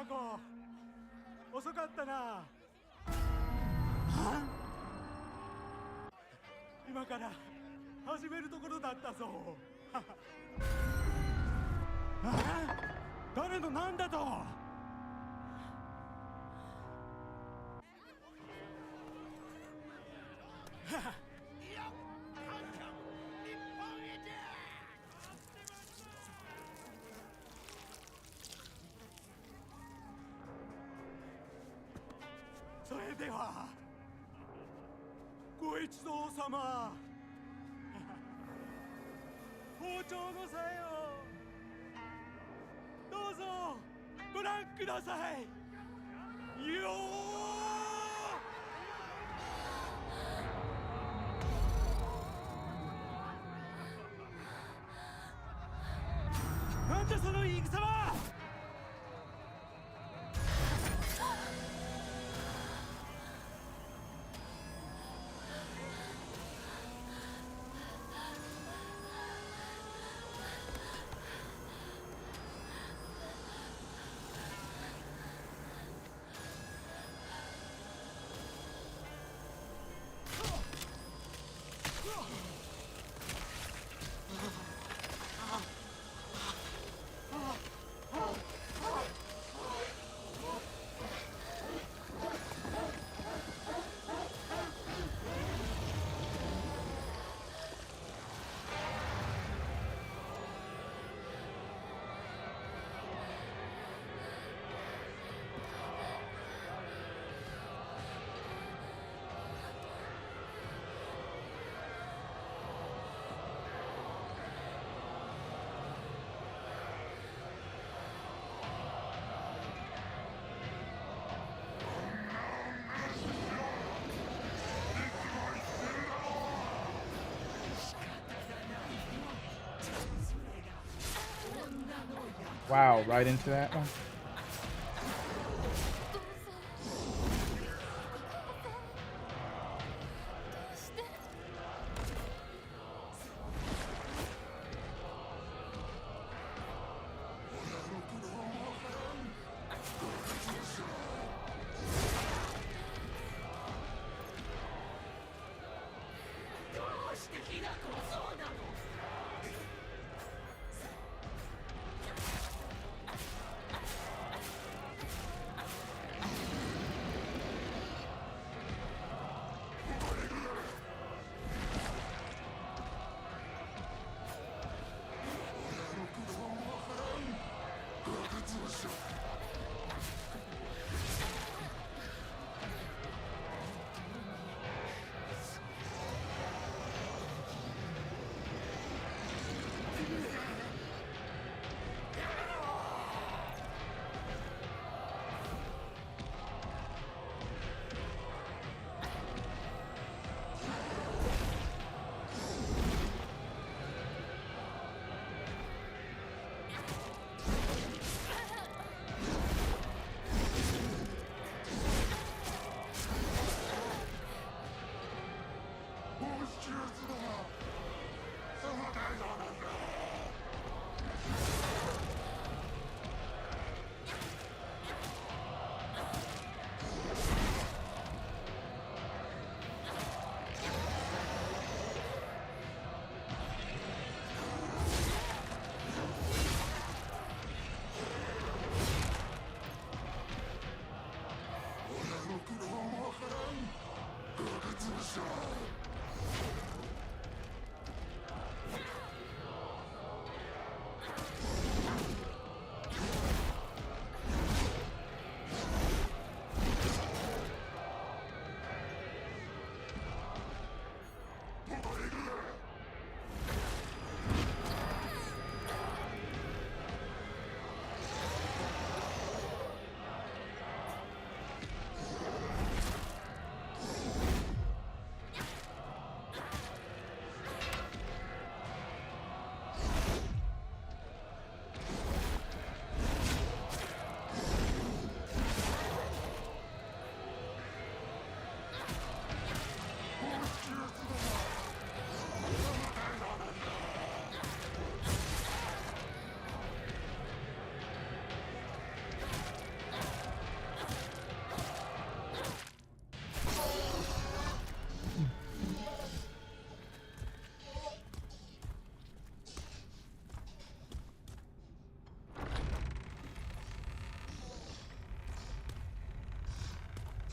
タコ、遅かったな。は？今から始めるところだったぞ。誰のなんだと。それではご一同様、包丁のさえをどうぞご覧くださいよー。なんだその言い草は。Wow, right into that one.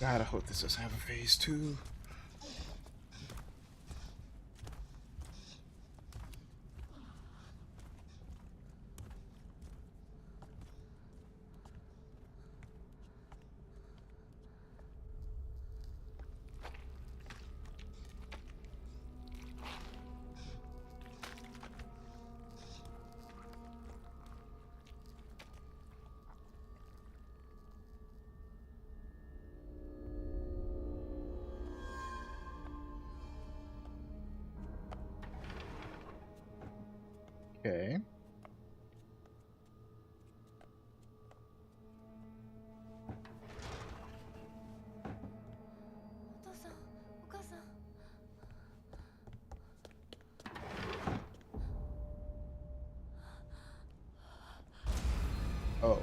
God, I hope this doesn't have a phase 2. Okay. お父さん、お母さん。Oh.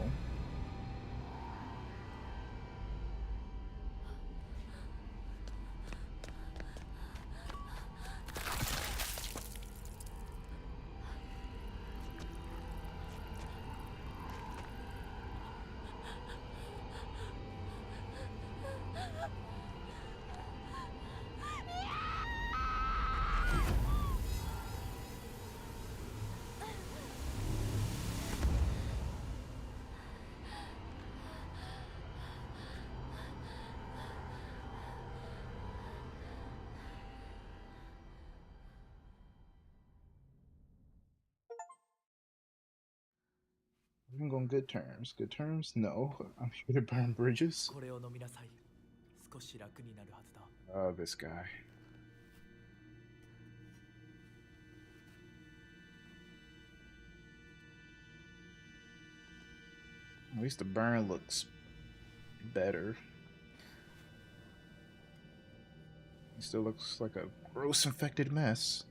I'm going good terms. Good terms? No. I'm here to burn bridges. これを飲みなさい。少し楽になるはずだ。 Oh, this guy. At least the burn looks better. He still looks like a gross infected mess.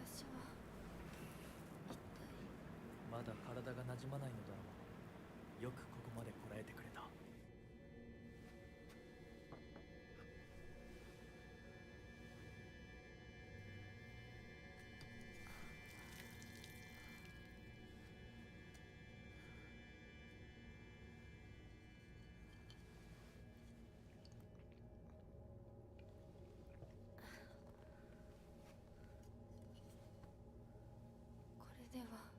私はまだ体が馴染まないのだろう。よくここまでこらえてくれた。 これでは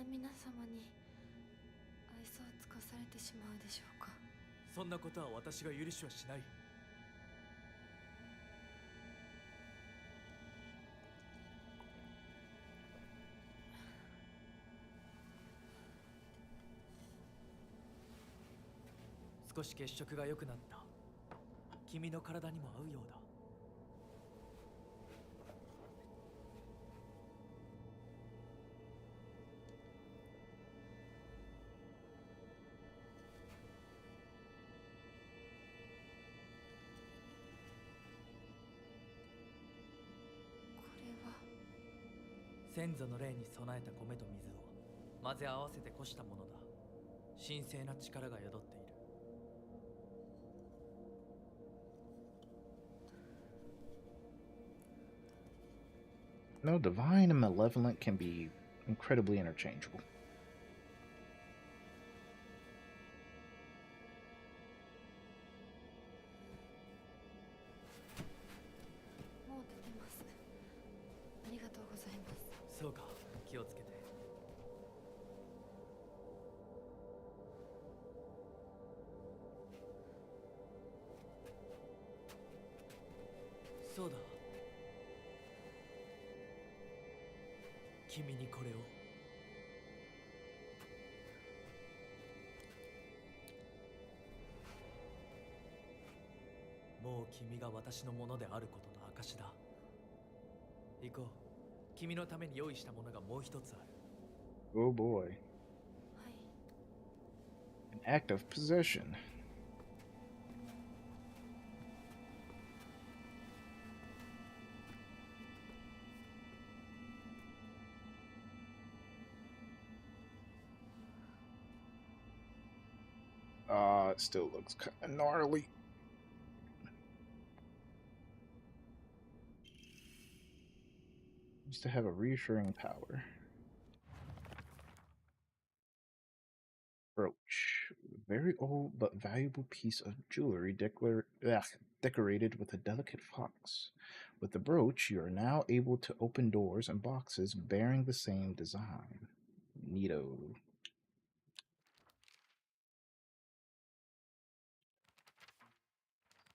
皆様に愛想を尽かされてしまうでしょうか。そんなことは私が許しはしない。少し血色が良くなった。君の体にも合うようだ。これは先祖の霊に備えた米と水を混ぜ合わせてこしたものだ。神聖な力が宿っている。 No, divine and malevolent can be incredibly interchangeable. もう出てます。ありがとうございます。そうか、気をつけて。そうだ。君にこれを。もう君が私のものであることの証だ。行こう。君のために用意したものがもう一つある。 Oh boy. はい。 An act of possession. It still looks kind of gnarly. Used to have a reassuring power. Brooch. Very old but valuable piece of jewelry decorated with a delicate fox. With the brooch, you are now able to open doors and boxes bearing the same design. Neato.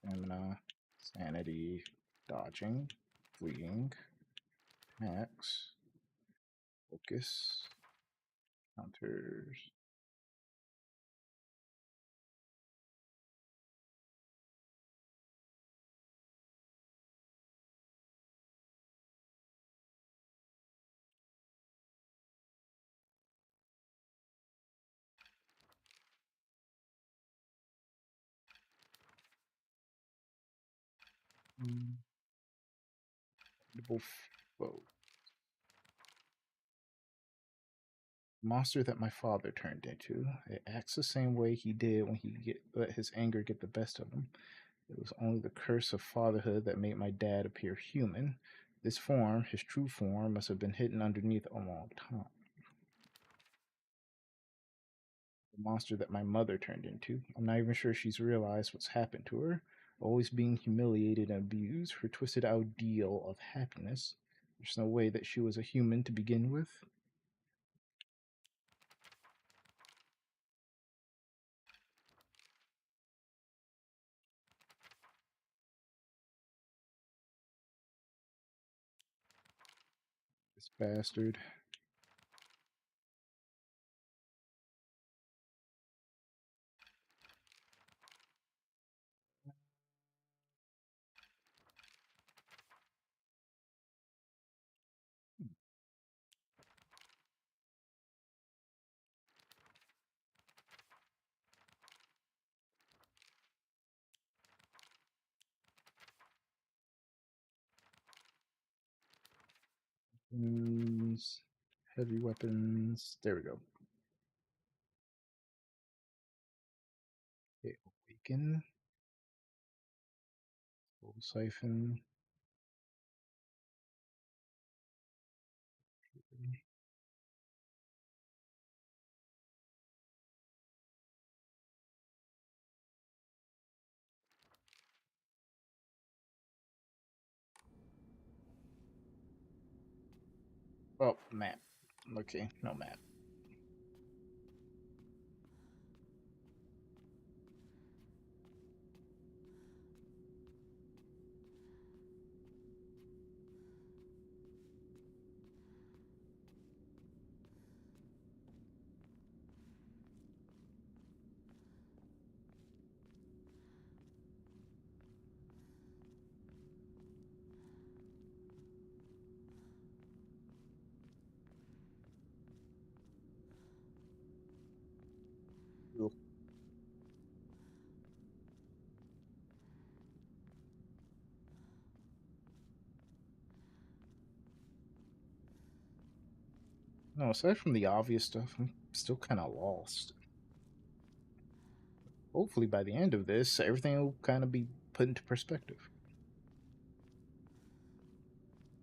Stamina, sanity, dodging, fleeing, hacks, focus, counters. Double foe. Monster that my father turned into. It acts the same way he did when let his anger get the best of him. It was only the curse of fatherhood that made my dad appear human. This form, his true form, must have been hidden underneath a long time. The monster that my mother turned into. I'm not even sure she's realized what's happened to her. Always being humiliated and abused, her twisted ideal of happiness. There's no way that she was a human to begin with. This bastard. Weapons, heavy weapons. There we go. Okay, awaken. Full siphon. Oh, map. Okay, no map. Cool. No, aside from the obvious stuff, I'm still kind of lost. Hopefully, by the end of this, everything will kind of be put into perspective.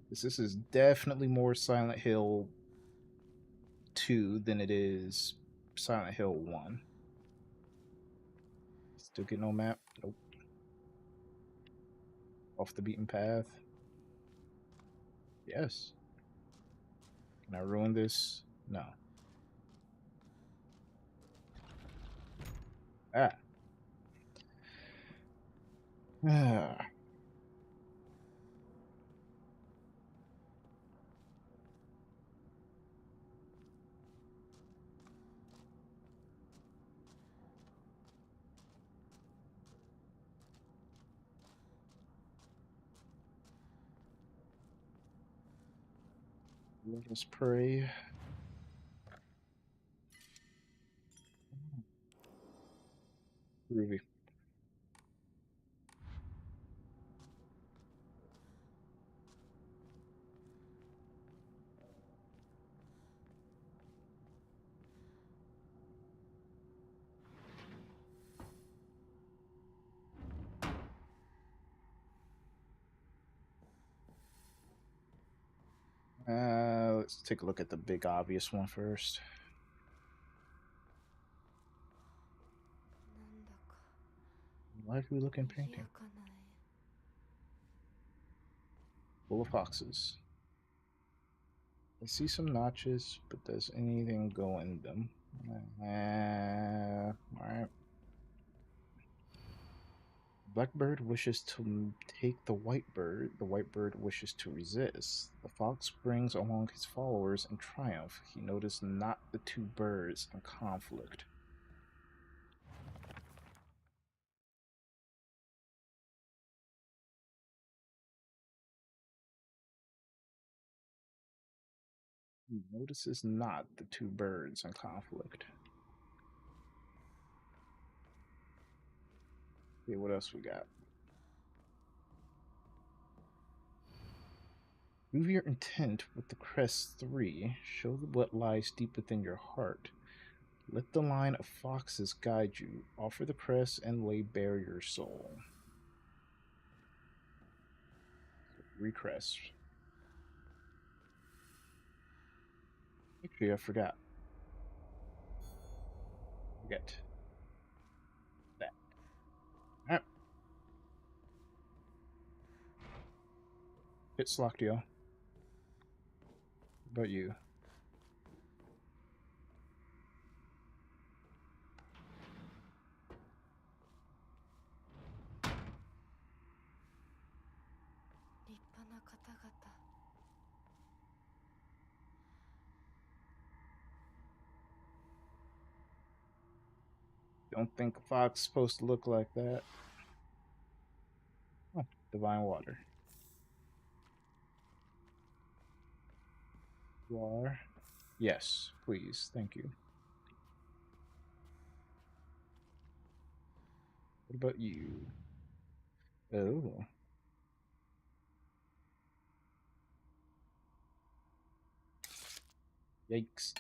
This is definitely more Silent Hill 2 than it is Silent Hill 1. Still get no map? Nope. Off the beaten path? Yes. Can I ruin this? No. Ah. Ah. Let us pray. Groovy. Let's take a look at the big obvious one first. lively looking 賑 painting. やかな絵。 Full of foxes. I see some notches, but does anything go in them? Alright. Blackbird wishes to take the white bird. The white bird wishes to resist. The fox brings along his followers in triumph. He noticed not the two birds in conflict. He notices not the two birds in conflict. Okay, what else we got? Move your intent with the crest 3. Show what lies deep within your heart. Let the line of foxes guide you. Offer the crest and lay bare your soul. Recrest. Actually, I forgot. Forget that. Alright. It's locked, yo. What about you? Don't think a fox is supposed to look like that. Oh, divine water. You are? Yes, please. Thank you. What about you? Oh. Yikes.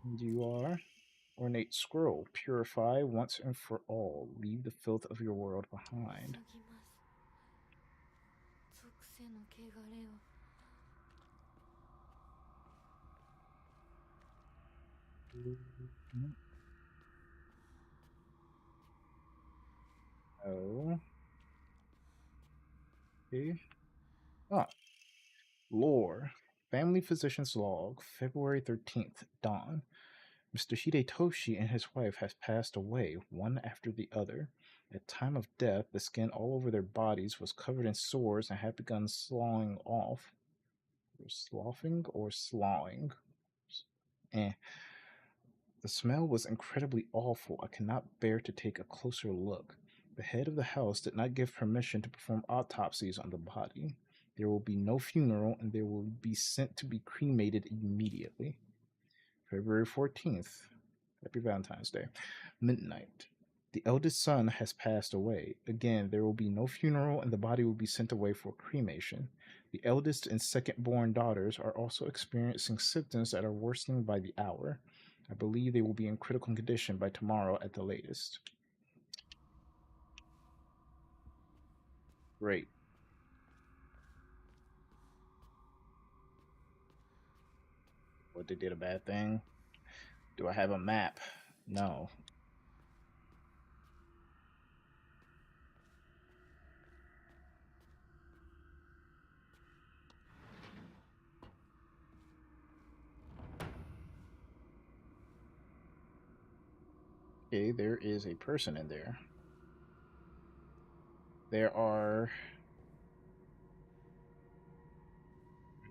And you are? Ornate scroll. Purify once and for all. Leave the filth of your world behind. 急ぎます。属性の汚れを。 Oh. Okay. Ah. Lore. Family Physician's Log, February 13th, dawn. Mr. Hidetoshi and his wife have passed away, one after the other. At time of death, the skin all over their bodies was covered in sores and had begun sloughing off. Sloughing or sloughing? Eh. The smell was incredibly awful. I cannot bear to take a closer look. The head of the house did not give permission to perform autopsies on the body. There will be no funeral, and they will be sent to be cremated immediately. February 14th. Happy Valentine's Day. Midnight. The eldest son has passed away. Again, there will be no funeral, and the body will be sent away for cremation. The eldest and second born daughters are also experiencing symptoms that are worsening by the hour. I believe they will be in critical condition by tomorrow at the latest. Great. What, they did a bad thing? Do I have a map? No. Okay, there is a person in there.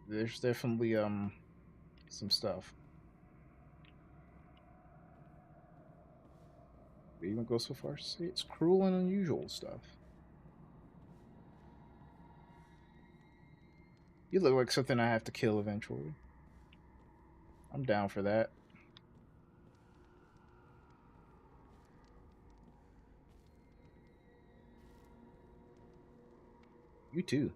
There's definitely some stuff. They even go so far as to say it's cruel and unusual stuff. You look like something I have to kill eventually. I'm down for that. You too.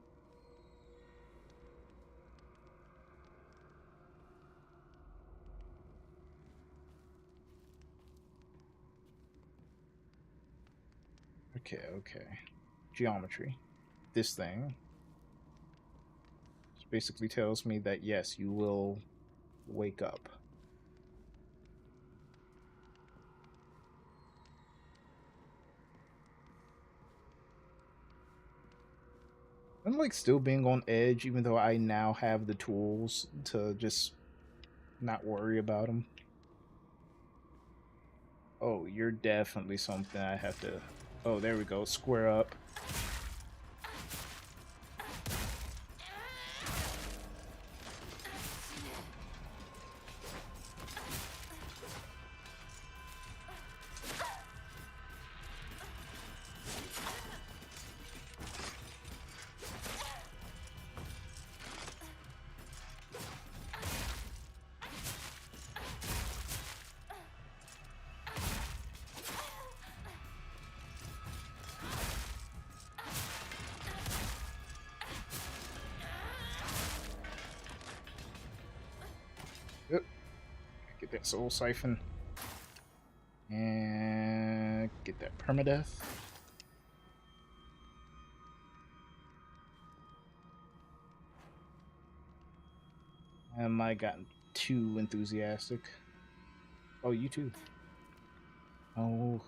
Okay. Geometry. This thing basically tells me that yes, you will wake up. I'm like still being on edge, even though I now have the tools to just not worry about them. Oh, you're definitely something I have to... Oh, there we go. Square up. Yep. Get that soul siphon. And get that permadeath. Am I gotten too enthusiastic? Oh, you too. Oh.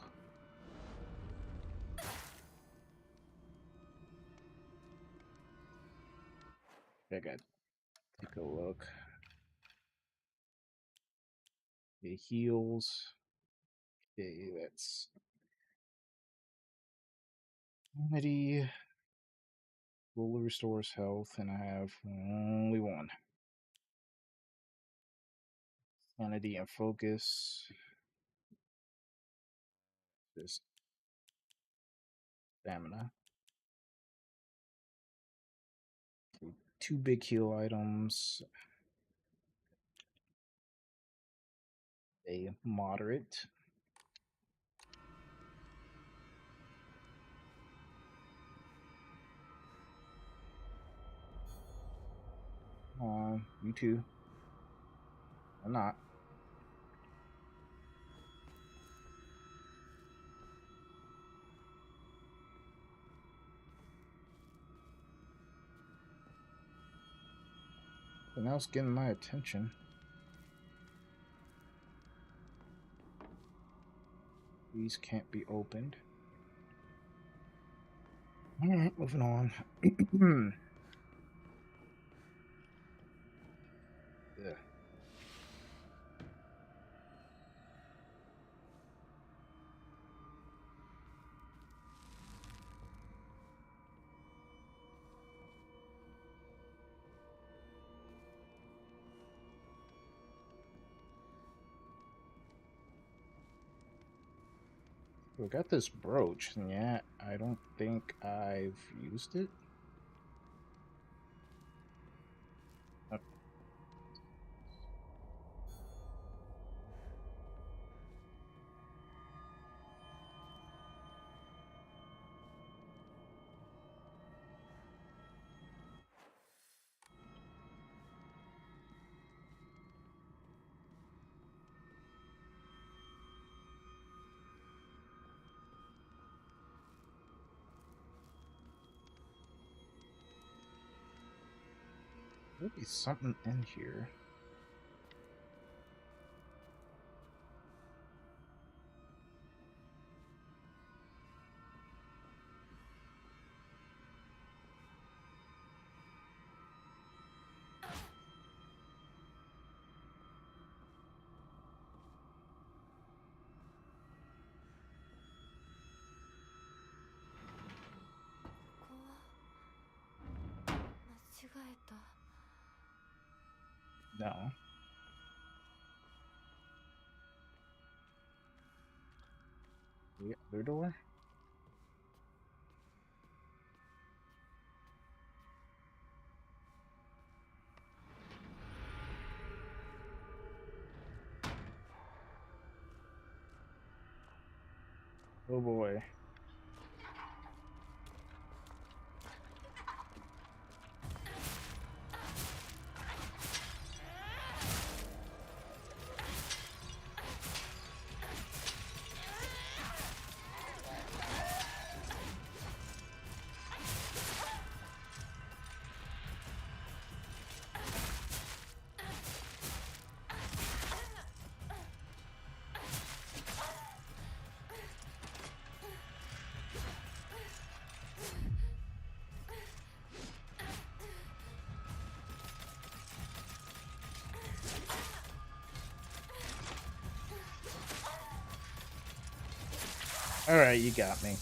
I gotta take a look. It heals. Okay, that's Sanity. Ruler restores health, and I have only one. Sanity and focus. Just stamina. Two big heal items. A moderate. You too. Or not. And now it's getting my attention. These can't be opened. Alright, moving on. Yeah. We got this brooch, and yeah, I don't think I've used it. There'll be something in here. No. The other door? Oh boy. Alright, you got me.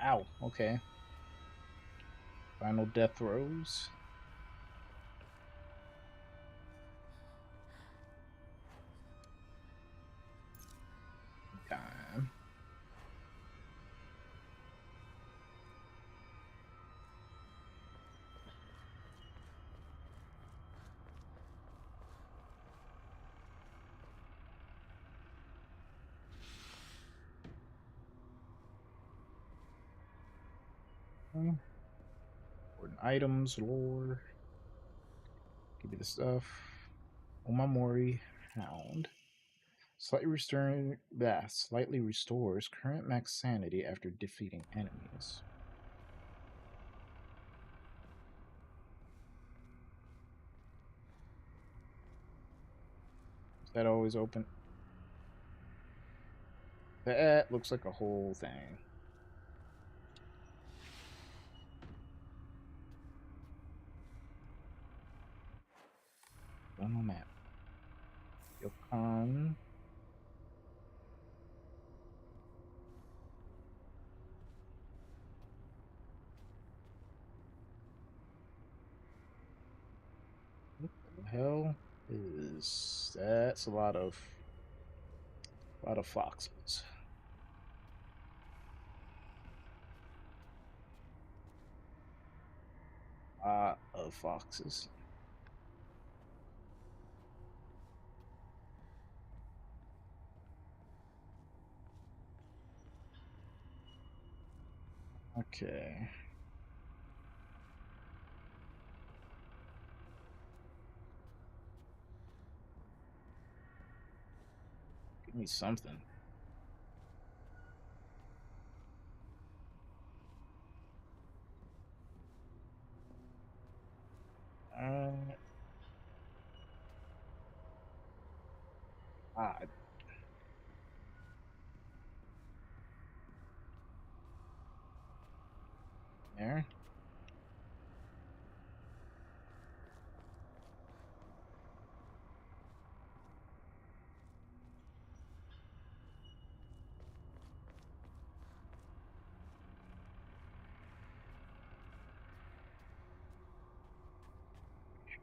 Wow, okay. Final death throes. Time. Important items, lore. Give me the stuff. Omamori Hound. Slightly restores current max sanity after defeating enemies. Is that always open? That looks like a whole thing. On the map. Yokon. What the hell is that's a lot of foxes. A lot of foxes. Okay. Give me something. Odd. There.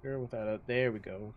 Sure, without a there we go.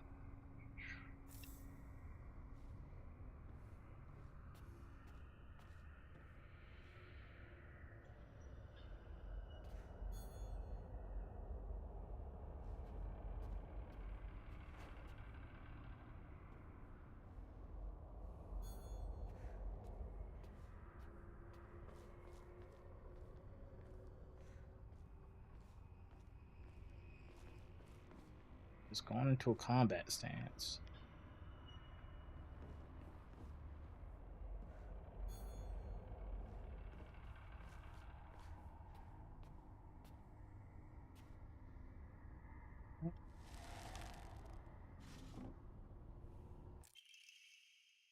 Just going into a combat stance.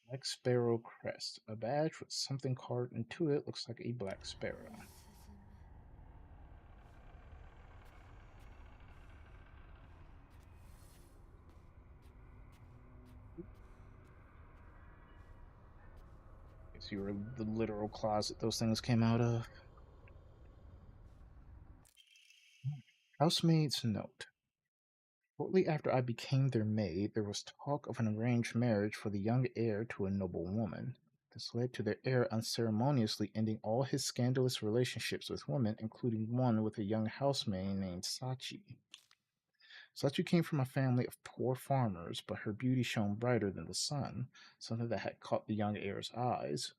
Black Sparrow Crest. A badge with something carved into it looks like a black sparrow. So you were the literal closet those things came out of. Housemaid's note. Shortly after I became their maid, there was talk of an arranged marriage for the young heir to a noble woman. This led to their heir unceremoniously ending all his scandalous relationships with women, including one with a young housemaid named Sachi. Sachi came from a family of poor farmers, but her beauty shone brighter than the sun, something that had caught the young heir's eyes.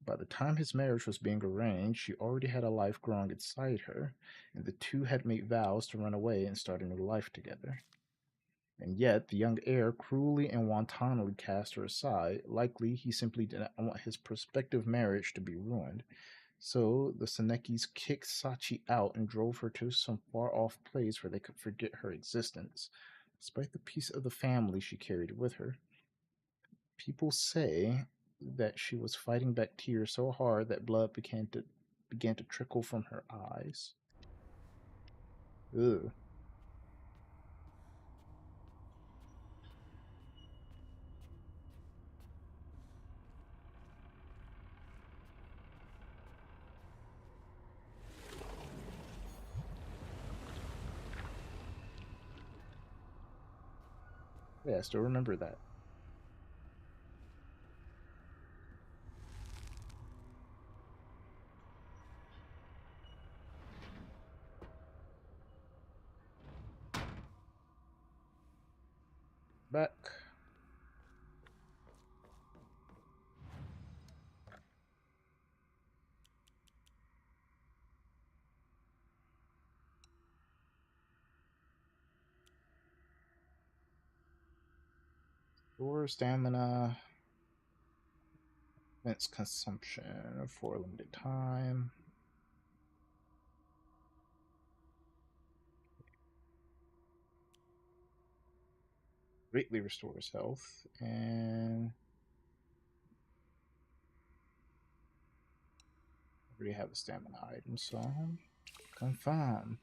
By the time his marriage was being arranged, she already had a life growing inside her, and the two had made vows to run away and start a new life together. And yet, the young heir cruelly and wantonly cast her aside. Likely, he simply did not want his prospective marriage to be ruined. So, the Senekis kicked Sachi out and drove her to some far off place where they could forget her existence, despite the peace of the family she carried with her. People say that she was fighting back tears so hard that blood began to trickle from her eyes. Ugh. Yeah, I still remember that. Back. Store stamina. Defense consumption for a limited time. Greatly restores health. And I already have a stamina item, so confirm.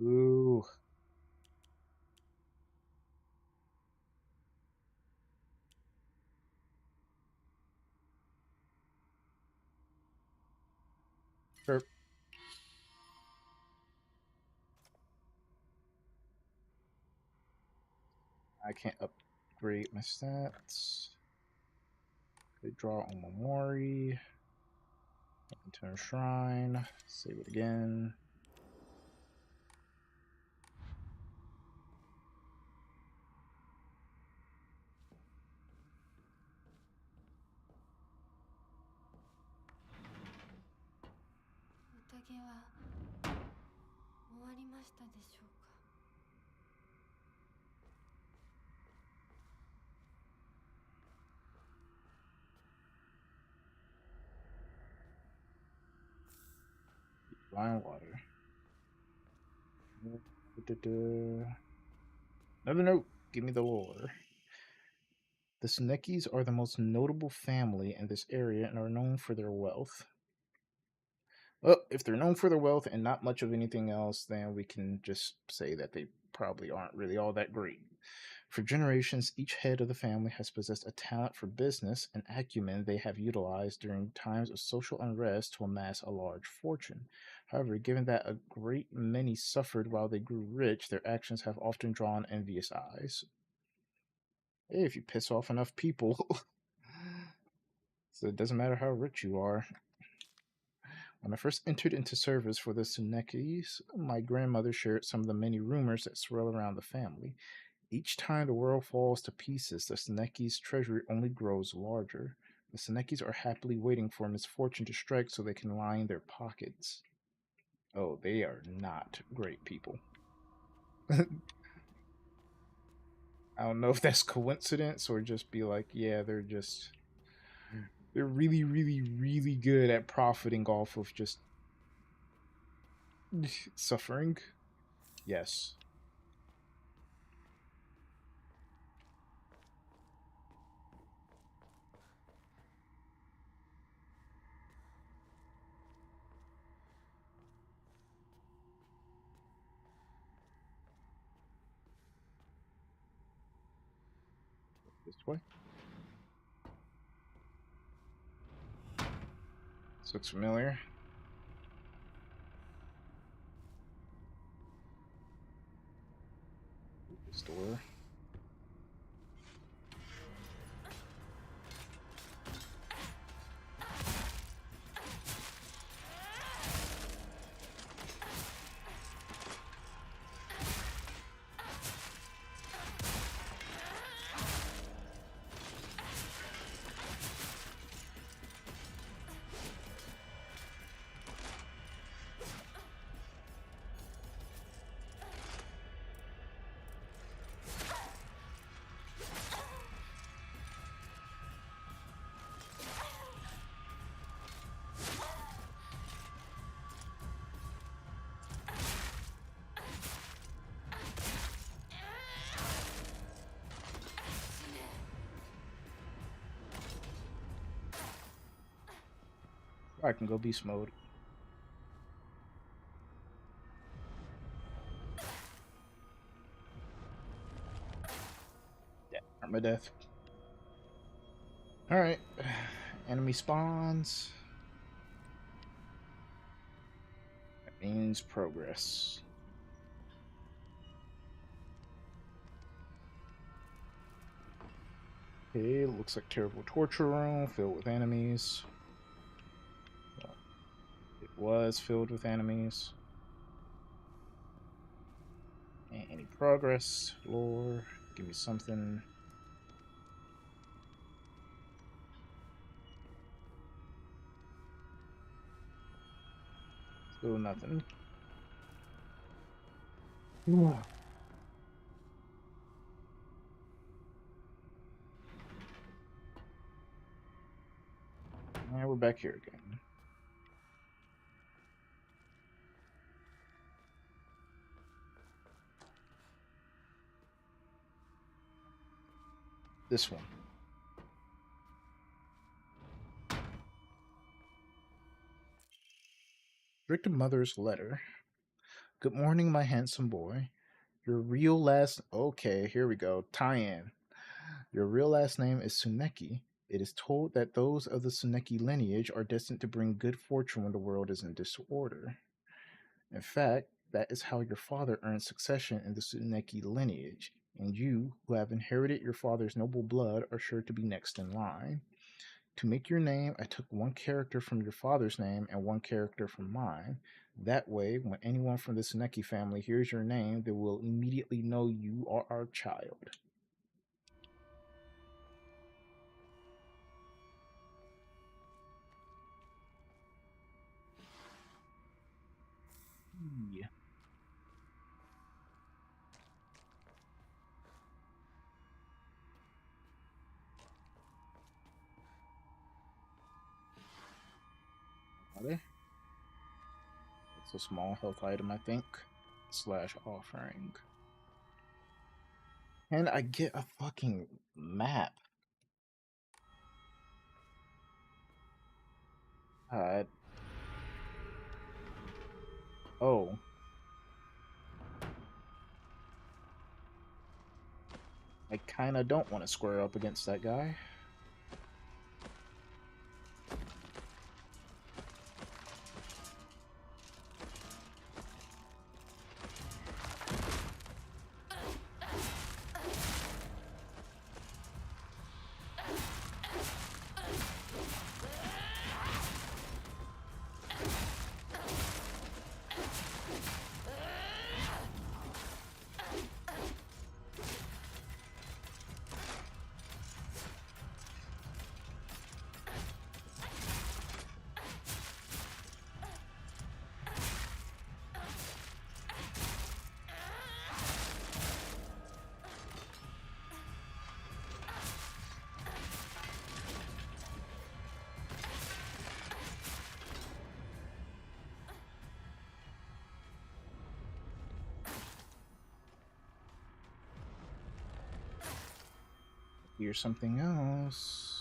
Ooh. Sure. I can't upgrade my stats. They draw on Momori. Enter a shrine. Save it again.宴は終わりましたでしょうか。Flying water. Another note. Give me the lore. The Senekis are the most notable family in this area and are known for their wealth. Well, if they're known for their wealth and not much of anything else, then we can just say that they probably aren't really all that great. For generations, each head of the family has possessed a talent for business and acumen they have utilized during times of social unrest to amass a large fortune. However, given that a great many suffered while they grew rich, their actions have often drawn envious eyes. Hey, if you piss off enough people, so it doesn't matter how rich you are. When I first entered into service for the Senekis, my grandmother shared some of the many rumors that swirl around the family. Each time the world falls to pieces, the Senekis' treasury only grows larger. The Senekis are happily waiting for misfortune to strike so they can line their pockets. Oh, they are not great people. I don't know if that's coincidence or just be like, yeah, they're really, really, really good at profiting off of just suffering. Yes. This way. This looks familiar. This door. I can go beast mode. Yeah, armor death. Alright. Enemy spawns. That means progress. Okay, looks like terrible torture room filled with enemies. Well, it was filled with enemies. Any progress? Lore. Give me something. Still nothing. Yeah, we're back here again. This one. Victim mother's letter. Good morning, my handsome boy. Your real last... Okay, here we go. Tie-in. Your real last name is Tsuneki. It is told that those of the Tsuneki lineage are destined to bring good fortune when the world is in disorder. In fact, that is how your father earned succession in the Tsuneki lineage, and you, who have inherited your father's noble blood, are sure to be next in line. To make your name, I took one character from your father's name and one character from mine. That way, when anyone from the Tsuneki family hears your name, they will immediately know you are our child. Yeah. It's a small health item, I think. / offering. And I get a fucking map. Oh. I kinda don't want to square up against that guy. Here's something else.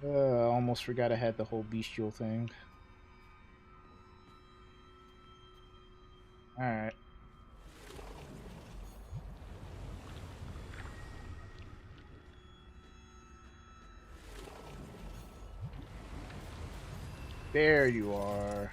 Almost forgot I had the whole bestial thing. Alright. There you are.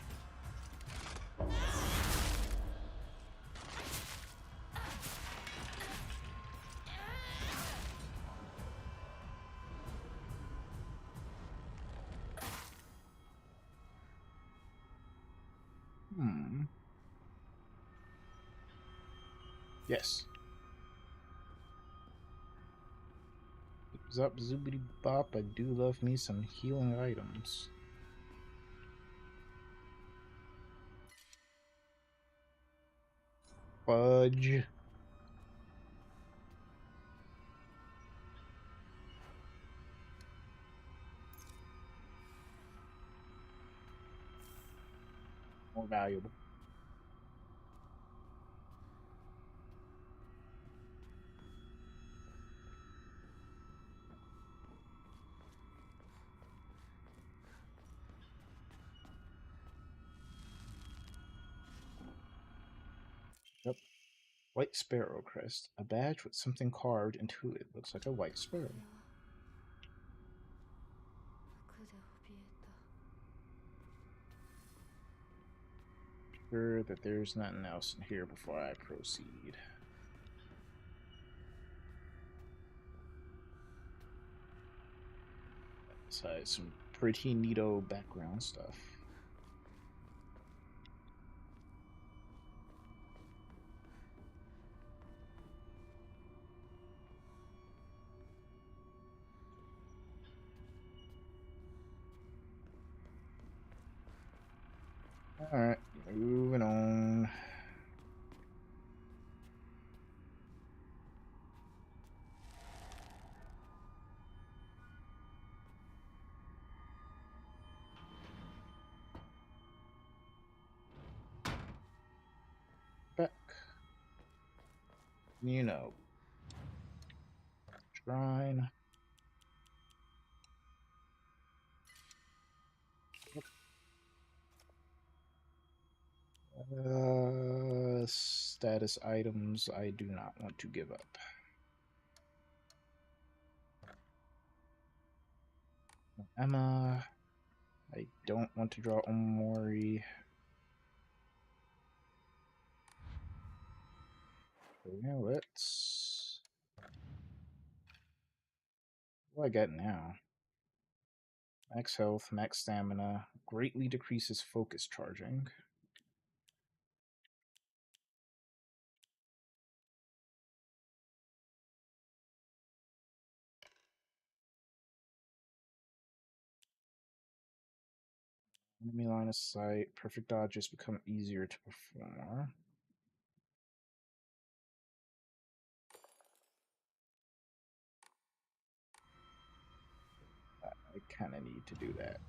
Yes. Zup zoobity bop, I do love me some healing items. Fudge. More valuable. Yep. White sparrow crest. A badge with something carved into it. Looks like a white sparrow. 服で怯えた Sure that there's nothing else in here before I proceed. Besides some pretty neato background stuff. Alright, moving on. Back. You know. Shrine. Status items I do not want to give up. Emma. I don't want to draw Omori. So now let's... What do I got now? Max health, max stamina, greatly decreases focus charging. Enemy line of sight, perfect dodges become easier to perform. I kind of need to do that.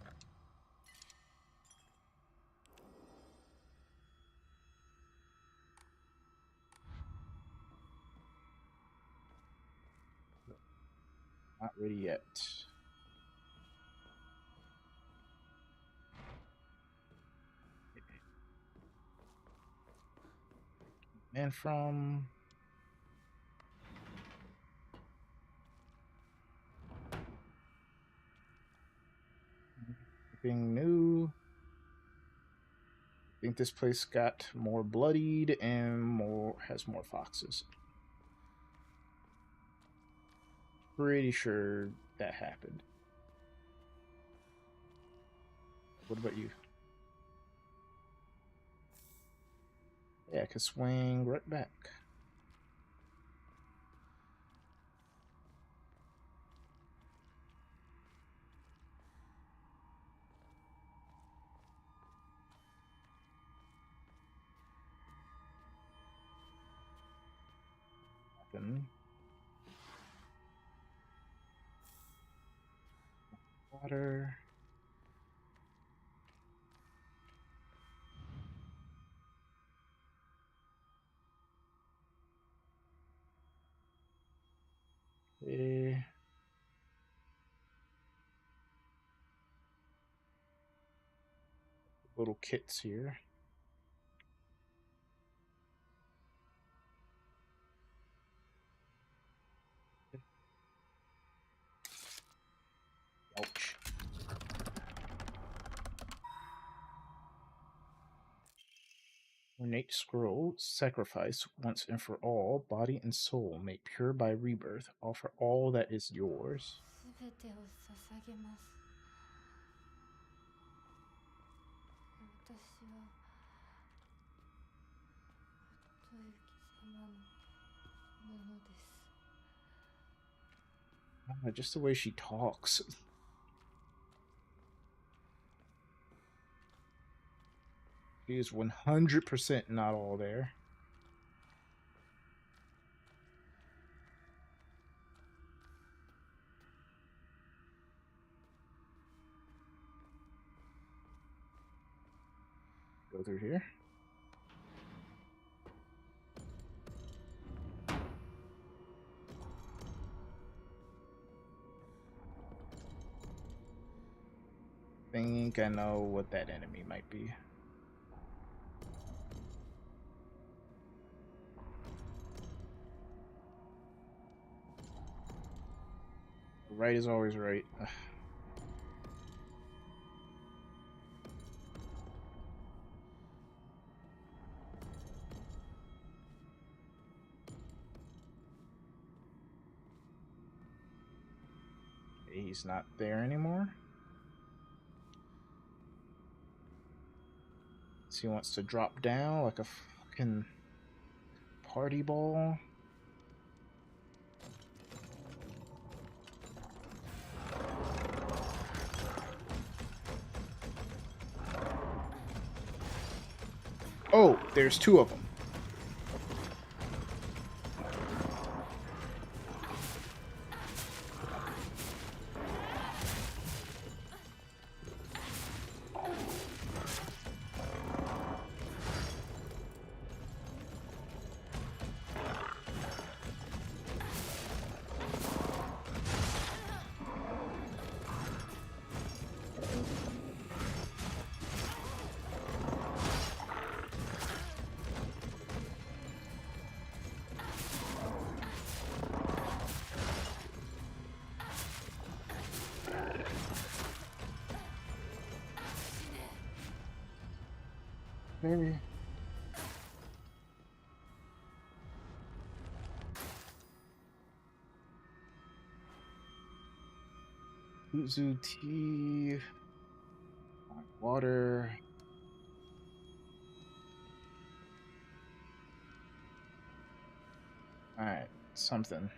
Not ready yet. And from... Anything new? I think this place got more bloodied and has more foxes. Pretty sure that happened. What about you? Yeah, I can swing right back. Happen. Water. Eh. Little kits here. Ouch. Ornate scroll, sacrifice once and for all, body and soul, made pure by rebirth. Offer all that is yours. すべてを捧げます。私はとゆき様のものです。Just the way she talks. She is 100% not all there. Go through here. Think I know what that enemy might be. Right is always right. Ugh. He's not there anymore. So he wants to drop down like a fucking party ball. Oh, there's two of them. Maybe. Uzu tea. Water. Alright, something.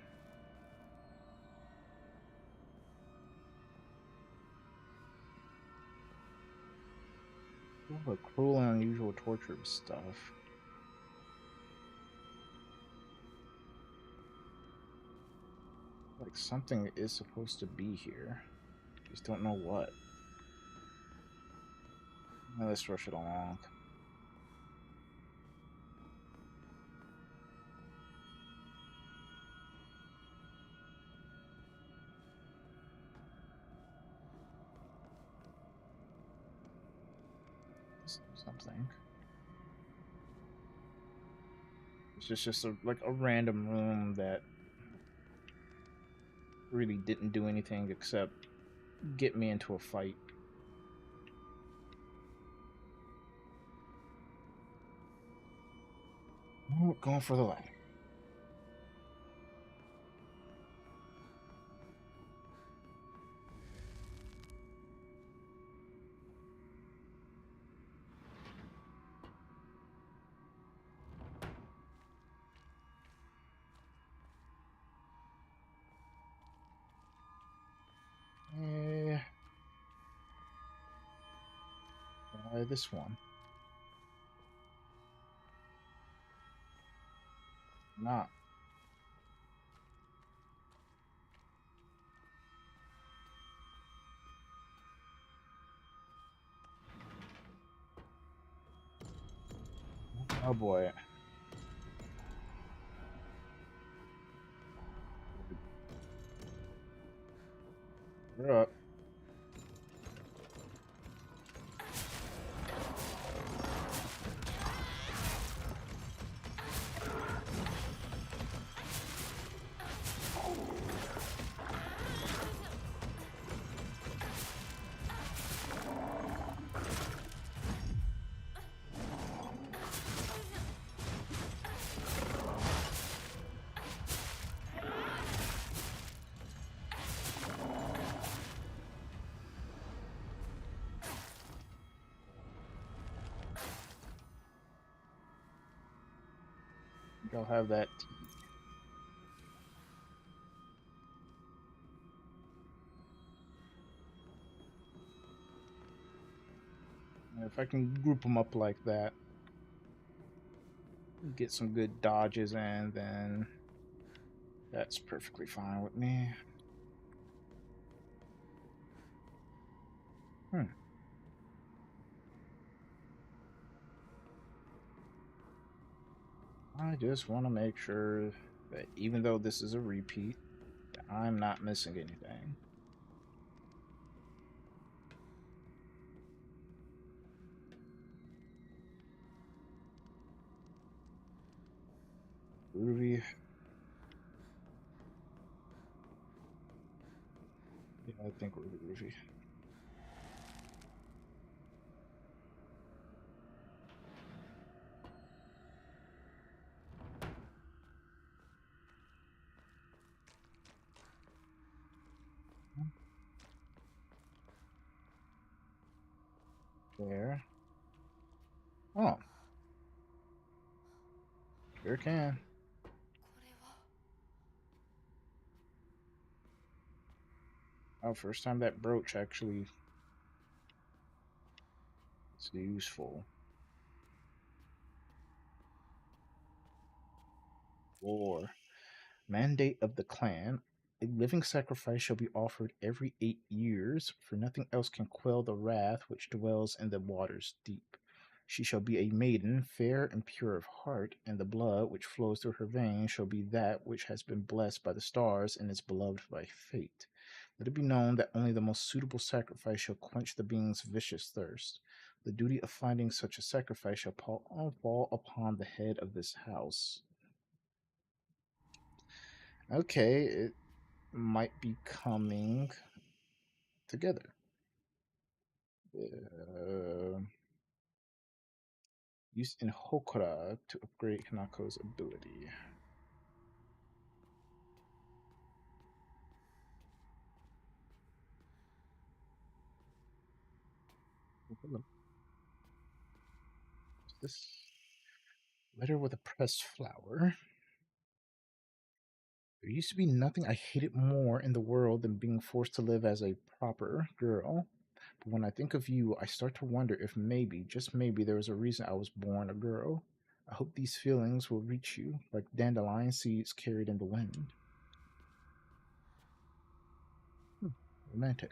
Oh, cruel and unusual torture stuff. Like something is supposed to be here. Just don't know what. Let's rush it along. Something. It's just like a random room that really didn't do anything except get me into a fight. Oh, going for the ladder. This one. Not. Oh boy. We're up. I'll have that. If I can group them up like that, get some good dodges in, then that's perfectly fine with me. I just want to make sure that even though this is a repeat, I'm not missing anything. Ruby. Yeah, I think we're Ruby. There. Oh. Sure can. これは Oh, first time that brooch actually is useful. War. Mandate of the clan. A living sacrifice shall be offered every 8 years, for nothing else can quell the wrath which dwells in the waters deep. She shall be a maiden, fair and pure of heart, and the blood which flows through her veins shall be that which has been blessed by the stars and is beloved by fate. Let it be known that only the most suitable sacrifice shall quench the being's vicious thirst. The duty of finding such a sacrifice shall fall upon the head of this house. Okay, it might be coming together. Used in Hokora to upgrade Hanako's ability. Hello. This letter with a pressed flower. There used to be nothing I hated more in the world than being forced to live as a proper girl. But when I think of you, I start to wonder if maybe, just maybe, there was a reason I was born a girl. I hope these feelings will reach you like dandelion seeds carried in the wind. Romantic.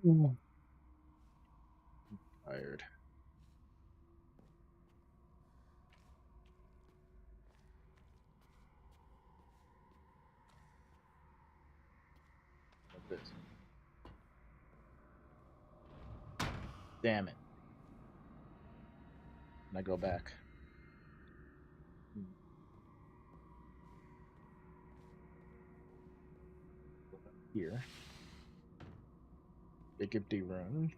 I'm tired. This. Damn it. And I go back. Here. Big empty room.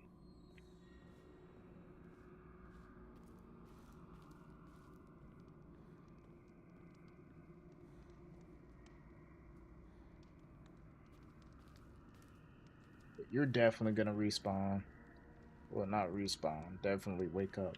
But you're definitely gonna respawn. Well, not respawn. Definitely wake up.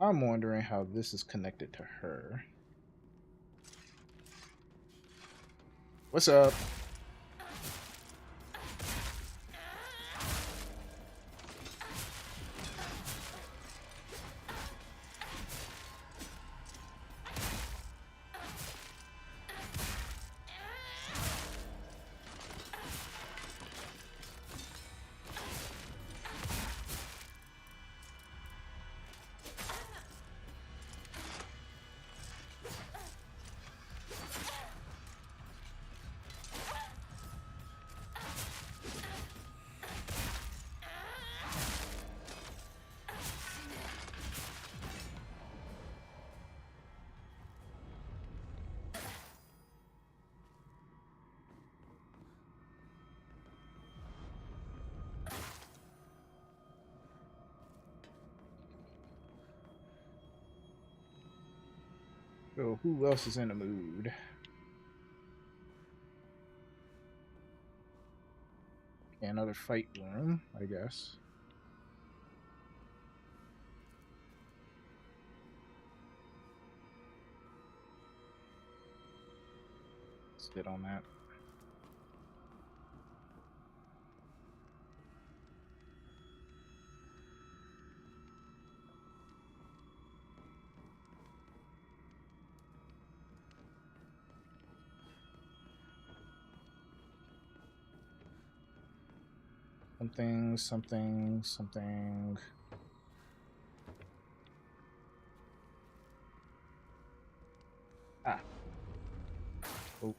I'm wondering how this is connected to her. What's up? So who else is in the mood? Okay, another fight room, I guess. Sit on that. Something, something, something. Ah. Oh.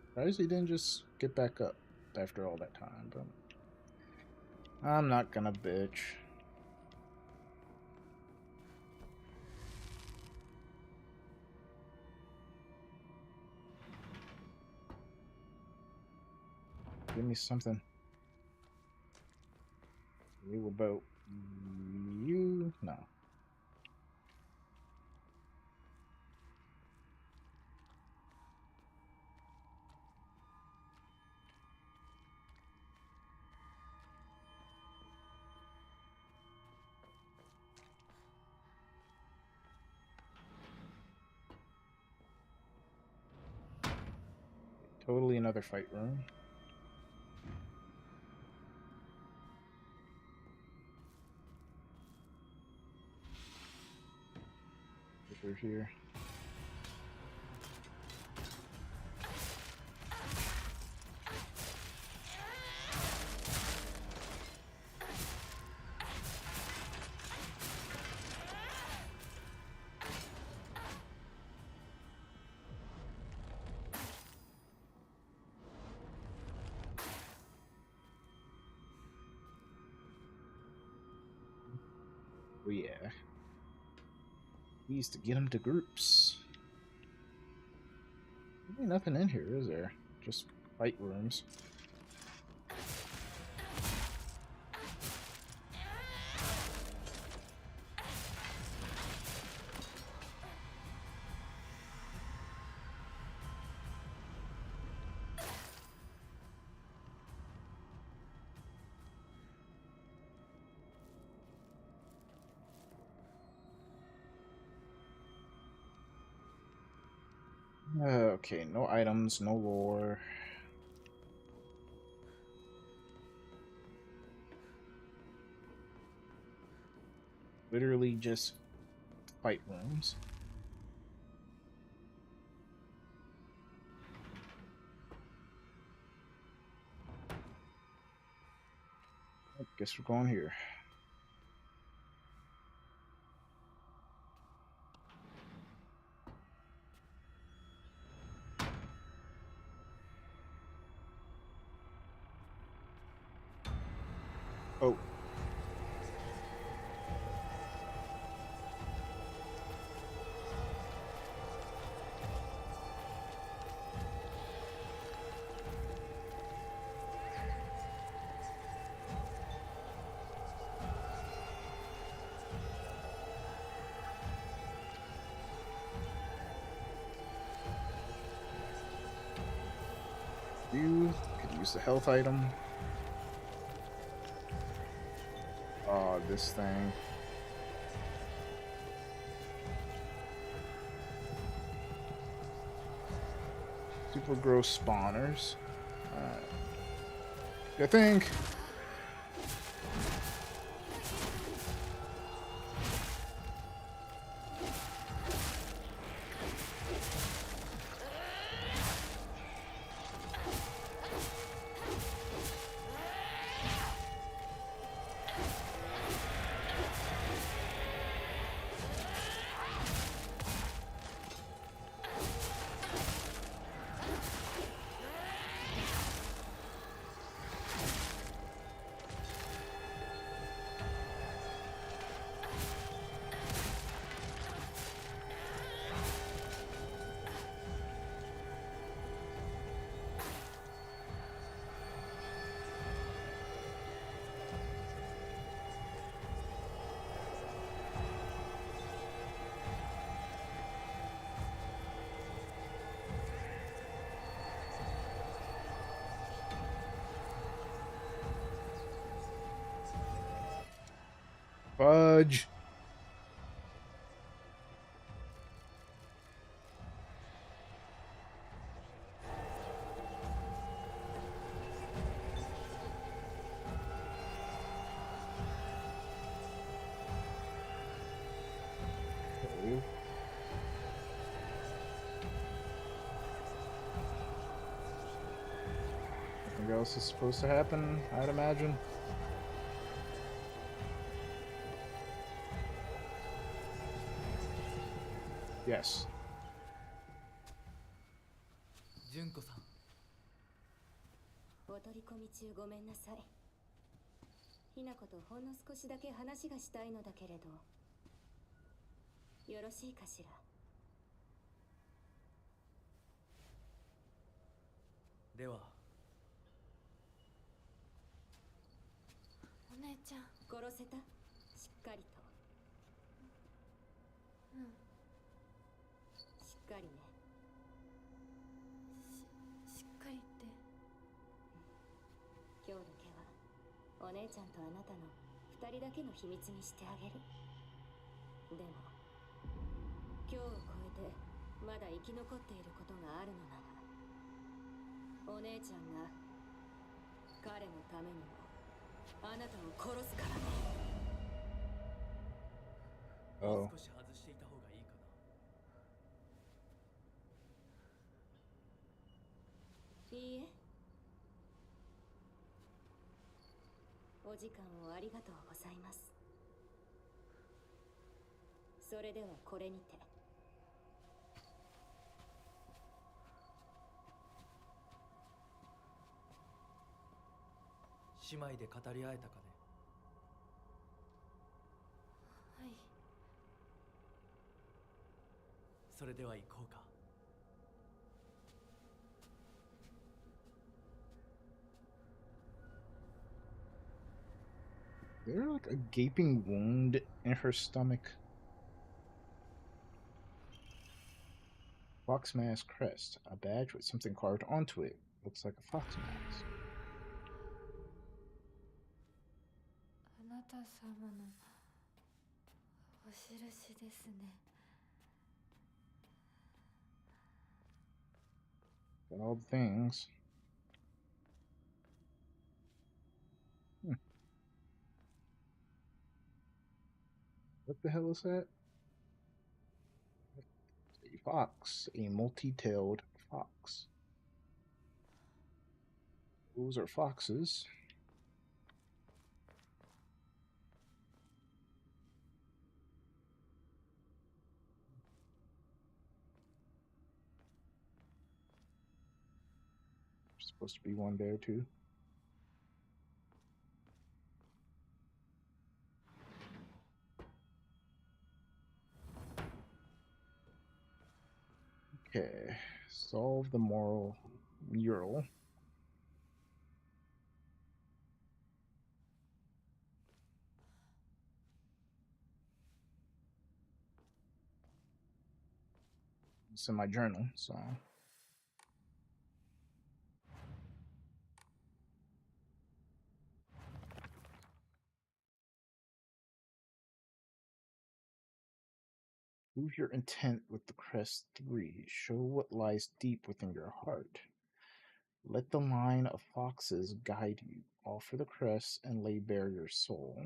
Surprised he didn't just get back up after all that time, but I'm not gonna bitch. Give me something. You about you? No. Totally another fight room. Over here. Oh yeah. We used to get them to groups. Ain't nothing in here, is there? Just fight rooms. Okay, no items, no lore. Literally just fight rooms. I guess we're going here. Oh. You could use the health item. Oh, this thing. Super gross spawners. I think. Fudge. Okay. Nothing else is supposed to happen, I'd imagine. Yes. 純子さん、お取り込み中ごめんなさい。ひなことほんの少しだけ話がしたいのだけれど、よろしいかしら。ではお姉ちゃん。殺せた？しっかりと。うん。しっかりね。しっかりって。今日だけはお姉ちゃんとあなたの二人だけの秘密にしてあげる。でも今日を超えてまだ生き残っていることがあるのなら、お姉ちゃんが彼のためにもあなたを殺すからね。もう Oh. 少し外していた方がいいかな。いいえ。お時間をありがとうございます。それではこれにて。姉妹で語り合えたかね。はい。それでは行こうか。Is there like a gaping wound in her stomach? Fox mask crest. A badge with something carved onto it. Looks like a fox mask. あなた様のお印ですね。Got all the things. What the hell is that? A fox. A multi-tailed fox. Those are foxes. There's supposed to be one there too. Okay. Solve the moral mural. It's in my journal, so. Prove your intent with the crest 3. Show what lies deep within your heart. Let the line of foxes guide you. Offer the crest and lay bare your soul.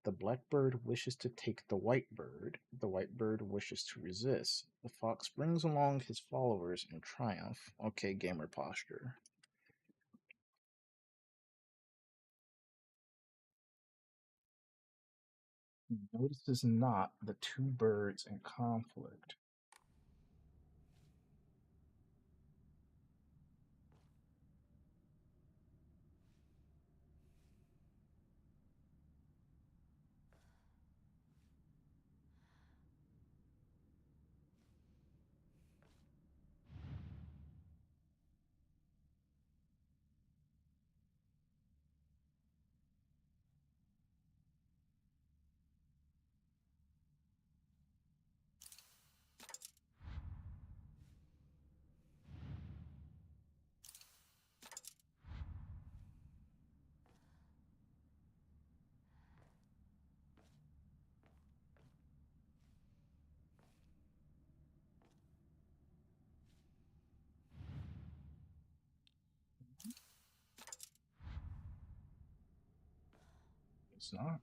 The blackbird wishes to take the white bird. The white bird wishes to resist. The fox brings along his followers in triumph. Okay, gamer posture. Notices not the two birds in conflict. it's not.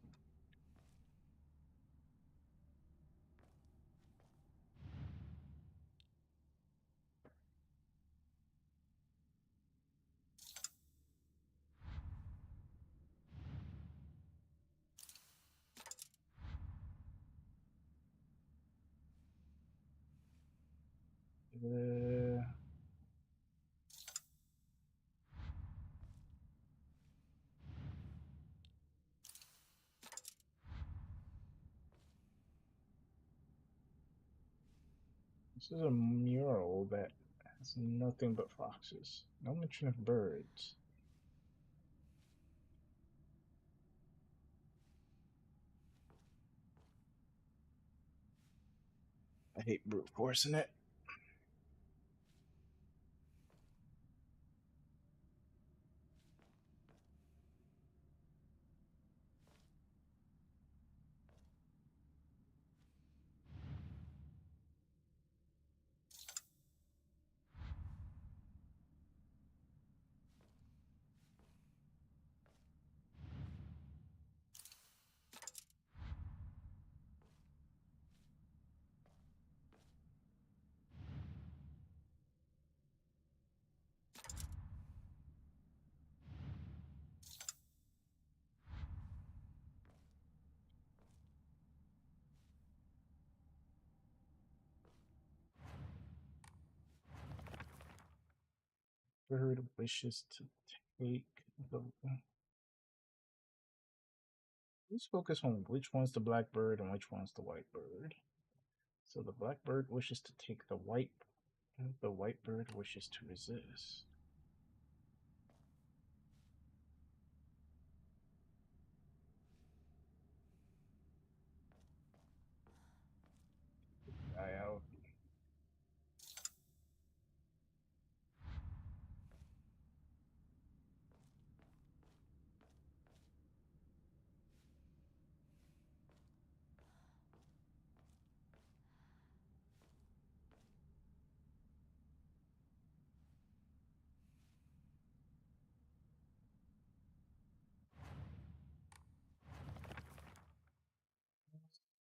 This is a mural that has nothing but foxes. No mention of birds. I hate brute forcing it. Bird wishes to take the. Let's focus on which one's the black bird and which one's the white bird. So the black bird wishes to take the white. The white bird wishes to resist. Guy out.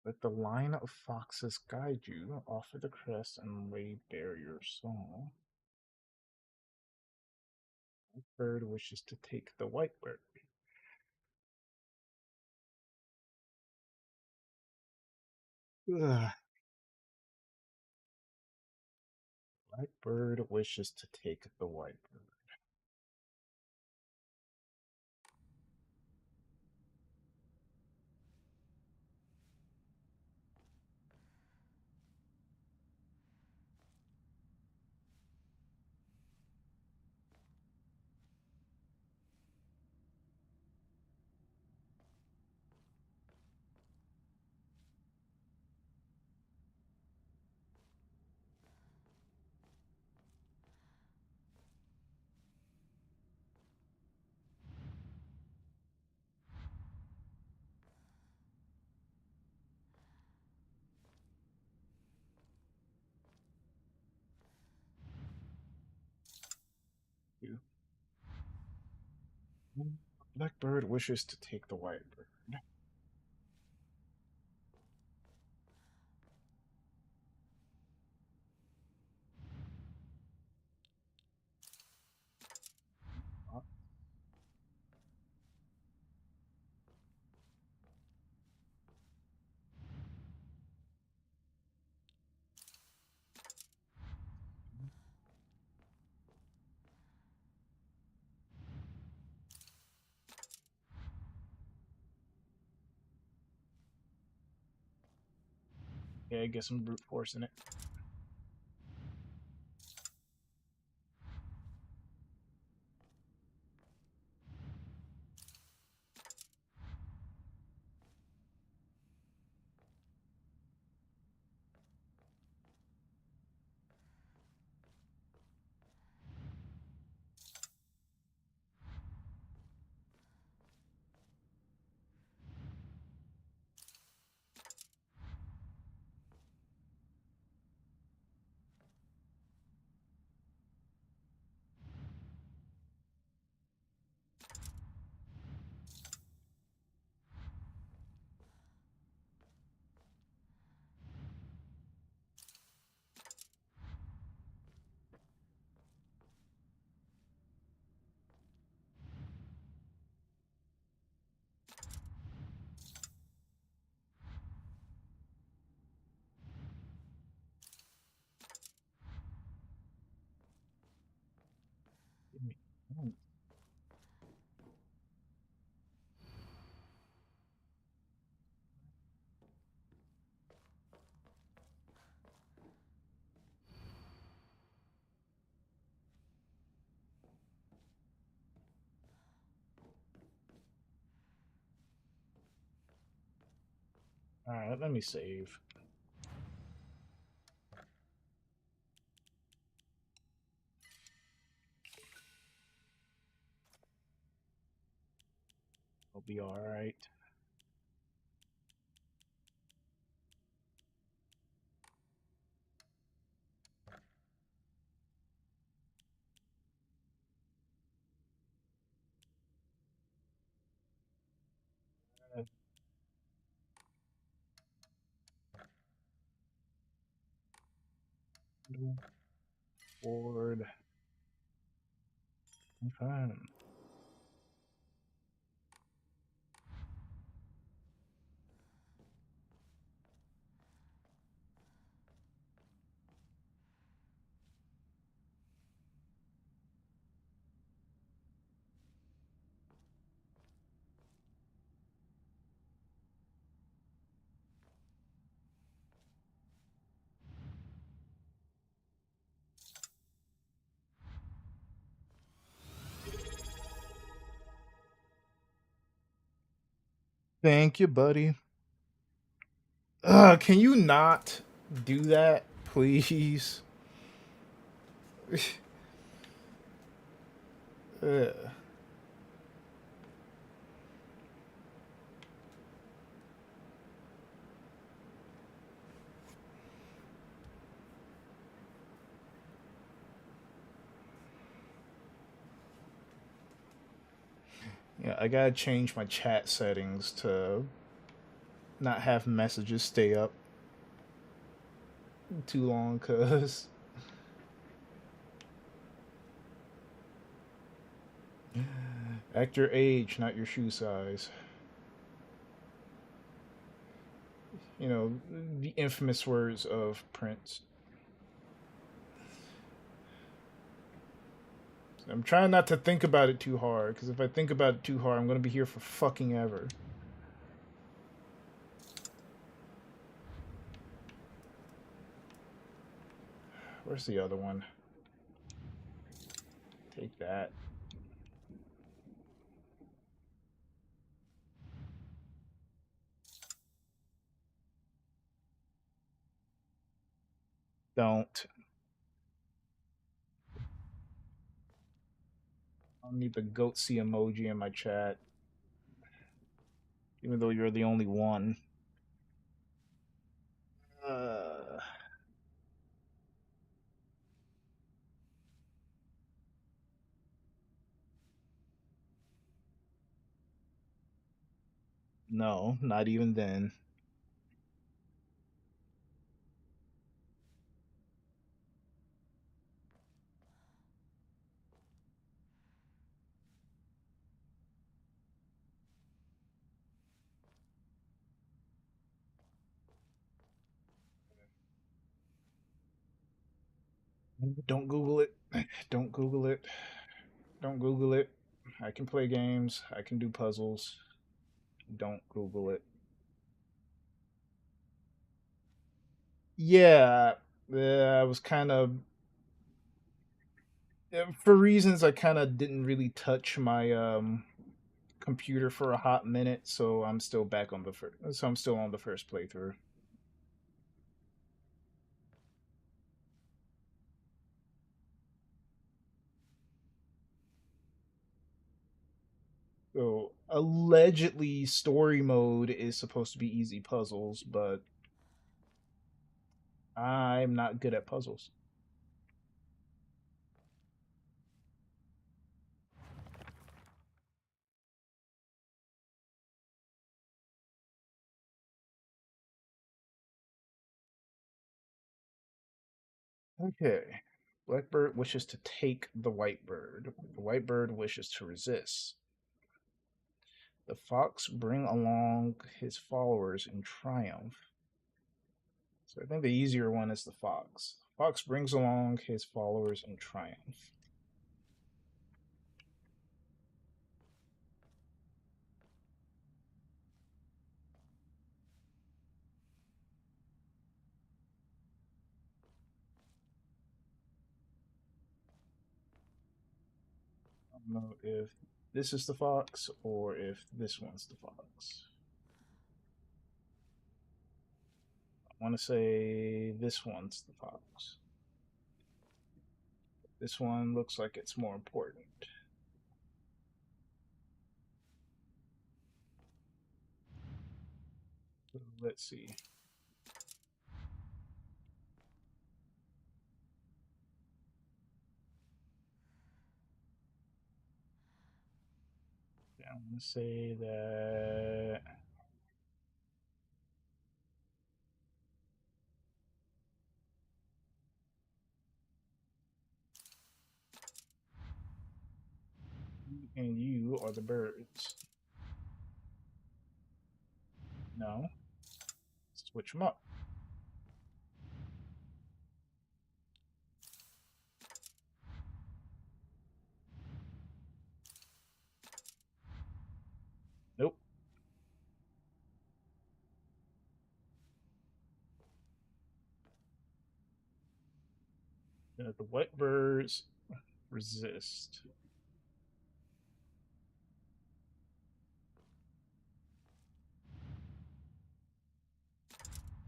Let the line of foxes guide you. Offer the crest and lay bare your soul. The bird wishes to take the white bird. Ugh. Black bird wishes to take the white bird. Black bird wishes to take the white bird. Yeah, I guess I'm brute forcing it. Give me one. Alright, let me save. I'll be alright. Forward. Okay. Thank you, buddy. Can you not do that, please? Ugh. Yeah, I gotta change my chat settings to not have messages stay up too long, cause act your age, not your shoe size. You know, the infamous words of Prince. I'm trying not to think about it too hard, because if I think about it too hard, I'm gonna be here for fucking ever. Where's the other one? Take that. Don't. I don't need the goatsy emoji in my chat. Even though you're the only one. Uh, no, not even then. Don't Google it. Don't Google it. Don't Google it. I can play games. I can do puzzles. Don't Google it. Yeah, I was kind of, for reasons I kind of didn't really touch my computer for a hot minute, so I'm still back on the first. So I'm still on the first playthrough. So allegedly, story mode is supposed to be easy puzzles, but I'm not good at puzzles. Okay. Blackbird wishes to take the white bird. The white bird wishes to resist. The fox bring along his followers in triumph. So I think the easier one is the fox. Fox brings along his followers in triumph. don't know if this is the fox or if this one's the fox. I want to say this one's the fox. This one looks like it's more important. Let's see. Yeah, I'm going to say that and you are the birds. No. Switch them up. Nope. The white birds resist.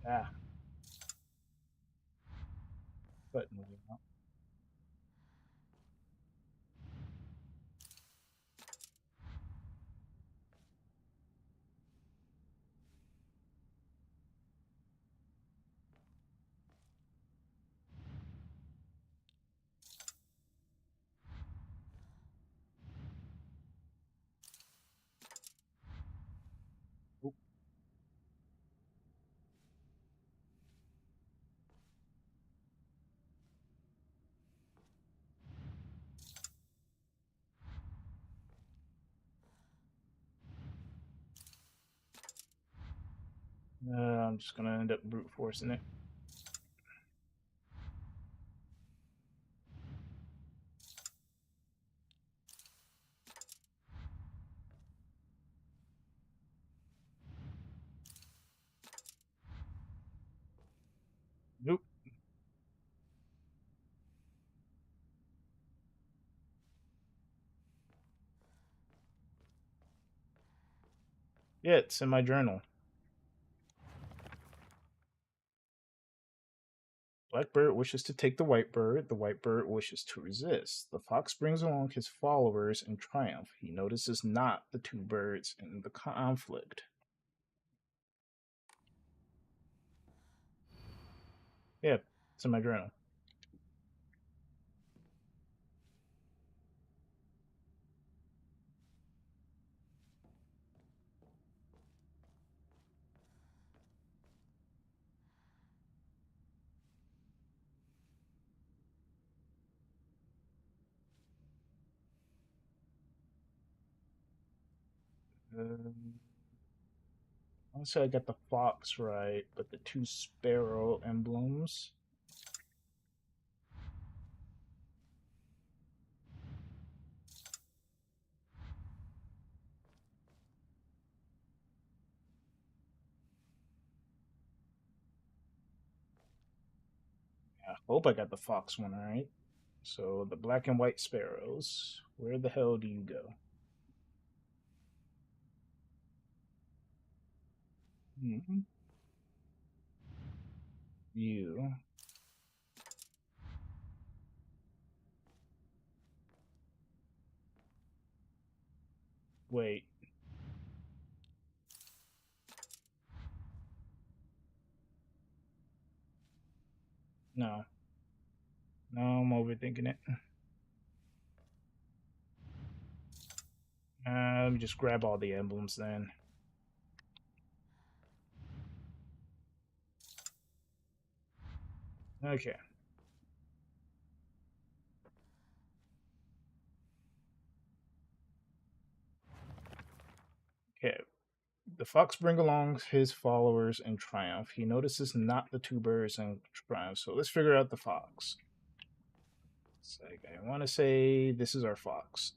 Ah. Button went out. Oop. I'm just gonna end up brute forcing it. Nope. Yeah, it's in my journal. Black bird wishes to take the white bird. The white bird wishes to resist. The fox brings along his followers in triumph. He notices not the two birds in the conflict. Yeah, it's in my journal. I want to say I got the fox right, but the two sparrow emblems. I hope I got the fox one right. So the black and white sparrows. Where the hell do you go? Mm-hmm. You. Wait. No. No, I'm overthinking it. Let me just grab all the emblems then. Okay. Okay. The fox brings along his followers in triumph. He notices not the two birds in triumph. So let's figure out the fox. So I want to say this is our fox.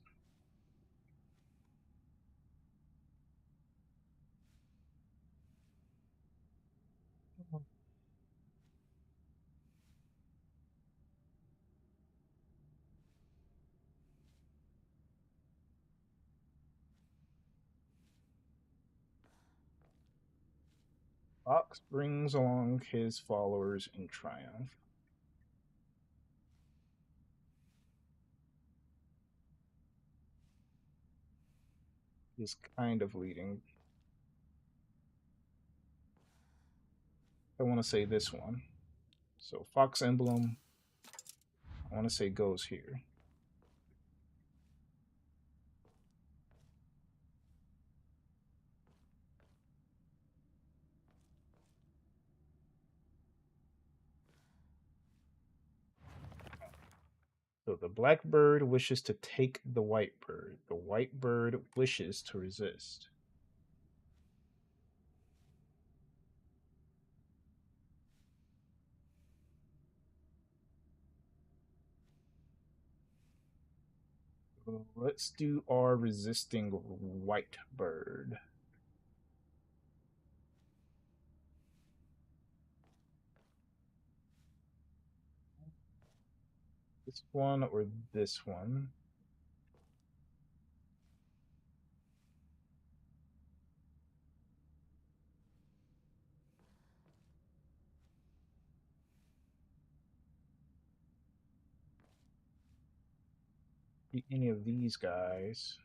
Fox brings along his followers in triumph. He's kind of leading. I want to say this one. So Fox emblem, I want to say goes here. So the black bird wishes to take the white bird. The white bird wishes to resist. Let's do our resisting white bird. This one or this one? Any of these guys.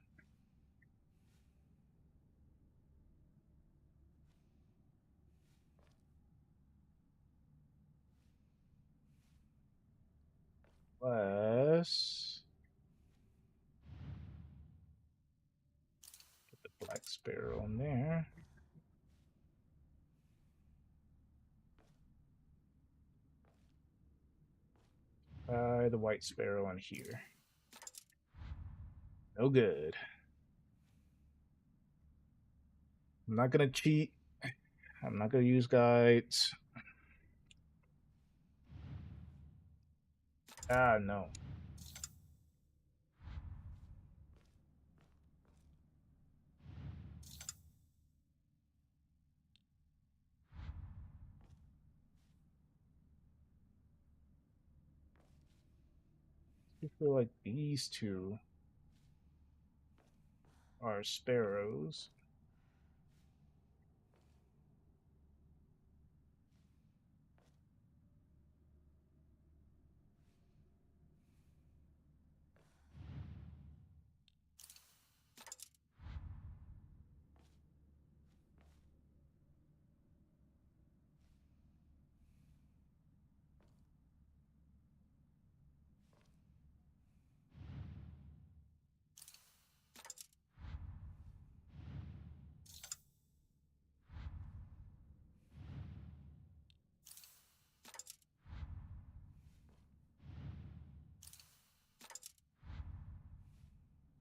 Plus, get the black sparrow in there. The white sparrow in here. No good. I'm not gonna cheat. I'm not gonna use guides. Ah, no. I feel like these two are sparrows.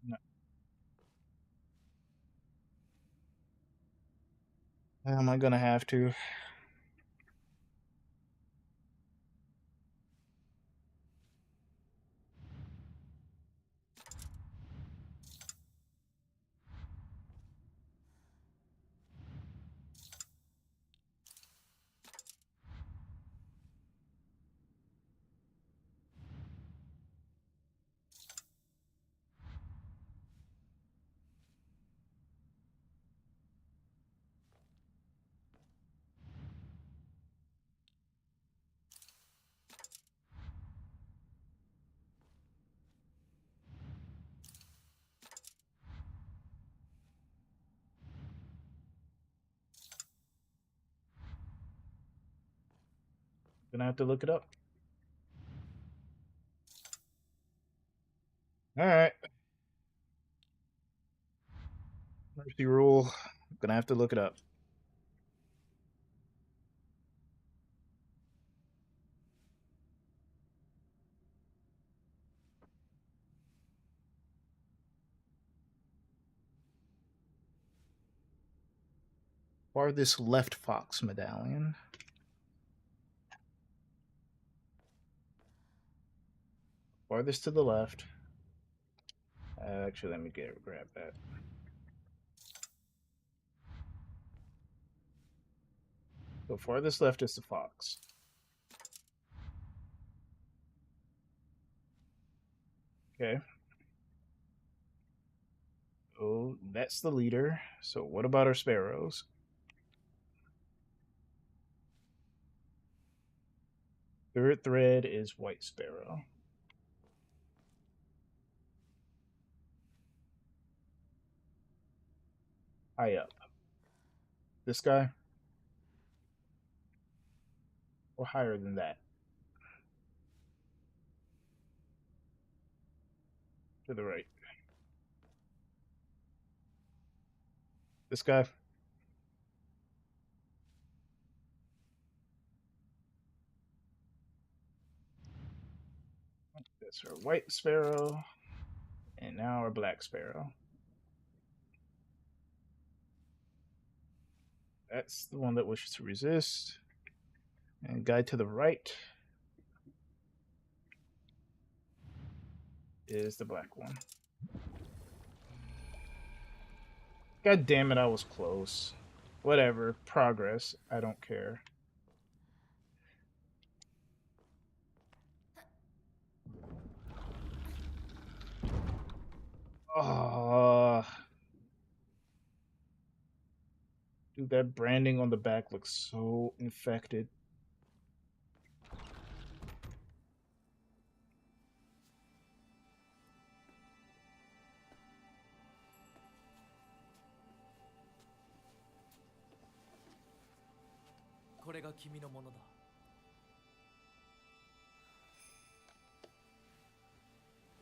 No. Am I gonna have to? Gonna have to look it up. All right. Mercy rule. Gonna have to look it up. Farthest left fox medallion. Farthest to the left. Actually, let me grab that. So farthest left is the fox. Okay. Oh, that's the leader. So what about our sparrows? Third thread is White Sparrow. High up. This guy? Or higher than that? To the right. This guy? That's our White Sparrow. And now our Black Sparrow. That's the one that wishes to resist. And guy to the right is the black one. God damn it, I was close. Whatever. Progress. I don't care. Oh. Dude, that branding on the back looks so infected.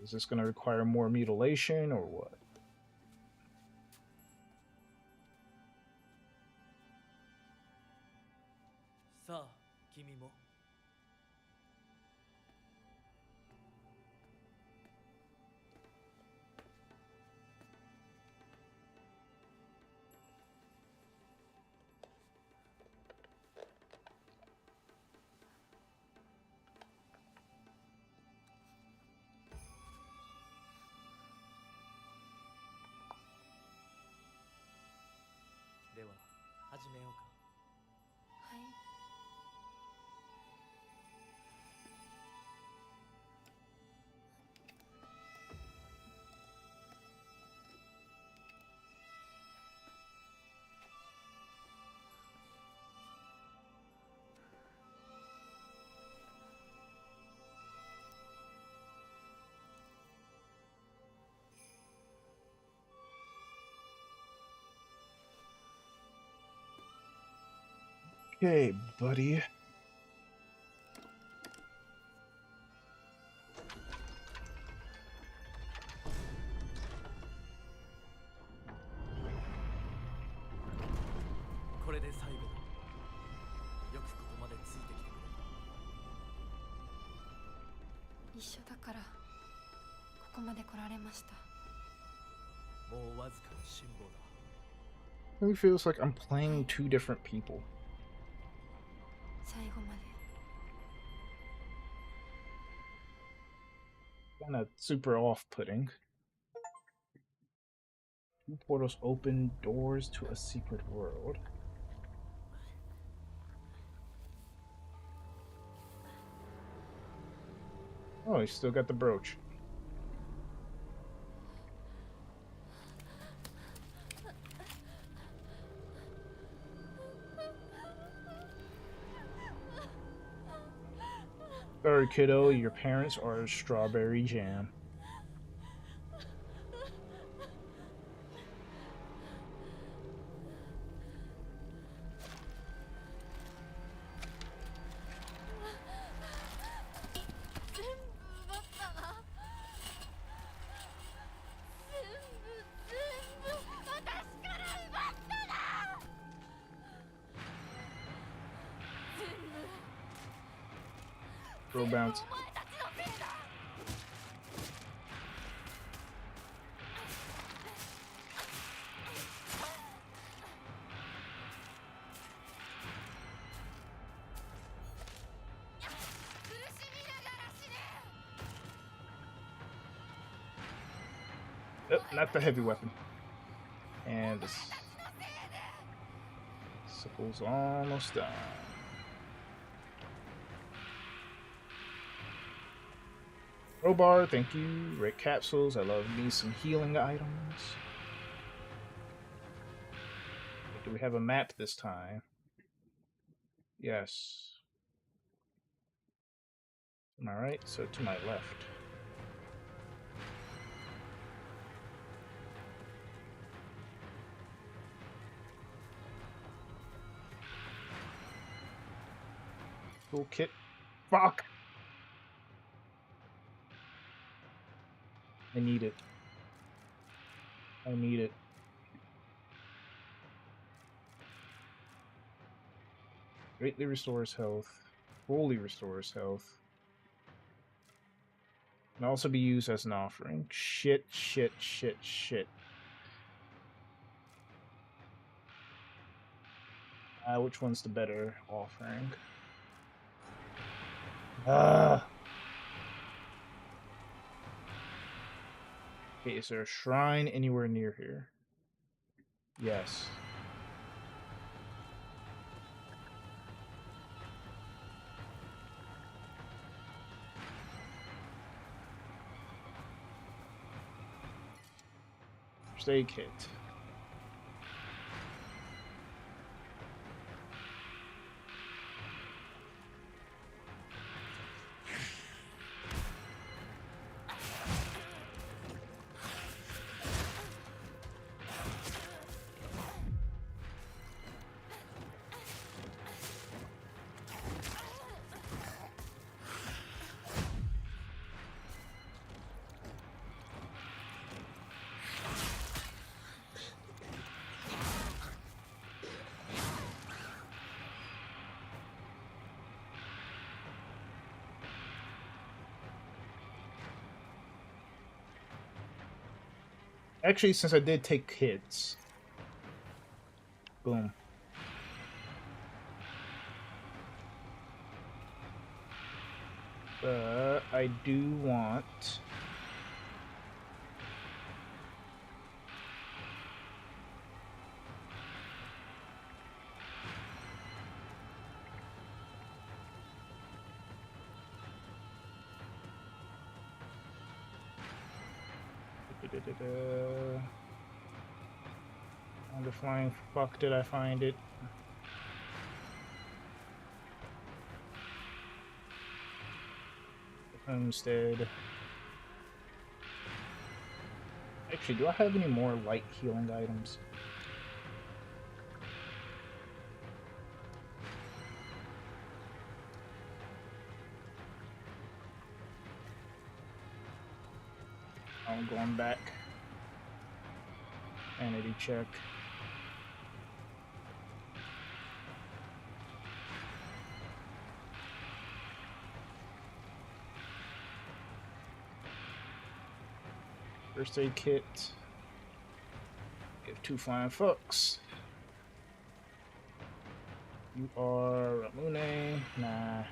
Is this going to require more mutilation or what? Okay, buddy. It feels like I'm playing two different people. Kind of super off-putting. Two portals open doors to a secret world. Oh, he's still got the brooch. Sorry, kiddo, your parents are strawberry jam. Throw bounce. Oh, not the heavy weapon. And the sickle's almost done. Crowbar, thank you. Red capsules, I love me some healing items. Do we have a map this time? Yes. Am I right? So to my left. Toolkit. Fuck! I need it. I need it. Greatly restores health. Fully restores health. Can also be used as an offering. Shit, shit, shit, shit. Which one's the better offering? Okay, is there a shrine anywhere near here? Yes. First aid kit. Actually, since I did take hits. Boom. I do want... On the flying fuck did I find it? Homestead. Actually, do I have any more light healing items? I'm going back. Sanity check. First aid kit. Give 2 flying fucks. You are Ramune. Nah.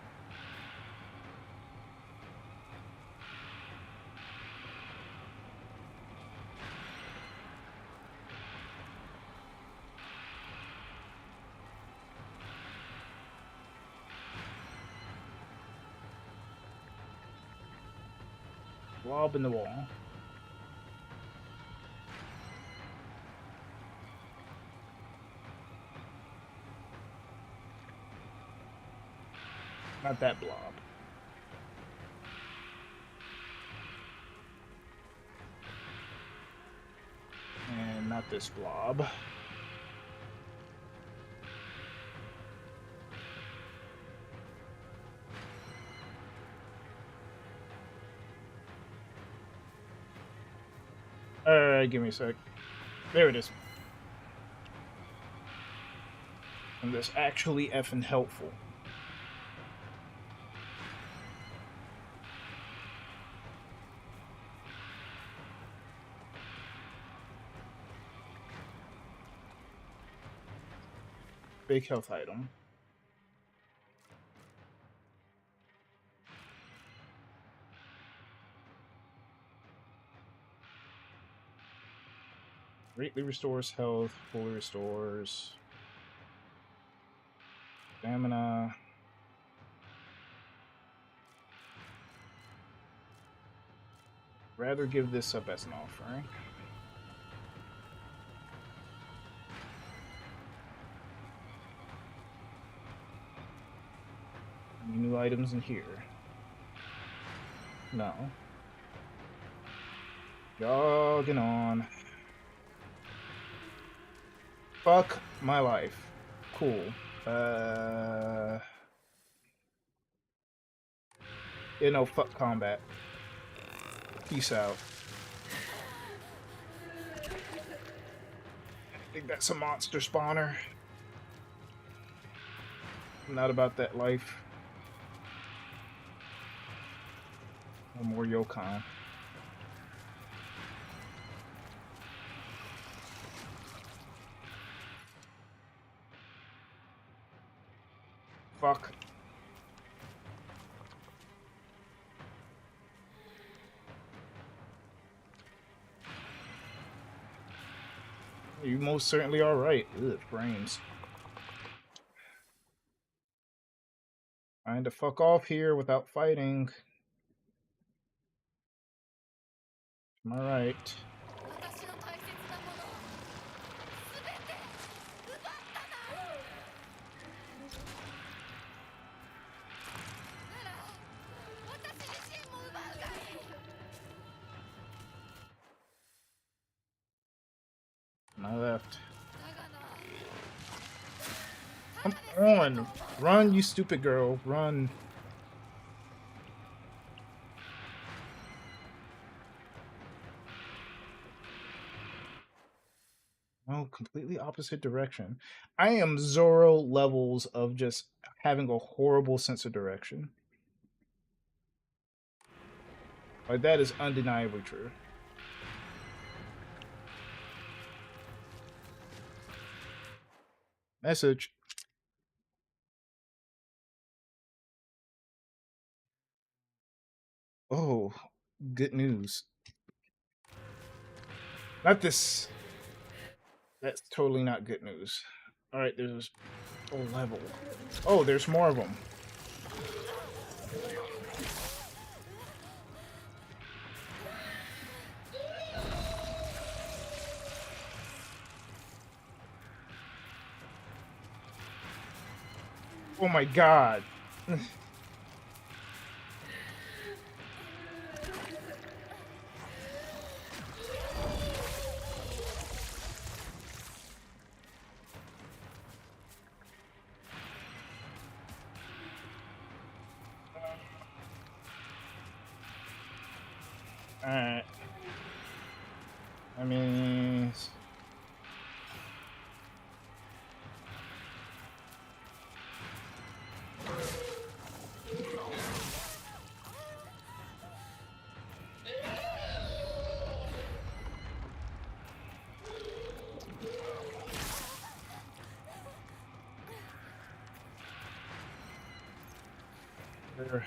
Blob in the wall. Not that blob. And not this blob. Give me a sec. There it is. And that's actually effing helpful. Big health item. Greatly restores health, fully restores stamina. Rather give this up as an offering. Any new items in here? No. Jogging on. Fuck my life. Cool. You know, fuck combat. Peace out. I think that's a monster spawner. I'm not about that life. No more Yokon. Fuck. You most certainly are right. Ugh, brains. Trying to fuck off here without fighting. Am I right? 私の大切なものすべて奪ったな。なら私自身も奪うがいい。 My left. だがな。 Come on. Run, you stupid girl. Run. No, completely opposite direction. I am Zoro levels of just having a horrible sense of direction. Like, that is undeniably true. Message. Oh, good news. Not this. That's totally not good news. All right, there's a level. Oh, there's more of them. Oh my god. Alright. I mean... There.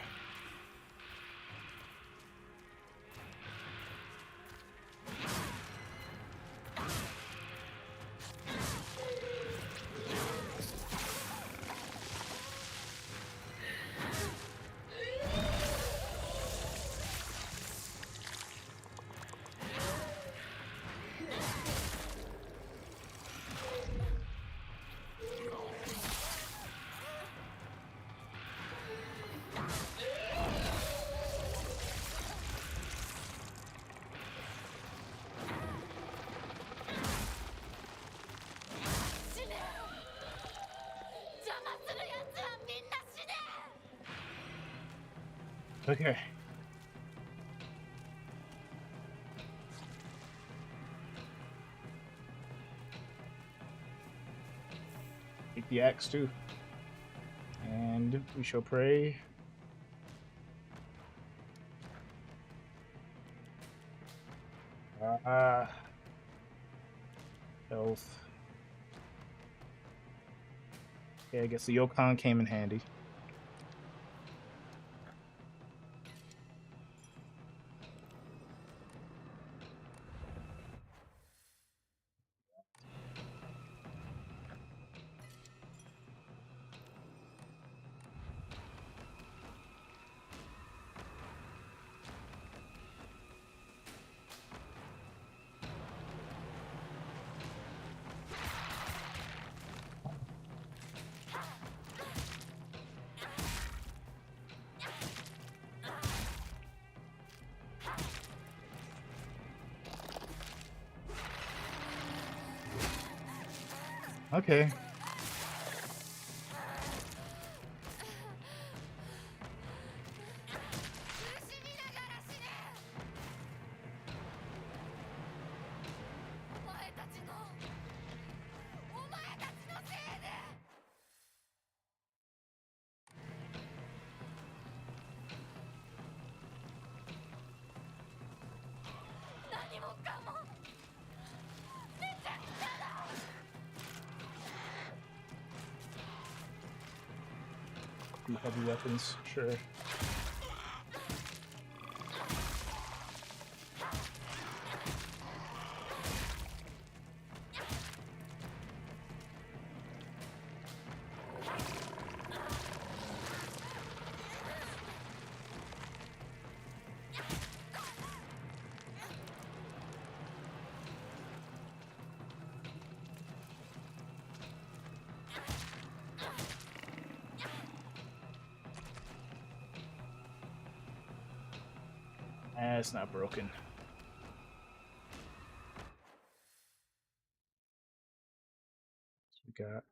Okay. Take the axe too. And we shall pray. Health. Okay, I guess the Yokon came in handy. Okay. Heavy weapons, sure. It's not broken. So we got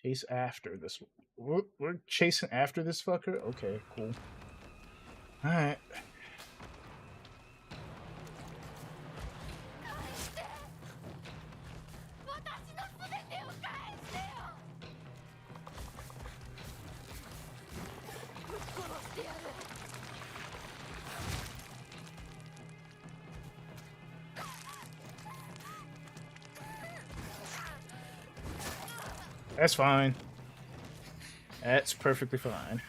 chase after this. We're chasing after this fucker? Okay, cool. Alright. That's fine. That's perfectly fine.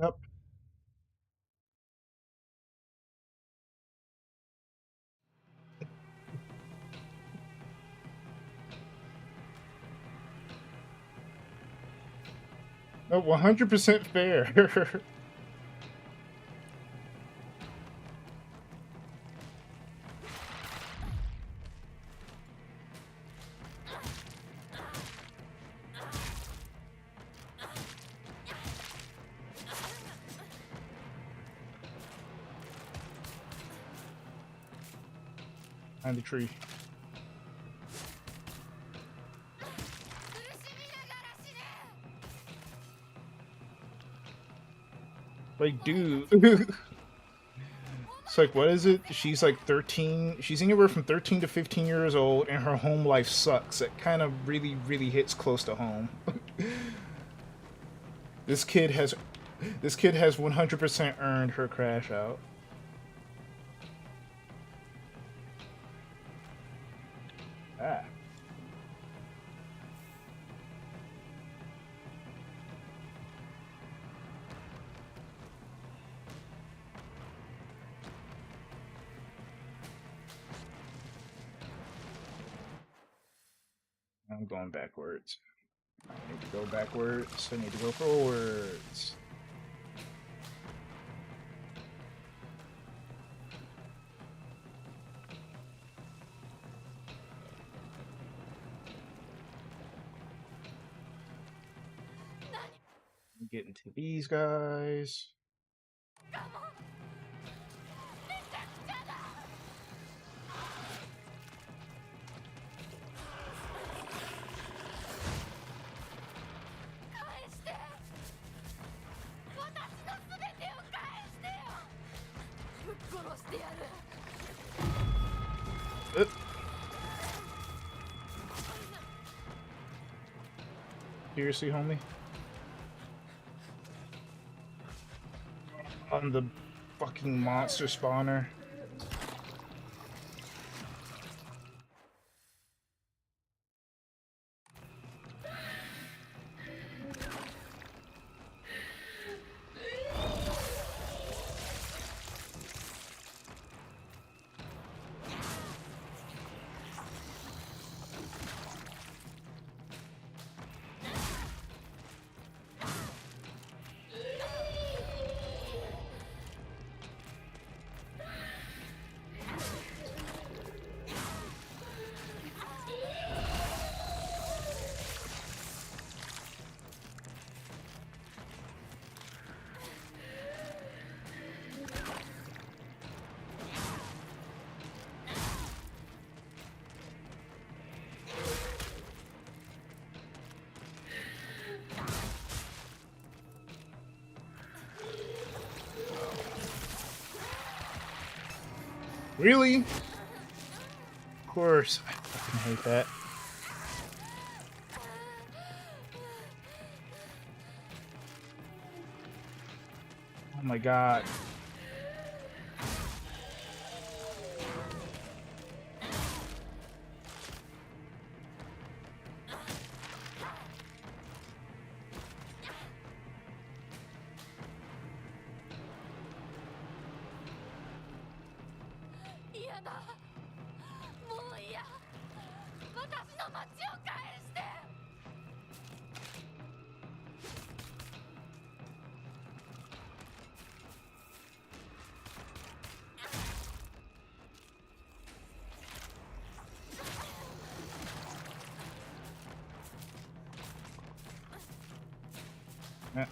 Yep. Oh, 100% fair. Behind the tree. Like, dude. It's like, what is it? She's like 13. She's anywhere from 13 to 15 years old, and her home life sucks. It kind of really, really hits close to home. This kid has 100% earned her crash out. Ah. I'm going backwards. I need to go backwards. I need to go forwards. Get into these guys. Seriously, homie? On the fucking monster spawner. Really? Of course. I fucking hate that. Oh my god.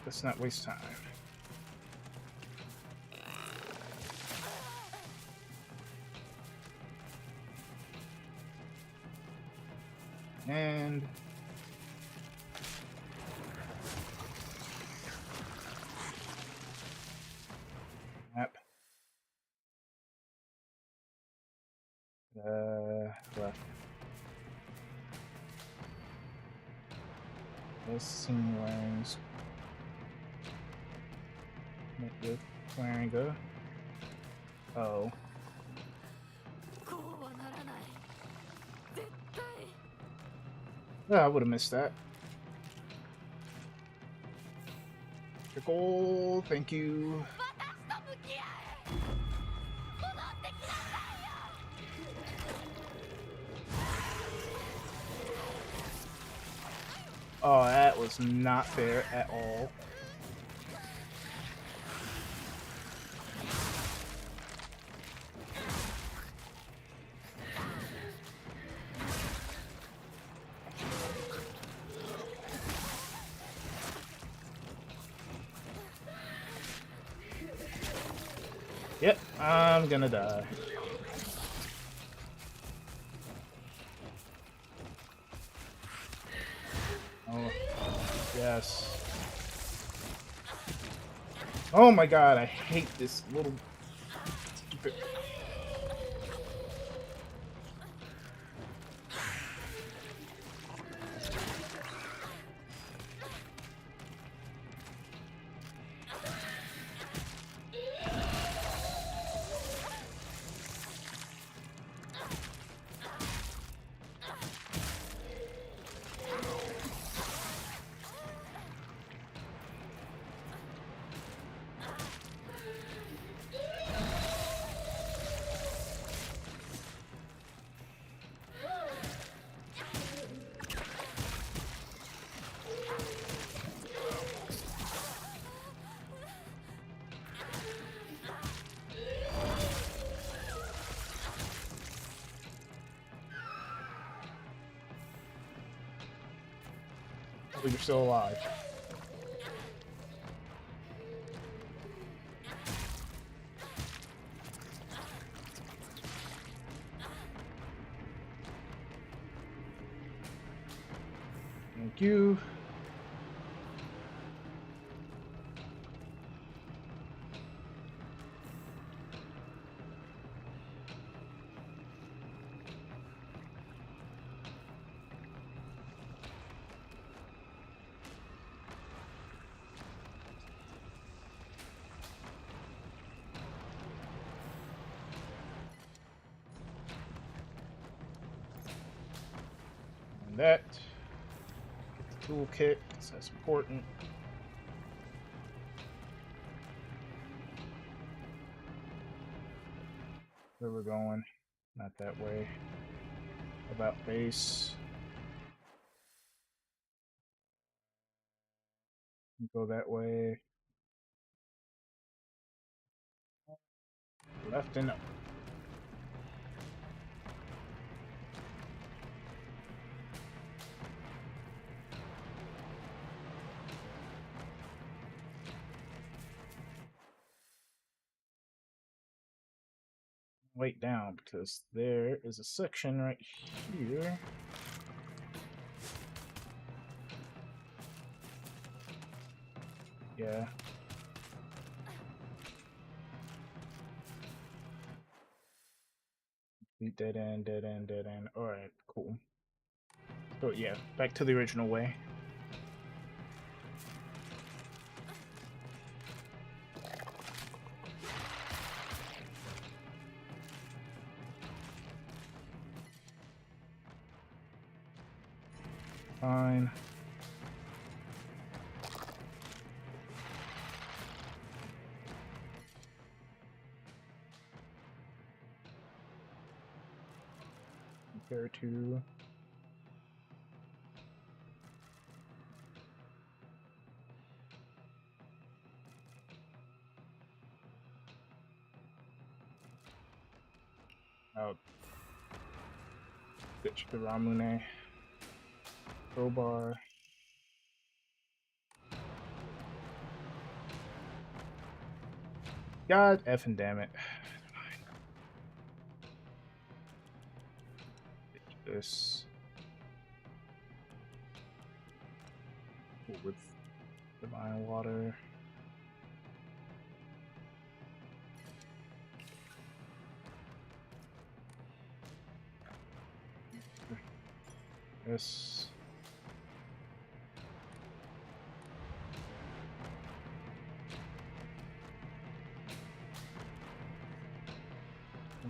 Let's not waste time. And map. Left. Let's see where's wearing go. Oh. こうはならない。絶対。 Yeah, I would have missed that. Pickle, thank you. 私と向き合え。戻ってきなさいよ。 Oh, that was not fair at all. Yep, I'm gonna die. Oh, yes. Oh my god, I hate this little stupid. Oh, you're still alive. Thank you. And that. Get the toolkit, 'cause that's important. Where we're going? Not that way. About base. Go that way. Left and up. Wait down because there is a section right here. Yeah. Dead end, dead end, dead end. Alright, cool. So yeah, back to the original way. Fine. Compare to oh, switch the Ramune crowbar. God effing damn it. This with divine water. This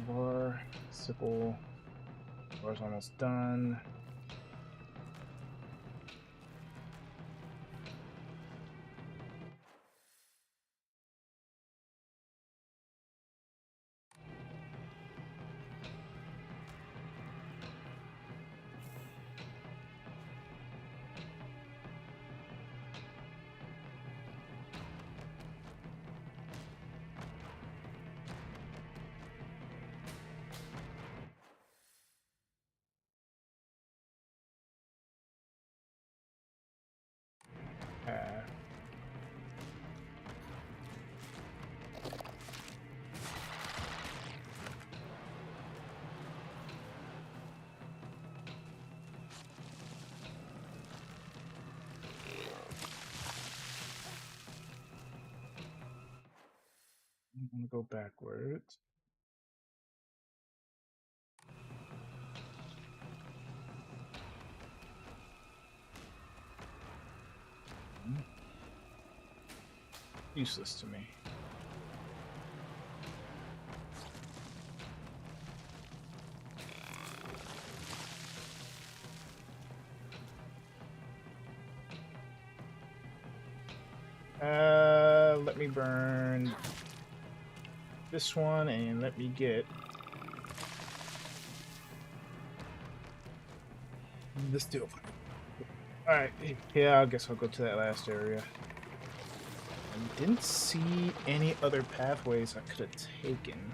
bar sickle. Bar's almost done. I'm gonna go backwards. Useless to me. Let me burn this one and let me get the steel pipe. Alright, yeah, I guess I'll go to that last area. I didn't see any other pathways I could have taken.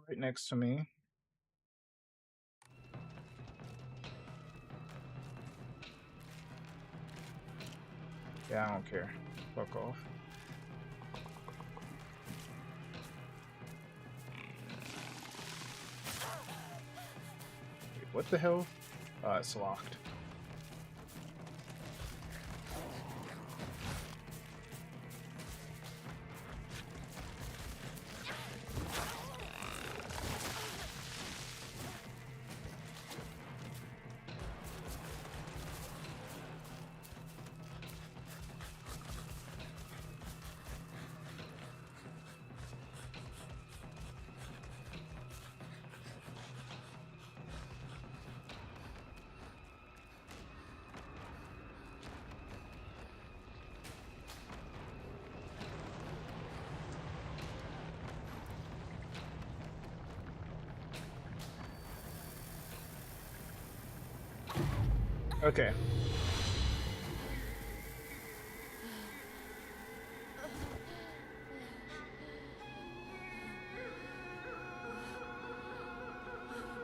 Right next to me. Yeah, I don't care. Fuck off. Wait, what the hell? It's locked. Okay.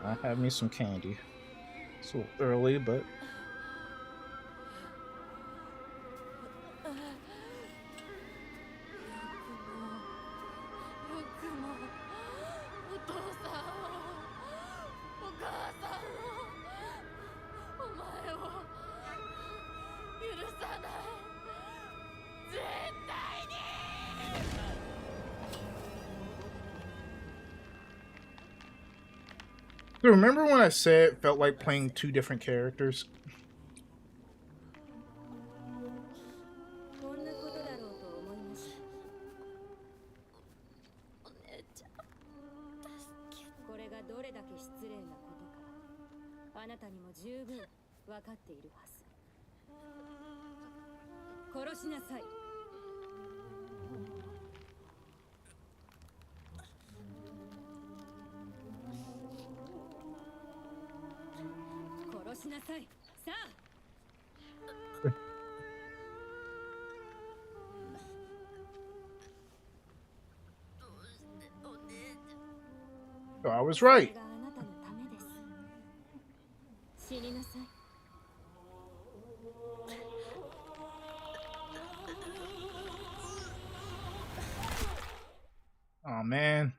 I have me some candy. It's a little early, but So remember when I said it felt like playing two different characters? こんなことだろうと思いました。お姉ちゃん助けこれがどれだけ失礼なことか、あなたにも十分分かっているはず。殺しなさい。殺しなさい。さあ。 So I was right. これがあなたのためです。死になさい。 Oh man.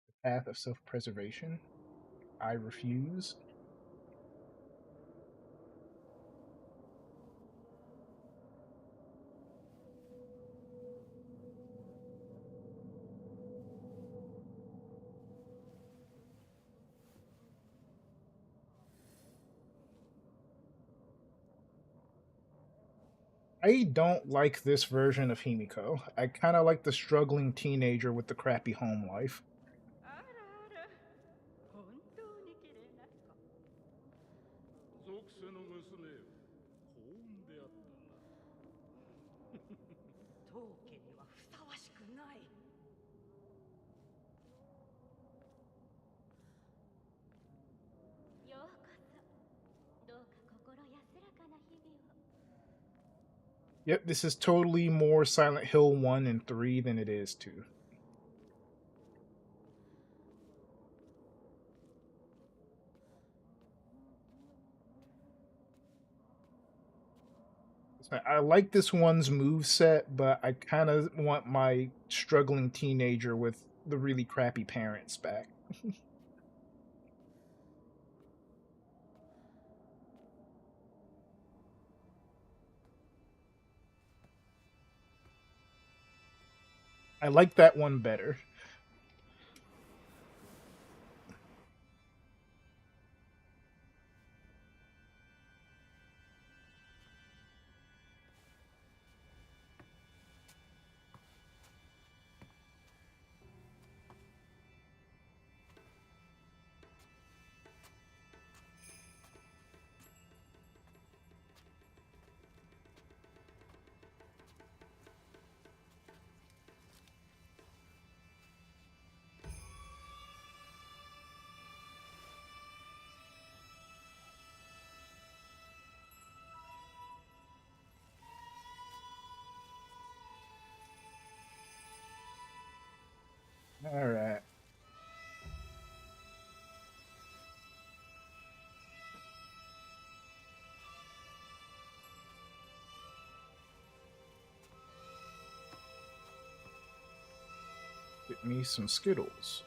The path of self-preservation. I refuse. I don't like this version of Himiko. I kind of like the struggling teenager with the crappy home life. あらあら、本当に綺麗な子。属性の娘よ、幸運であったな。当家にはふさわしくない。ようこそ。どうか心安らかな日々を。 Yep, this is totally more Silent Hill 1 and 3 than it is 2. I like this one's moveset, but I kind of want my struggling teenager with the really crappy parents back. I like that one better. All right. Get me some Skittles.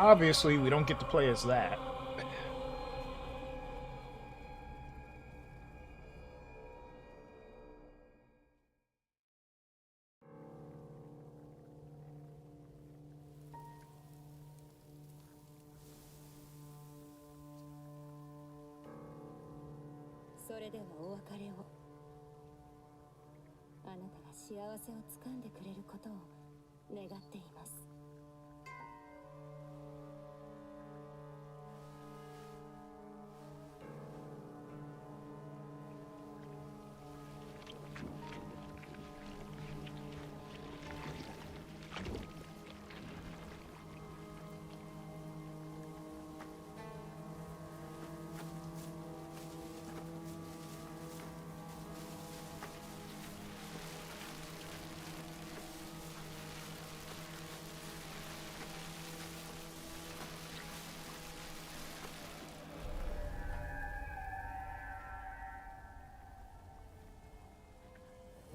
Obviously, we don't get to play as that.それではお別れを。あなたが幸せをつかんでくれることを願っています。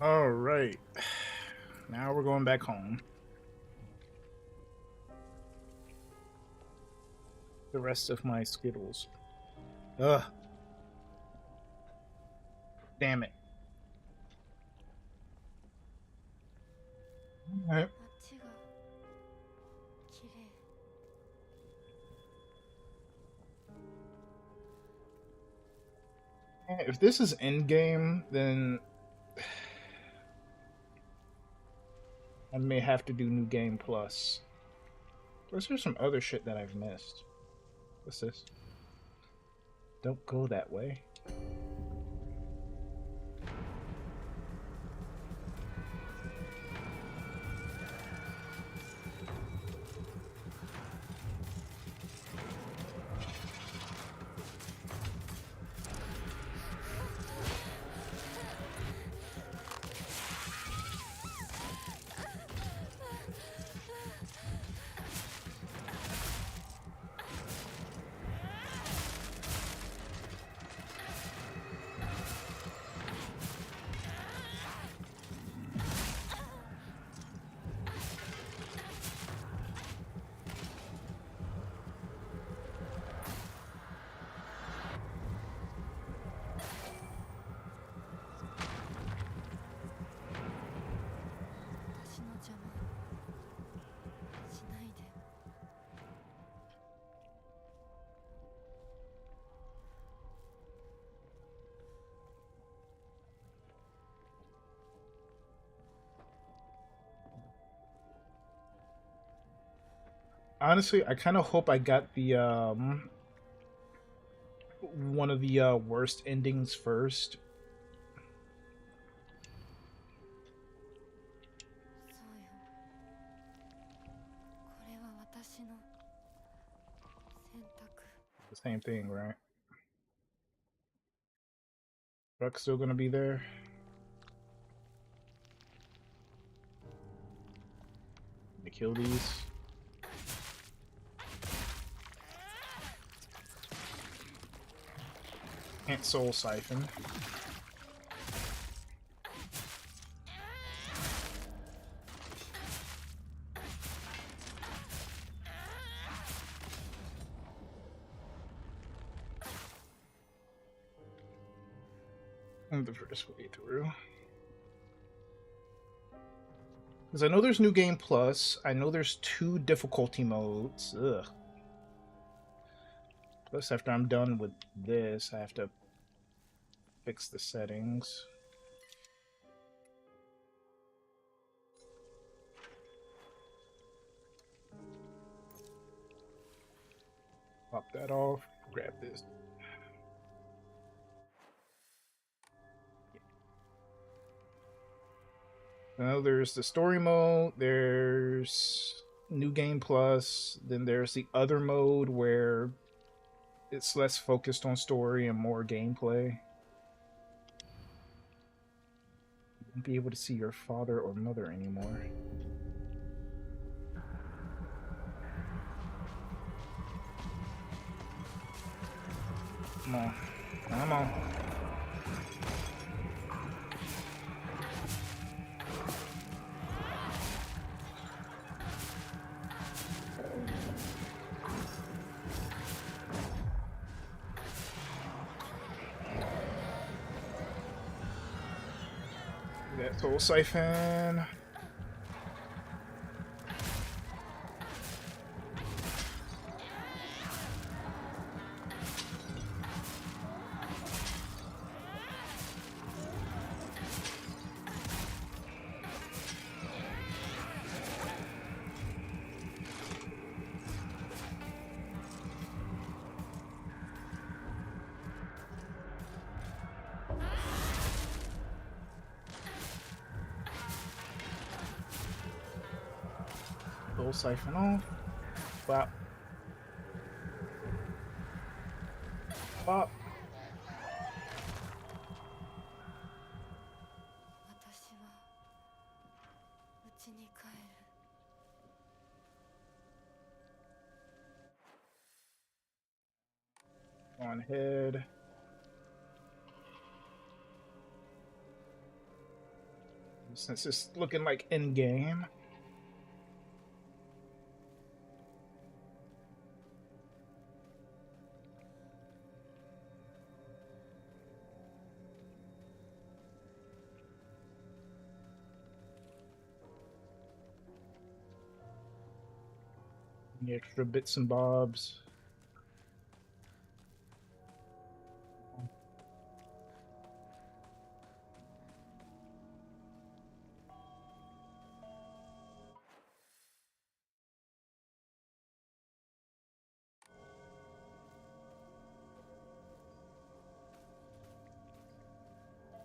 All right. Now we're going back home. The rest of my Skittles. Ugh. Damn it. All right. 街が綺麗。If this is endgame, then I may have to do New Game Plus. Plus, there's some other shit that I've missed. What's this? Don't go that way. Honestly, I kind of hope I got the one of the worst endings first. そうよ。これは私の選択。 The same thing, right? Truck's still gonna be there. To kill these. Can't soul siphon. And the first way through. Because I know there's New Game Plus. I know there's 2 difficulty modes. Ugh. Plus, after I'm done with this, I have to fix the settings. Pop that off. Grab this. Now there's the story mode, there's New Game Plus, then there's the other mode where it's less focused on story and more gameplay. You won't be able to see your father or mother anymore. Come on. Come on. That soul siphon. Soul siphon off. Bop. Bop. 私は家に帰る。 On ahead. Since it's looking like end game. The extra bits and bobs.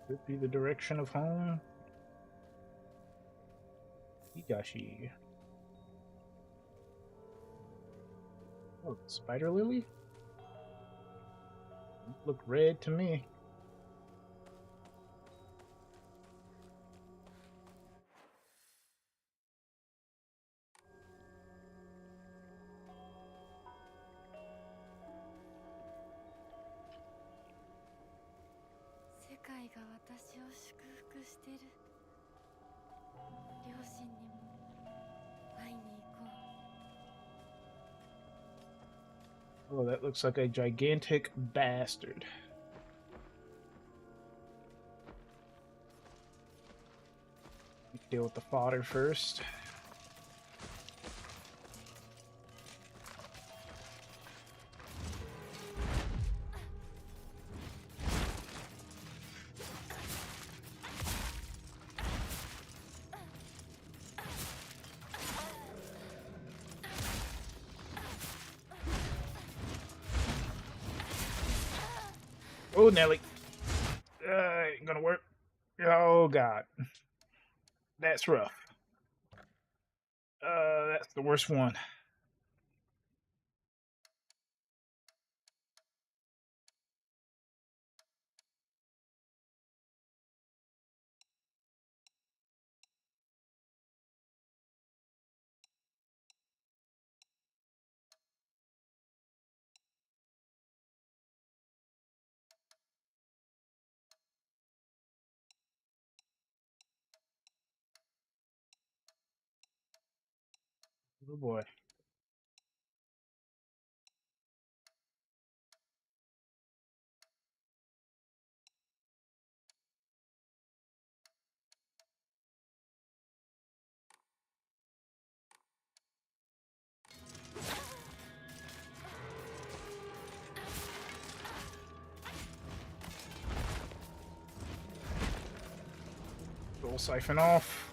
Could be the direction of home. Higashi. Oh, spider lily? Look red to me. Oh, that looks like a gigantic bastard. Deal with the fodder first. Oh, Nelly. Ain't gonna work. Oh, God. That's rough. That's the worst one. Oh, boy. Soul siphon off.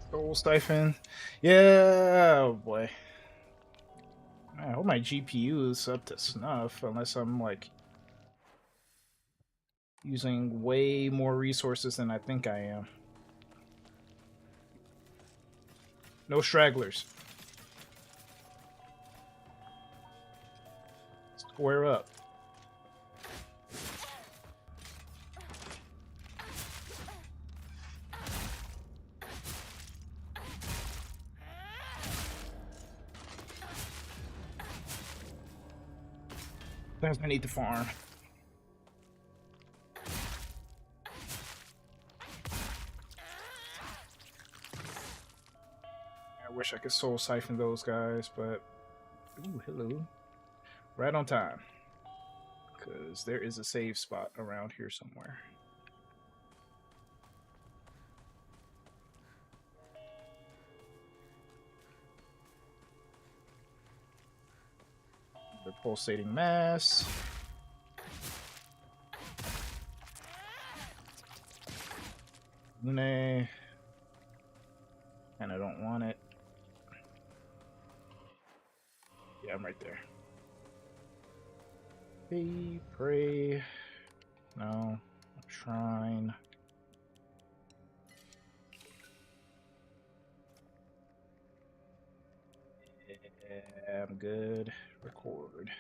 Soul siphon. Yeah, oh boy. I hope my GPU is up to snuff, unless I'm like using way more resources than I think I am. No stragglers. Square up. Sometimes I need to farm. I wish I could soul siphon those guys, but ooh, hello. Right on time. Because there is a save spot around here somewhere. The pulsating mass. Lune. And I don't want it. Yeah, I'm right there. Hey, pray. No. Shrine. Yeah, I'm good. Record.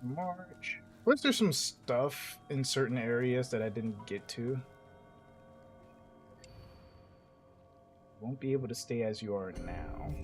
March. Was there some stuff in certain areas that I didn't get to? Won't be able to stay as you are now.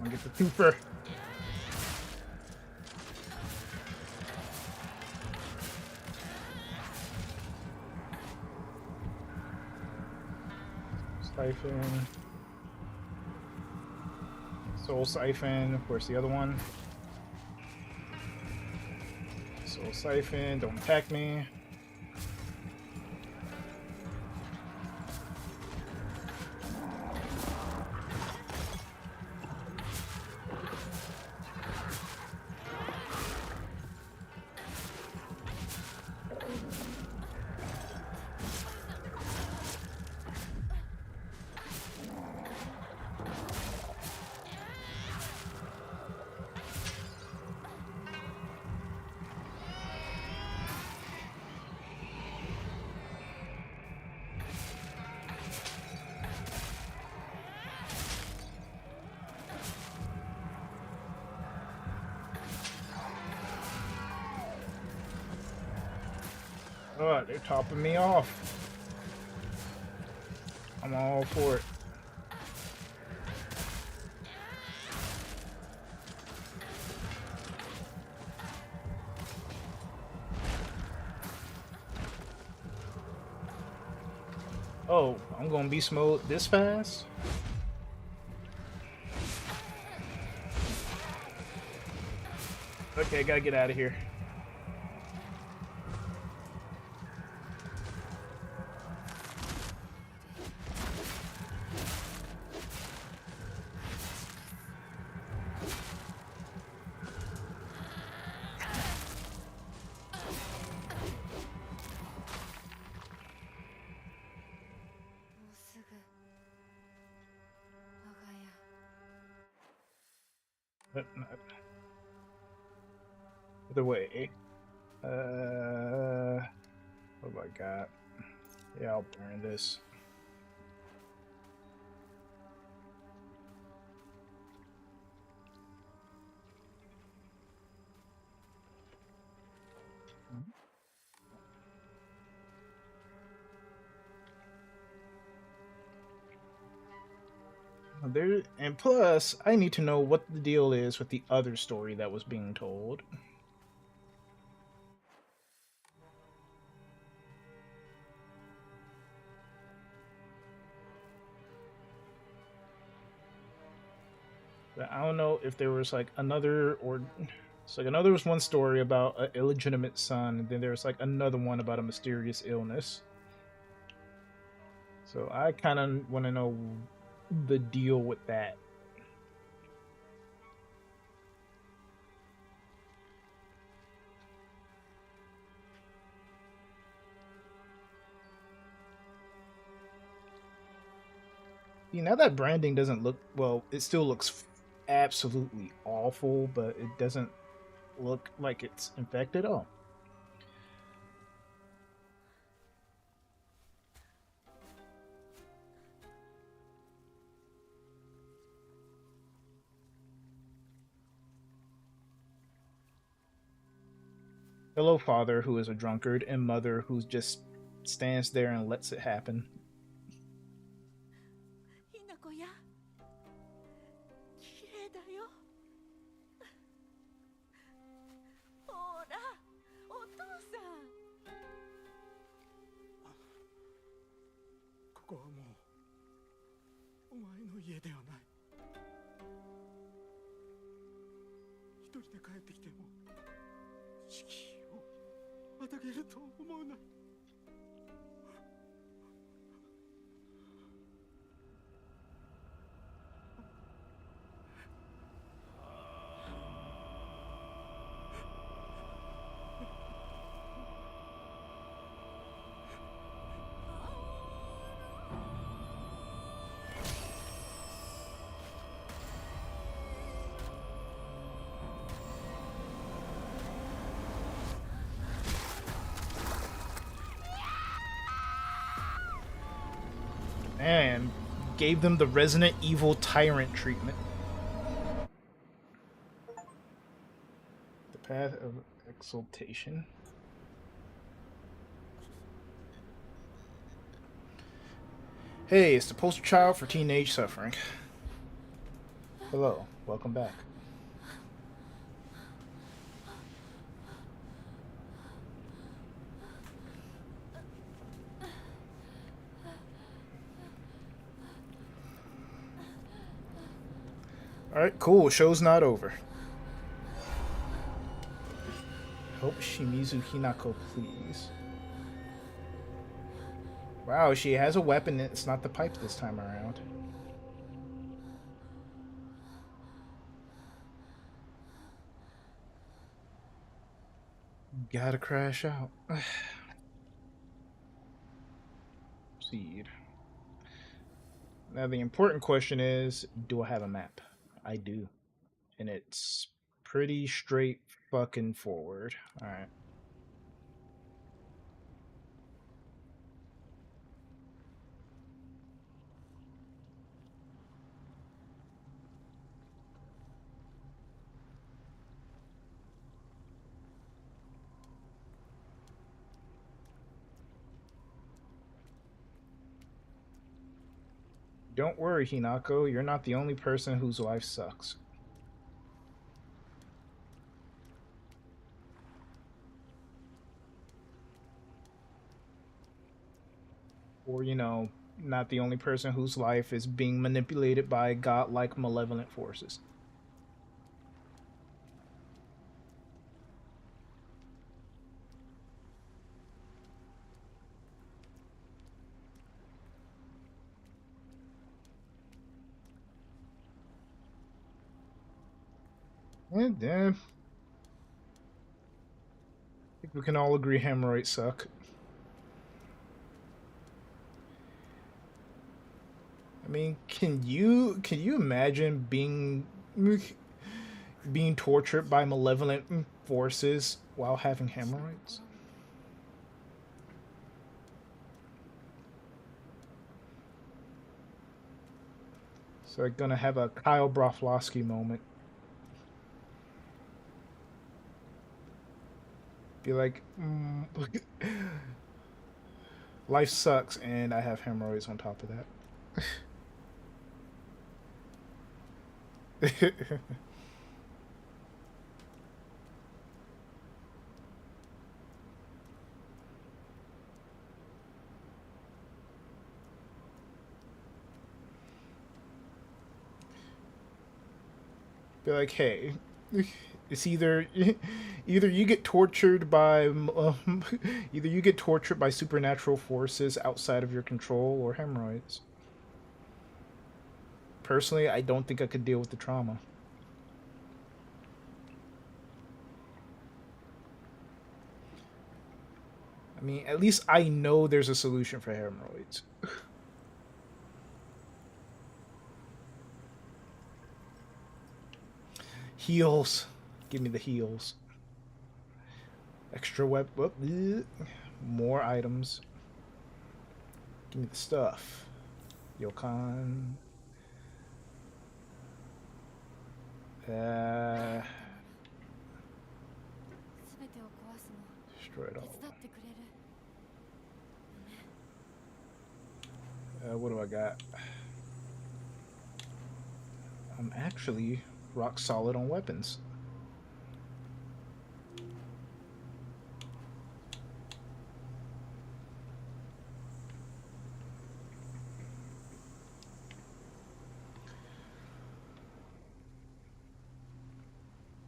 I'll get the twofer. Siphon. Soul Siphon. Where's the other one? Soul Siphon. Don't attack me. Oh, they're topping me off. I'm all for it. Oh, I'm gonna beast mode this fast? Okay, gotta get out of here. But not. Either way. What have I got? Yeah, I'll burn this. There, and plus, I need to know what the deal is with the other story that was being told. But I don't know if there was like another, or it's like another was one story about an illegitimate son, and then there's like another one about a mysterious illness. So I kind of want to know the deal with that. You know, that branding doesn't look well. It still looks absolutely awful, but it doesn't look like it's infected. Oh, hello, father who is a drunkard, and mother who just stands there and lets it happen. ひなこや綺麗だよほらお父さんここはもうお前の家ではない。一人で帰ってきても敷居をまたげると思うな。And gave them the Resident Evil tyrant treatment. The path of exaltation. Hey, it's the poster child for teenage suffering. Hello, welcome back. Alright, cool. Show's not over. Help Shimizu Hinako, please. Wow, she has a weapon. It's not the pipe this time around. Gotta crash out. Proceed. Now the important question is, do I have a map? I do. And it's pretty straight fucking forward. Alright. Don't worry, Hinako. You're not the only person whose life sucks. Or, you know, not the only person whose life is being manipulated by godlike malevolent forces. And I think we can all agree hemorrhoids suck. I mean, can you imagine being tortured by malevolent forces while having hemorrhoids? So I'm gonna have a Kyle Broflovsky moment. Be like, life sucks, and I have hemorrhoids on top of that. Be like, hey, it's either you get tortured by either you get tortured by supernatural forces outside of your control or hemorrhoids. Personally, I don't think I could deal with the trauma. I mean, at least I know there's a solution for hemorrhoids. Heals. Give me the heals. Extra weapon. More items. Give me the stuff. Yokan. Destroy it all. What do I got? I'm actually rock solid on weapons.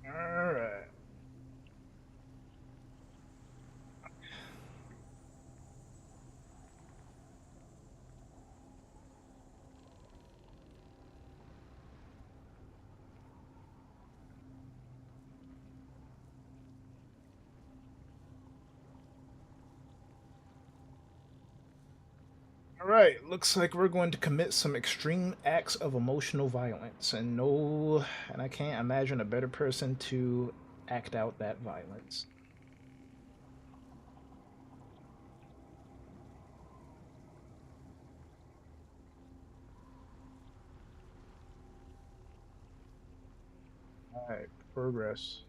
Alright. Alright, looks like we're going to commit some extreme acts of emotional violence, and I can't imagine a better person to act out that violence. Alright, progress.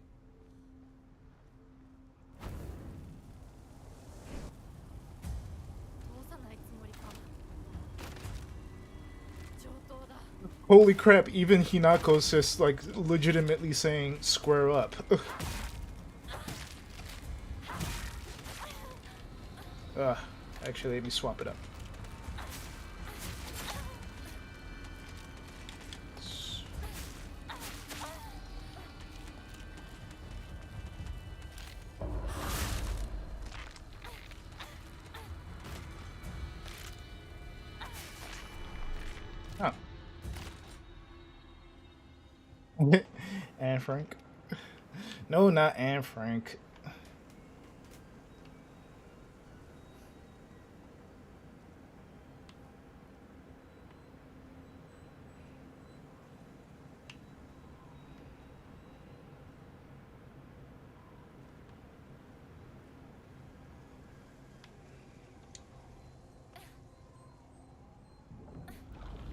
Holy crap, even Hinako's just like legitimately saying square up. Actually, let me swap it up. Oh. Anne Frank. No, not Anne Frank.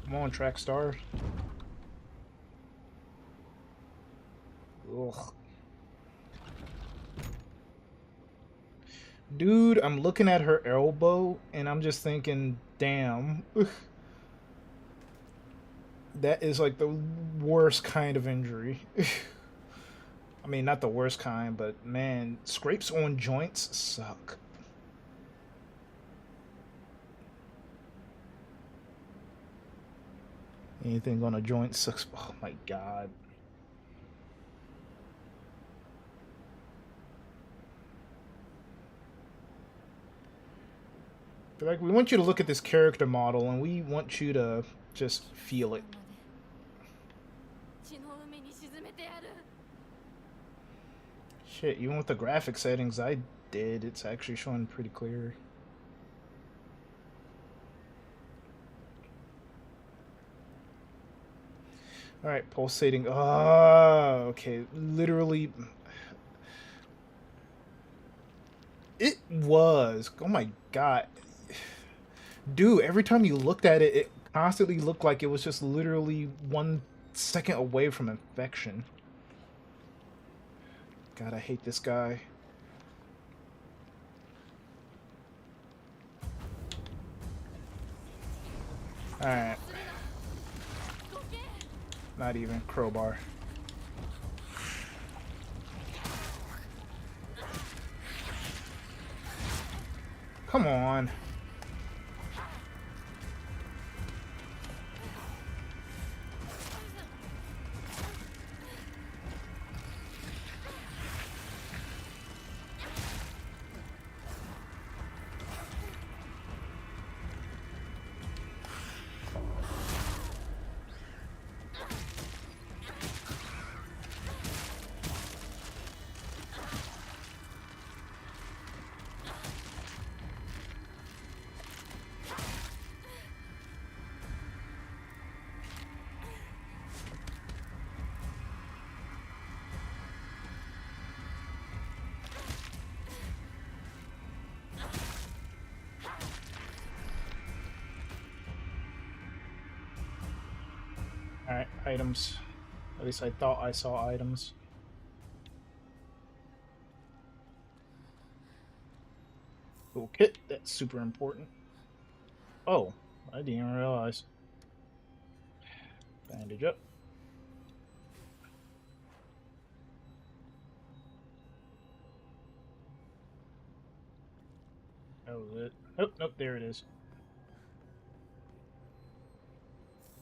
Come on, track star. Ugh. Dude, I'm looking at her elbow and I'm just thinking, damn. That is like the worst kind of injury. I mean, not the worst kind, but man, scrapes on joints suck. Anything on a joint sucks. Oh my god. Like, we want you to look at this character model and we want you to just feel it. Shit, even with the graphic settings I did, it's actually showing pretty clear. Alright, pulsating. Oh, okay. Literally. It was. Oh my god. Dude, every time you looked at it, it constantly looked like it was just literally 1 second away from infection. God, I hate this guy. Alright. Not even crowbar. Come on. Alright, items. At least I thought I saw items. Toolkit, that's super important. Oh, I didn't even realize. Bandage up. That was it. Oh, nope, there it is.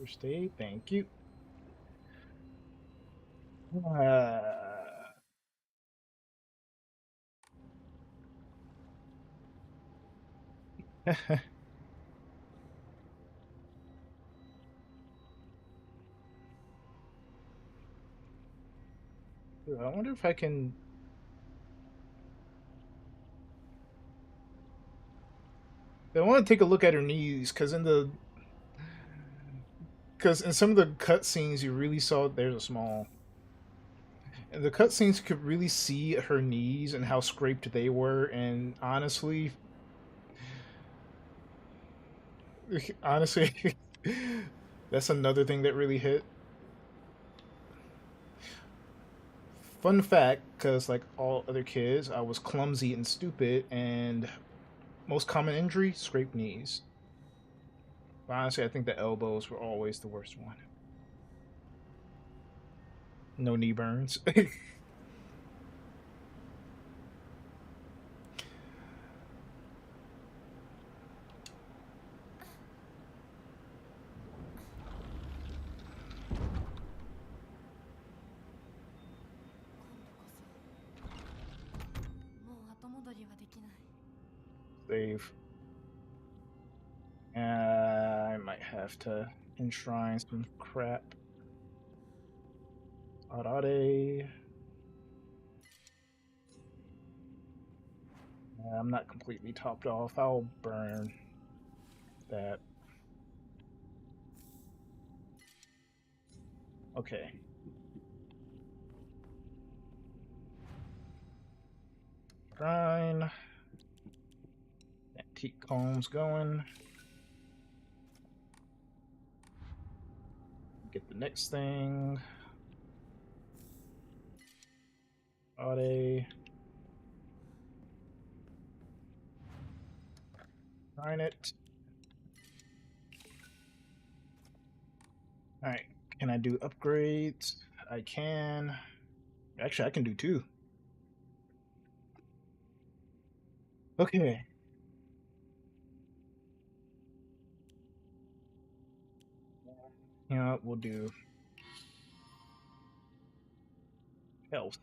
First aid, thank you. I wonder if I can... I want to take a look at her knees, because in some of the cutscenes you really saw there's a small... And the cutscenes could really see her knees and how scraped they were, and honestly, that's another thing that really hit. Fun fact, because like all other kids, I was clumsy and stupid, and most common injury, scraped knees. But honestly, I think the elbows were always the worst one. No knee burns. Save. I might have to enshrine some crap. Arade. I'm not completely topped off. I'll burn that. Okay. Shrine. Antique combs going. Get the next thing. Arade. Shrine it. Alright. Can I do upgrades? I can. Actually, I can do 2. Okay. You know what? We'll do health.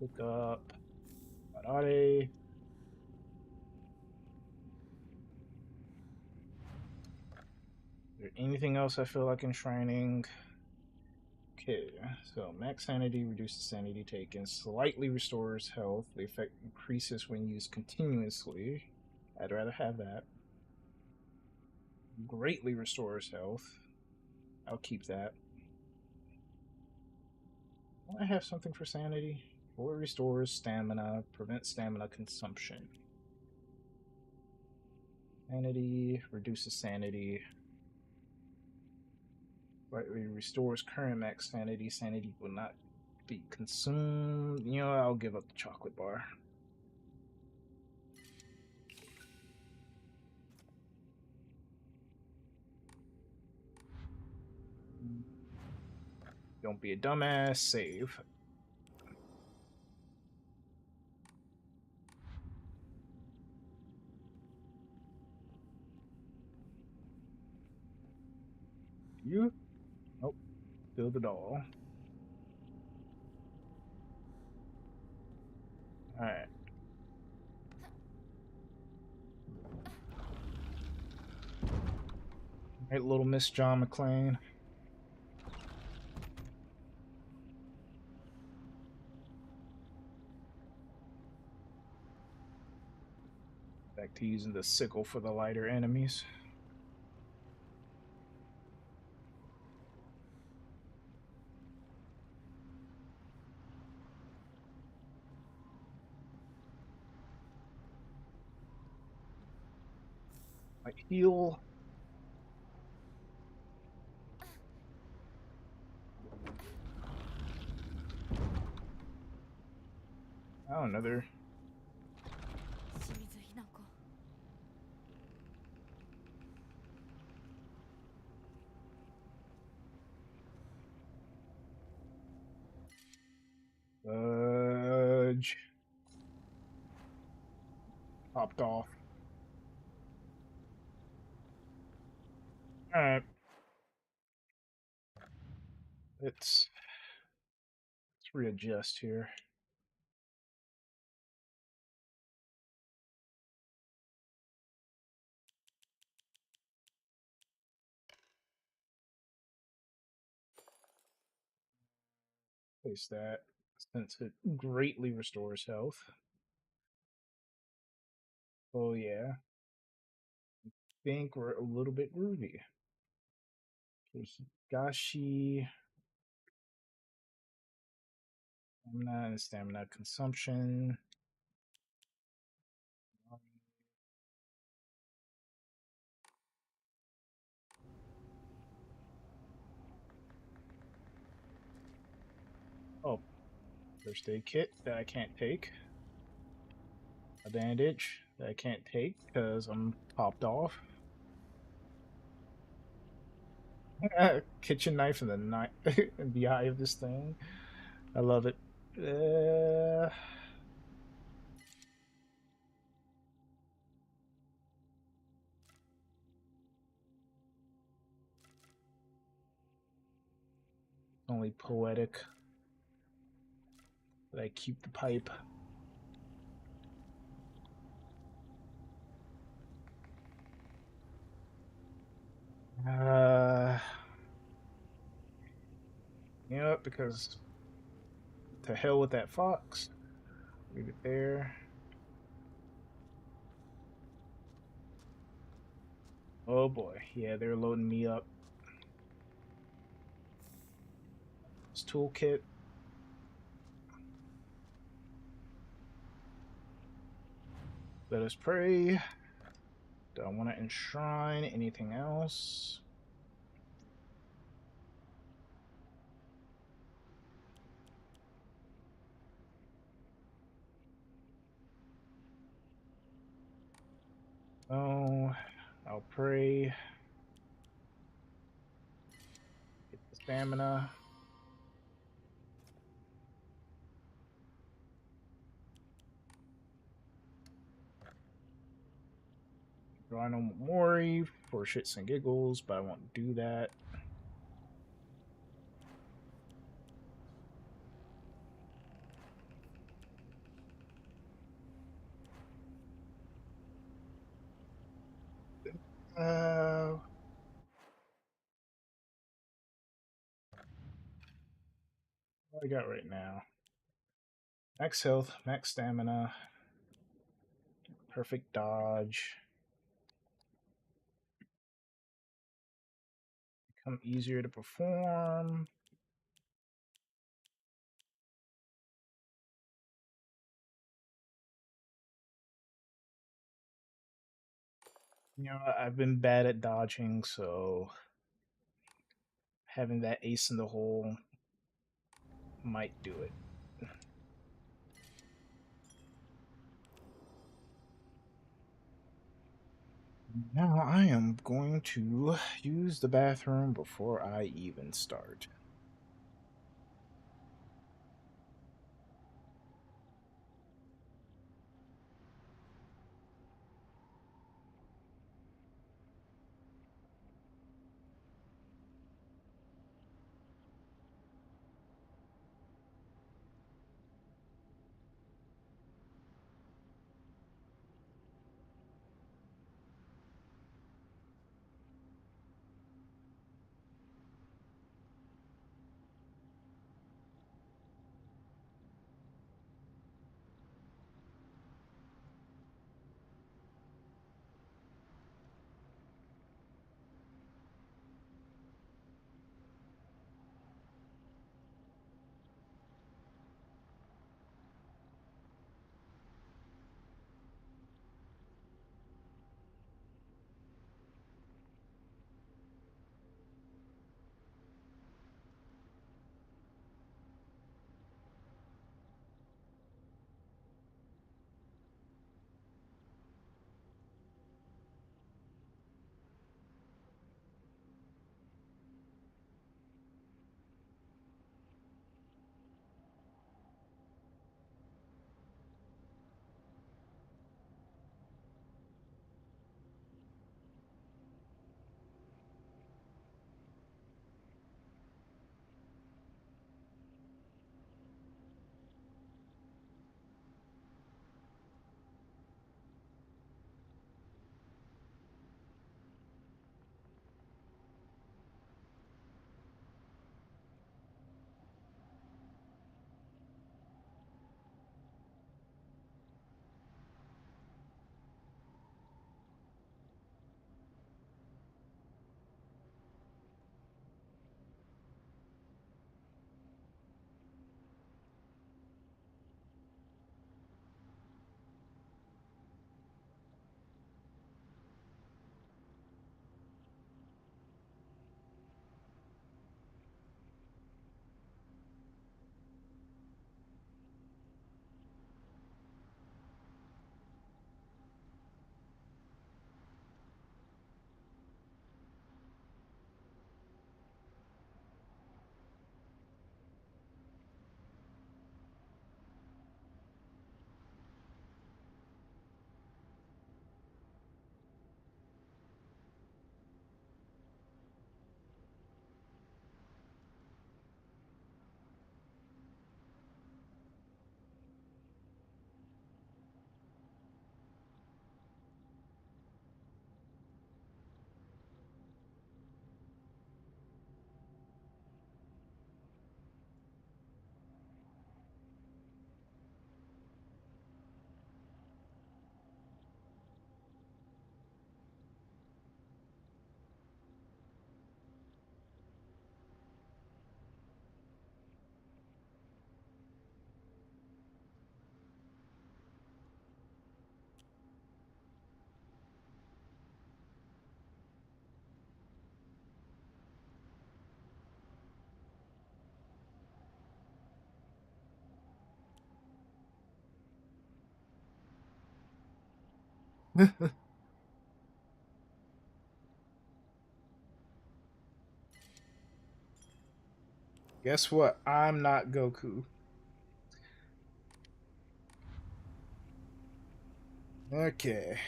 Look up Arade. Is there anything else I feel like enshrining? Okay, so max sanity reduces sanity taken, slightly restores health. The effect increases when used continuously. I'd rather have that. Greatly restores health. I'll keep that. I have something for sanity. Or restores stamina, prevents stamina consumption. Sanity reduces sanity. Slightly restores current max sanity. Sanity will not be consumed. You know, I'll give up the chocolate bar. Don't be a dumbass. Save. You? Nope. Build it all. Alright. Alright, little Miss John McClane. Back to using the sickle for the lighter enemies. Might heal. Oh, another. 清水ひな子 Fudge. Popped off. Alright. Let's readjust here. Place that since it greatly restores health. Oh yeah. I think we're a little bit groovy. There's Gashi. Stamina and stamina consumption. Oh, first aid kit that I can't take. A bandage that I can't take because I'm popped off. Kitchen knife in the eye of this thing. I love it. Only poetic that I keep the pipe. You know what? Because to hell with that fox. Leave it there. Oh boy. Yeah, they're loading me up. This toolkit. Let us pray. Don't want to enshrine anything else. Oh, I'll pray. Get the stamina. Rhino Mori for shits and giggles, but I won't do that. What I got right now? Max health, max stamina, perfect dodge. Become easier to perform. You know, I've been bad at dodging, so having that ace in the hole might do it. Now I am going to use the bathroom before I even start. Guess what? I'm not Goku. Okay.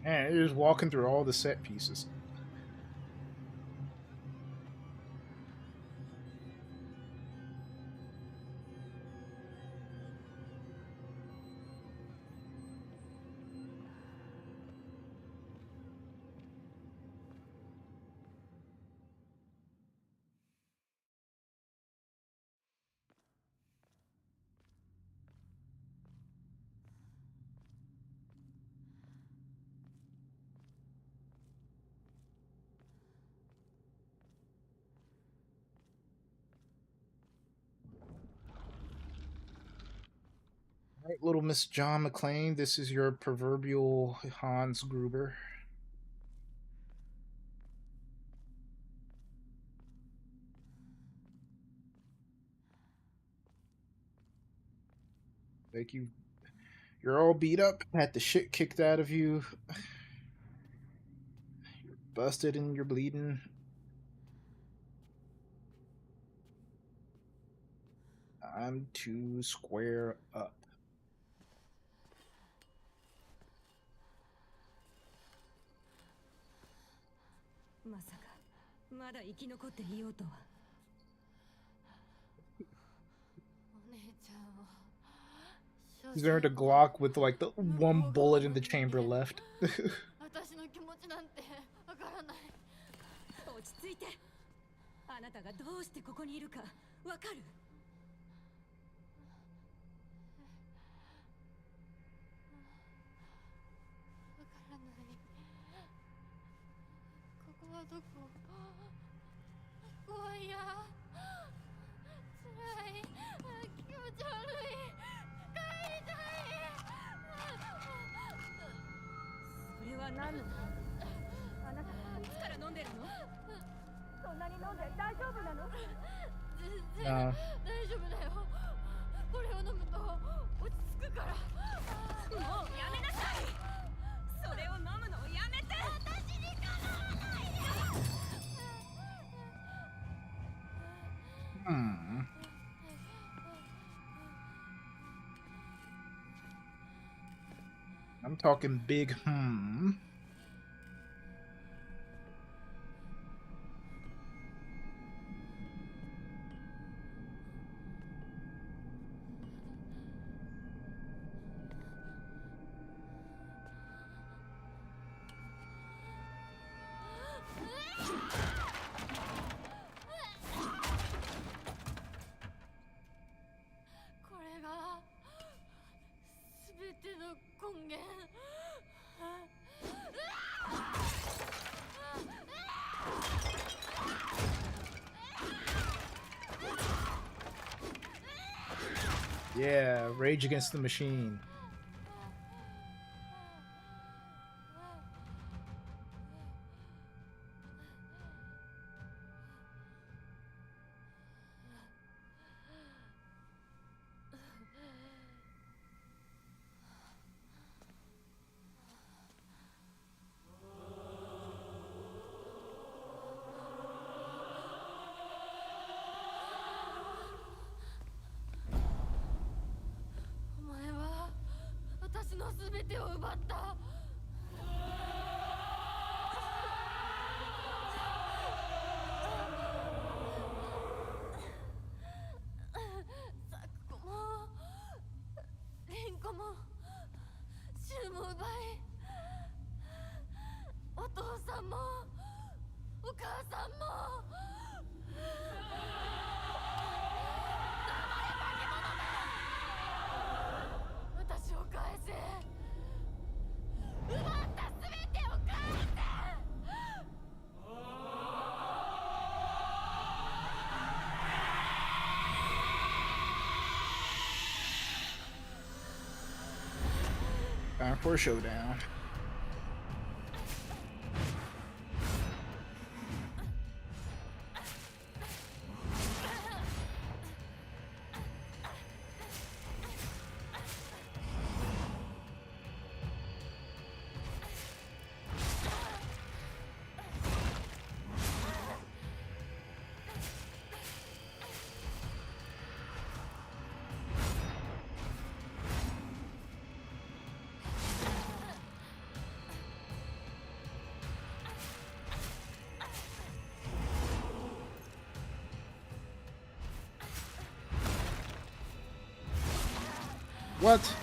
Man, you're just walking through all the set pieces. All right, little Miss John McClane, this is your proverbial Hans Gruber. Like you're all beat up, had the shit kicked out of you, you're busted and you're bleeding. Time to square up. He's earned a Glock with like the one bullet in the chamber left. 私の気持ちなんてわからない。落ち着いて。あなたがどうしてここにいるかわかる？わからない。ここはどこ？怖いや。辛い。気持ち悪い。帰りたい。それは何なの？あなたいつから飲んでるの？そんなに飲んで大丈夫なの？全然大丈夫だよ。これを飲むと落ち着くから。もうやめなさい。それを飲むのをやめて。私に構わないで。I'm talking big Yeah, Rage Against the Machine. Time for a showdown. What?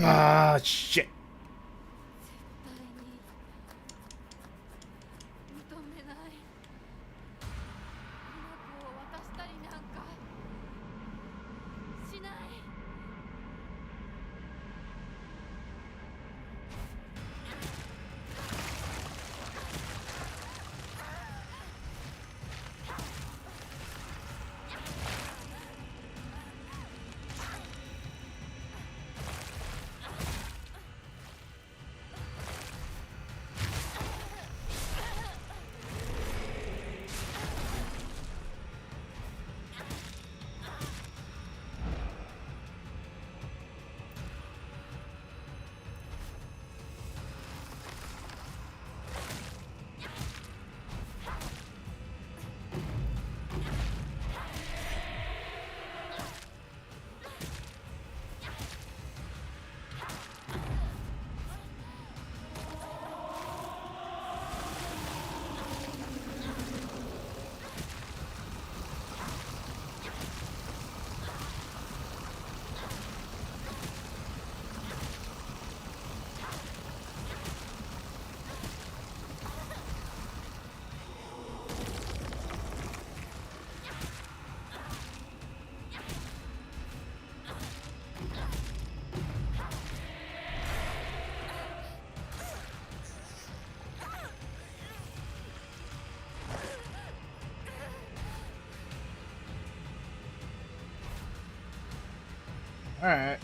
Ah, shit. 認めない。花子を渡したりなんかしない。Alright.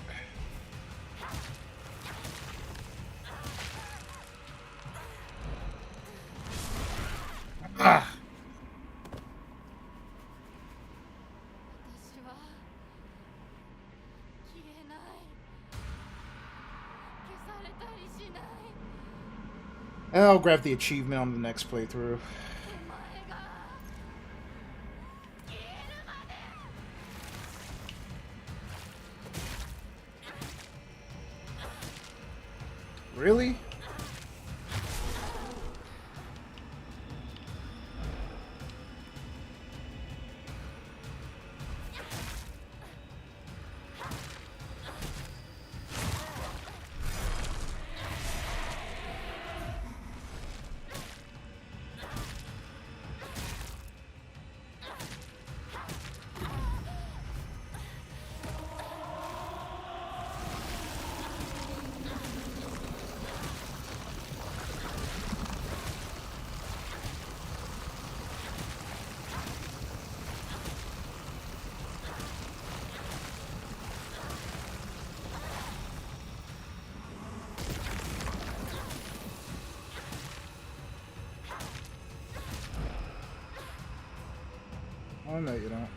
Ah! 私は消えない消されたりしない And I'll grab the achievement on the next playthrough. お前が消えるまで Really? Oh, no, you don't.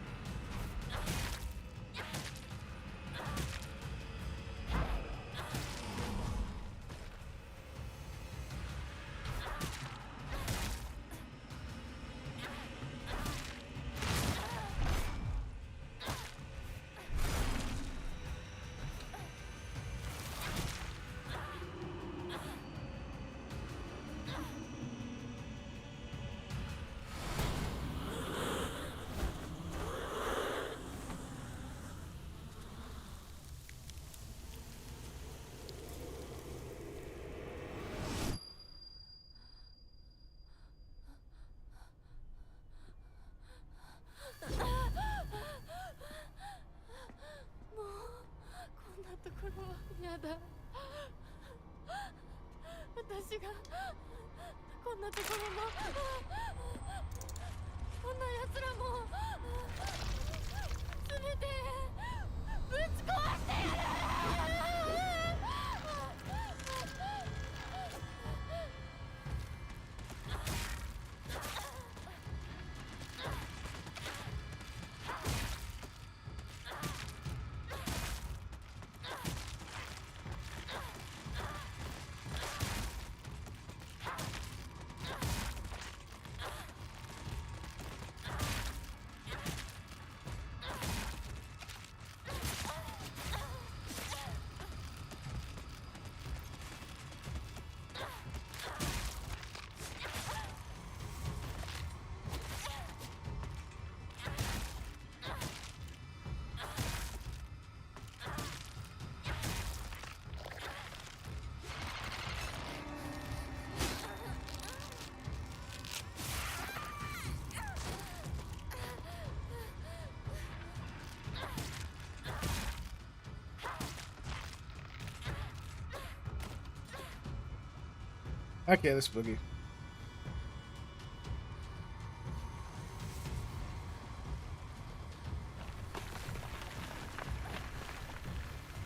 Okay, this boogie.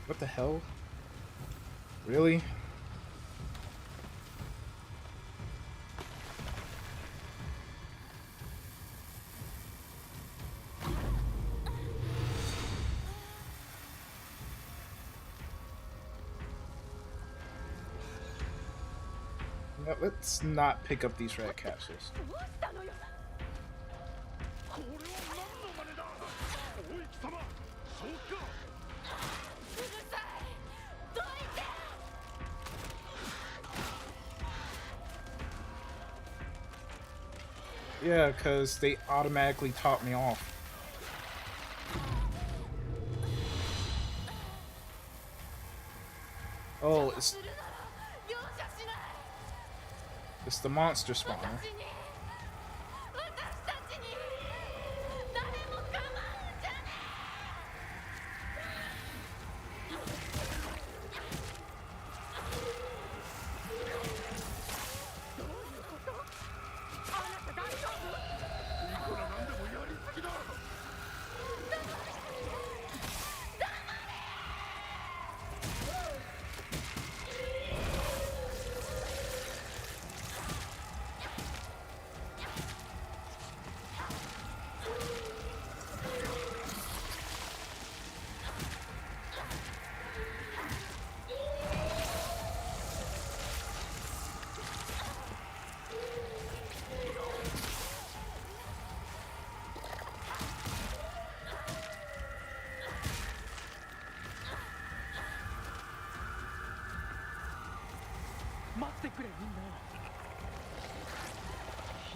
What the hell? Really? No, let's not pick up these rat capsules. これは何の真似だおい貴様そうか Yeah, because they automatically taught me off. Oh, it's the monster spawner.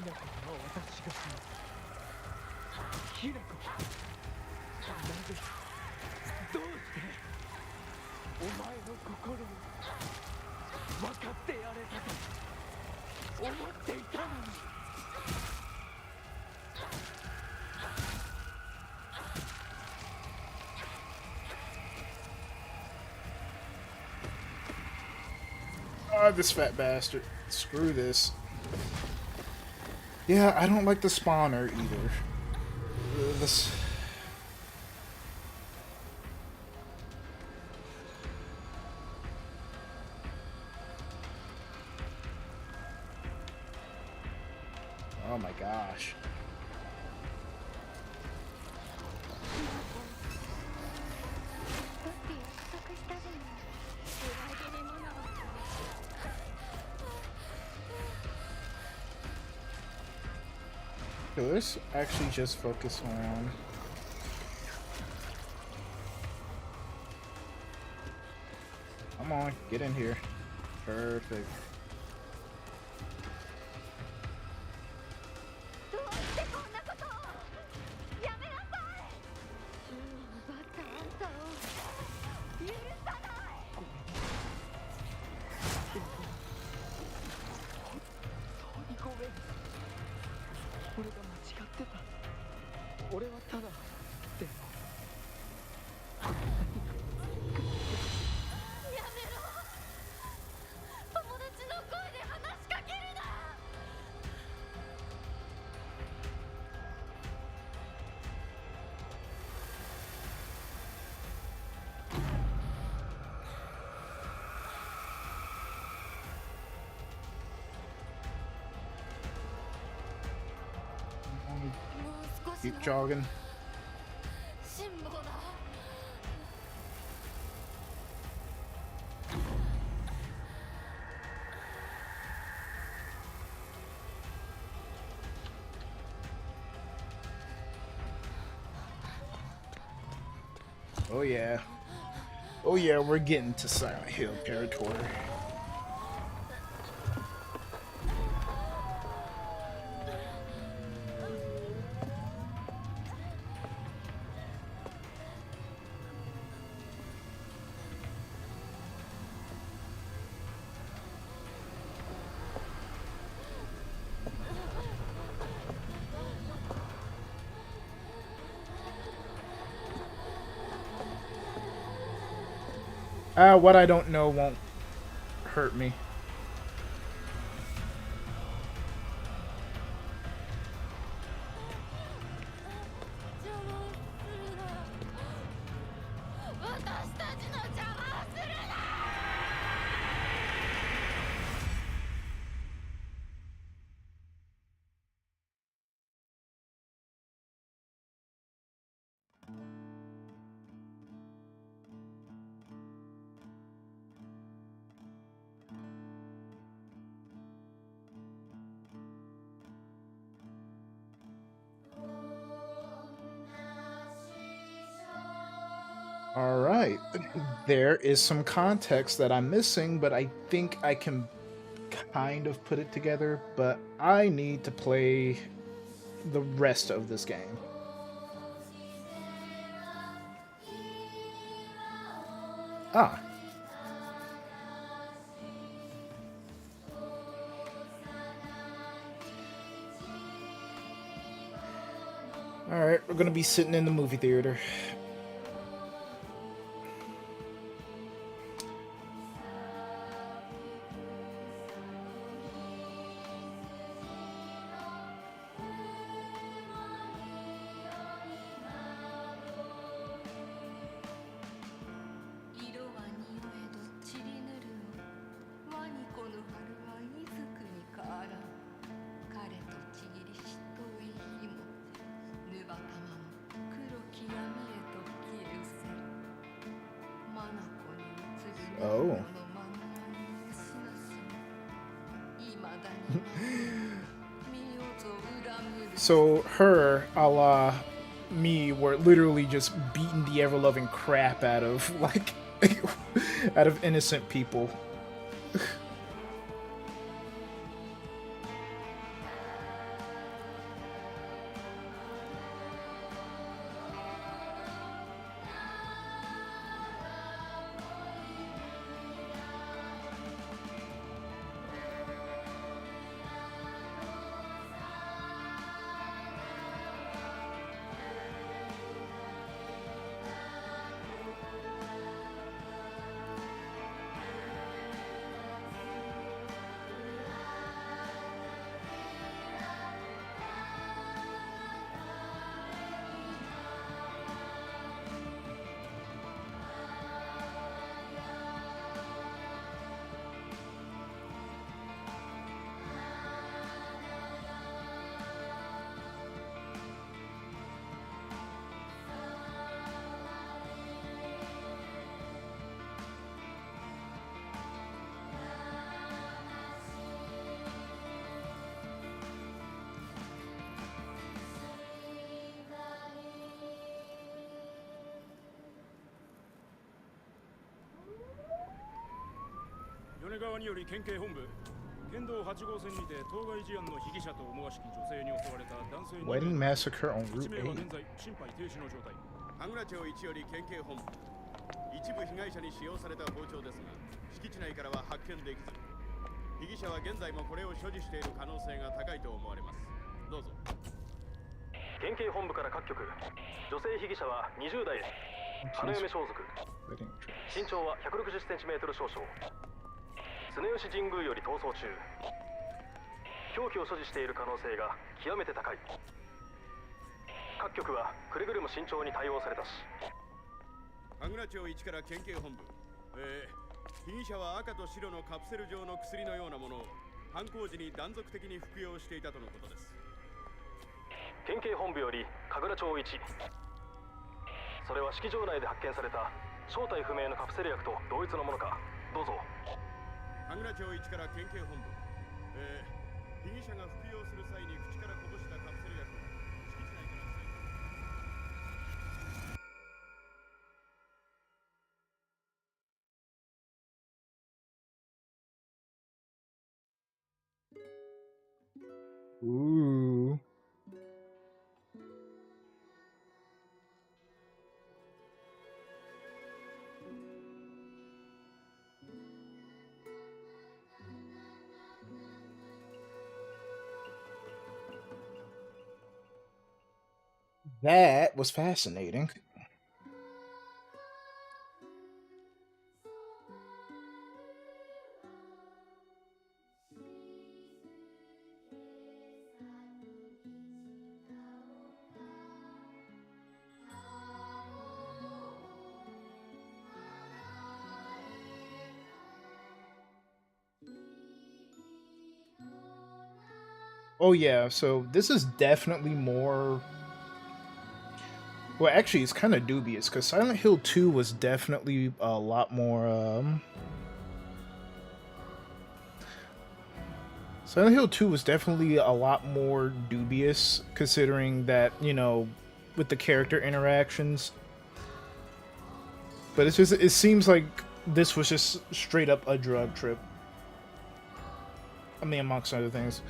きなことは私がします。ひなこ、なぜ、どうしてお前の心を分かってやれたと思っていたのに。Ah, this fat bastard. Screw this. Yeah, I don't like the spawner either. This. Oh my gosh. Okay, let's actually just focus on. Come on, get in here. Perfect. Keep jogging. Oh yeah. Oh yeah, we're getting to Silent Hill territory. What I don't know won't hurt me. Alright, there is some context that I'm missing, but I think I can kind of put it together, but I need to play the rest of this game. Ah. Alright, we're gonna be sitting in the movie theater. Oh. So her, a la me, were literally just beating the ever-loving crap out of, like, out of innocent people. 側により県警本部県道8号線にて当該事案の被疑者と思わしき女性に襲われた男性 Wedding massacre on 1 Route 名は 8. 現在心肺停止の状態。羽村町一より県警本部。一部被害者に使用された包丁ですが、敷地内からは発見できず、被疑者は現在もこれを所持している可能性が高いと思われます。どうぞ。県警本部から各局、女性被疑者は20代です。花嫁装束。 Wedding dress. 身長は 160cm 少々。常吉神宮より逃走中。凶器を所持している可能性が極めて高い。各局はくれぐれも慎重に対応されたし。羽村町一から県警本部。被疑者は赤と白のカプセル状の薬のようなものを犯行時に断続的に服用していたとのことです。県警本部より神楽町一。それは式場内で発見された正体不明のカプセル薬と同一のものか。どうぞ。羽村町一から県警本部。被疑者が服用する際に口からこぼしたカプセル薬を敷地内から採取。Ooh. That was fascinating. Oh yeah, so this is definitely more. Well, actually, it's kind of dubious because Silent Hill 2 was definitely a lot more. Silent Hill 2 was definitely a lot more dubious, considering that, you know, with the character interactions. But it's just, it seems like this was just straight up a drug trip. I mean, amongst other things.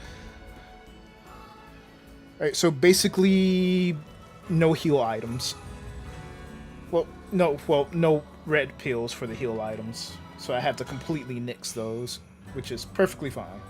Alright, so basically, no heal items. Well, no red pills for the heal items. So I have to completely nix those, which is perfectly fine.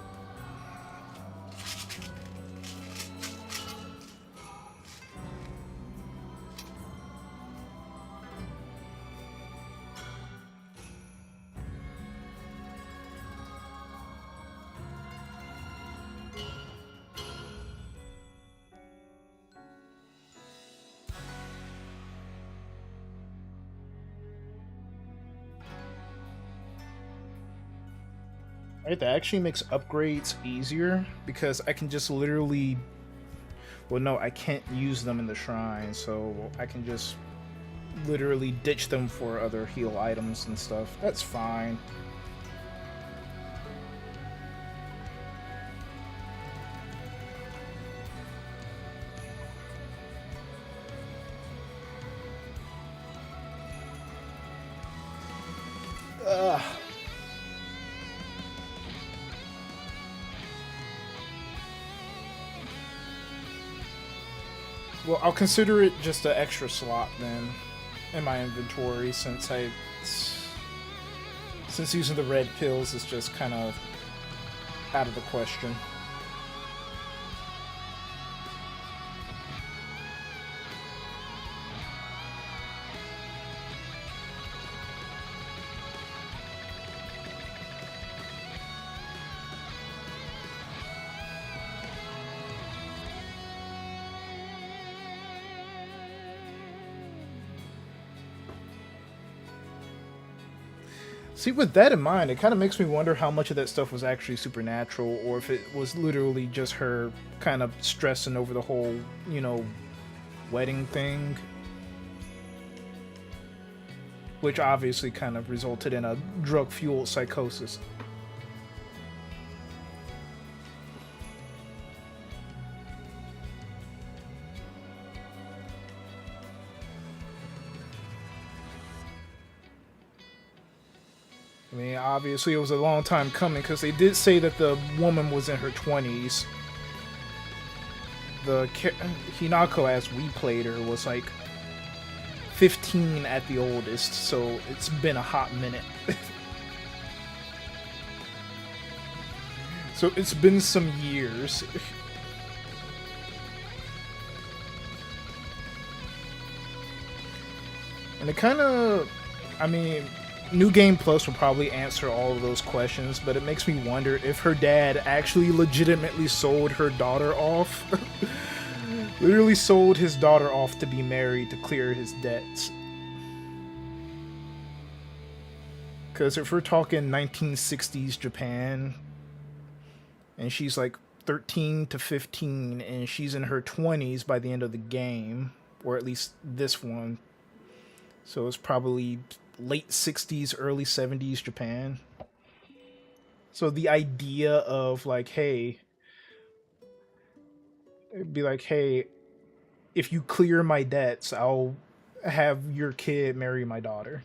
Alright, that actually makes upgrades easier because I can just literally. Well, no, I can't use them in the shrine, so I can just literally ditch them for other heal items and stuff. That's fine. Ugh. Well, I'll consider it just an extra slot then in my inventory since using the red pills is just kind of out of the question. See, with that in mind, it kind of makes me wonder how much of that stuff was actually supernatural, or if it was literally just her kind of stressing over the whole, you know, wedding thing. Which obviously kind of resulted in a drug-fueled psychosis. I mean, obviously it was a long time coming because they did say that the woman was in her 20s. The Hinako, as we played her, was like 15 at the oldest, so it's been a hot minute. So it's been some years. And it kind of, I mean, New Game Plus will probably answer all of those questions, but it makes me wonder if her dad actually legitimately sold her daughter off. Literally sold his daughter off to be married to clear his debts. Because if we're talking 1960s Japan, and she's like 13 to 15, and she's in her 20s by the end of the game, or at least this one. So it's probably late 60s, early 70s Japan. So the idea of like, hey, it'd be like, hey, if you clear my debts, I'll have your kid marry my daughter.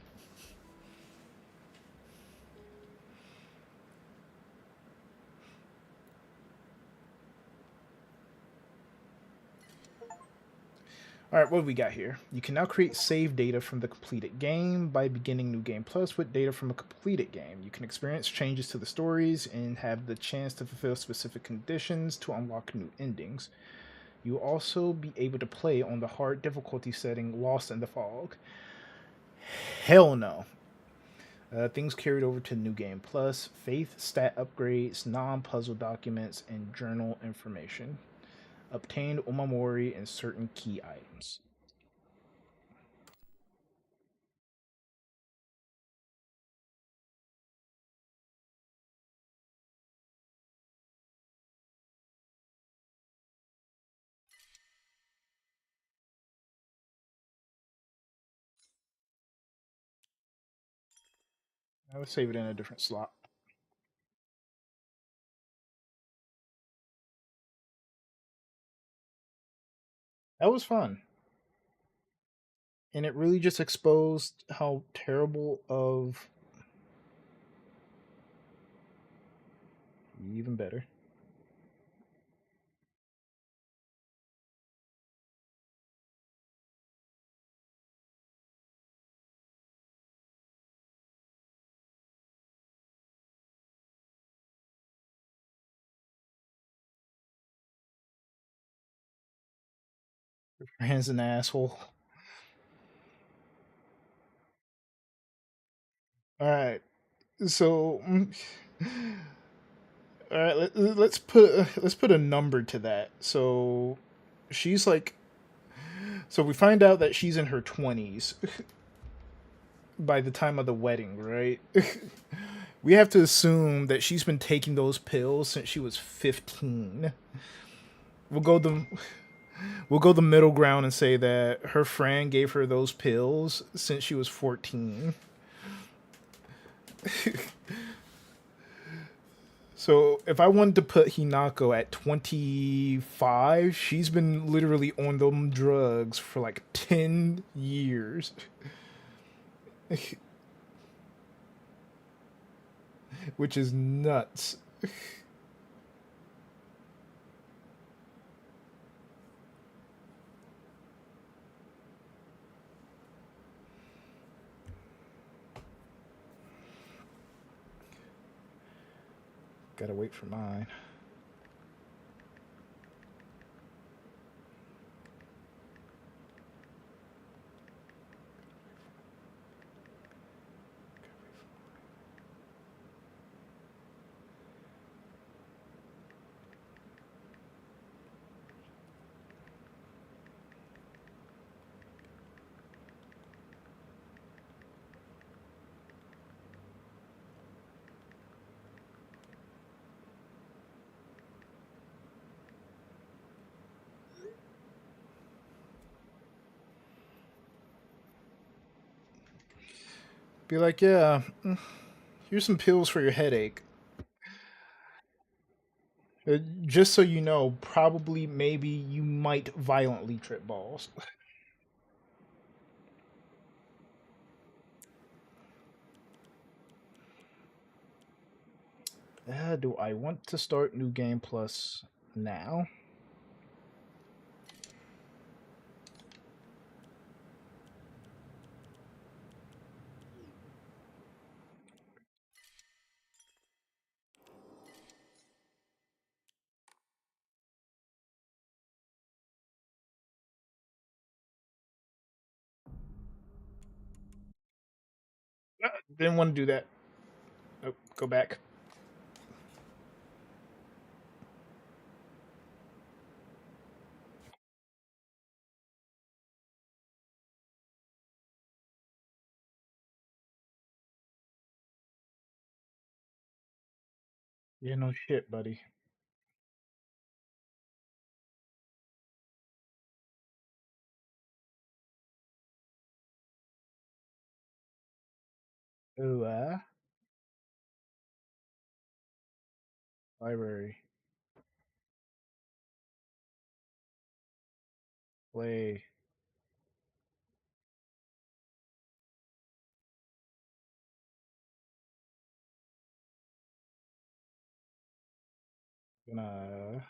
Alright, what do we got here? You can now create save data from the completed game by beginning New Game Plus with data from a completed game. You can experience changes to the stories and have the chance to fulfill specific conditions to unlock new endings. You'll also be able to play on the hard difficulty setting Lost in the Fog. Hell no. Things carried over to New Game Plus, faith, stat upgrades, non-puzzle documents, and journal information. Obtained Omamori and certain key items. I would save it in a different slot. That was fun. And it really just exposed how terrible of... Even better. Your friend's an asshole. Alright. So... Alright, let's put a number to that. So... She's like... So we find out that she's in her 20s by the time of the wedding, right? We have to assume that she's been taking those pills since she was 15. We'll go the middle ground and say that her friend gave her those pills since she was 14. So if I wanted to put Hinako at 25, she's been literally on them drugs for like 10 years. Which is nuts. Gotta wait for mine. Be like, yeah, here's some pills for your headache. Just so you know, probably, maybe, you might violently trip balls. Do I want to start New Game Plus now? Didn't want to do that. Oh, go back. Yeah, no shit, buddy. Oh, library. Play. Gonna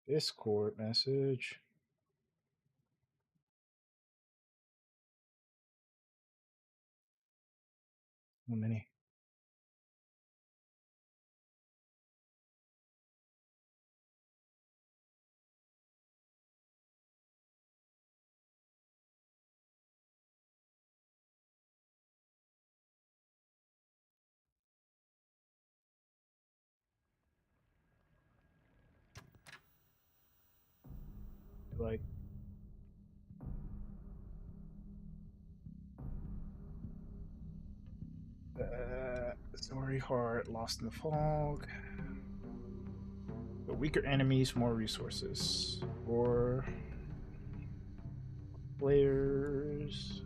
Discord message. How many? Like, sorry, Heart, Lost in the Fog. But weaker enemies, more resources. Or players.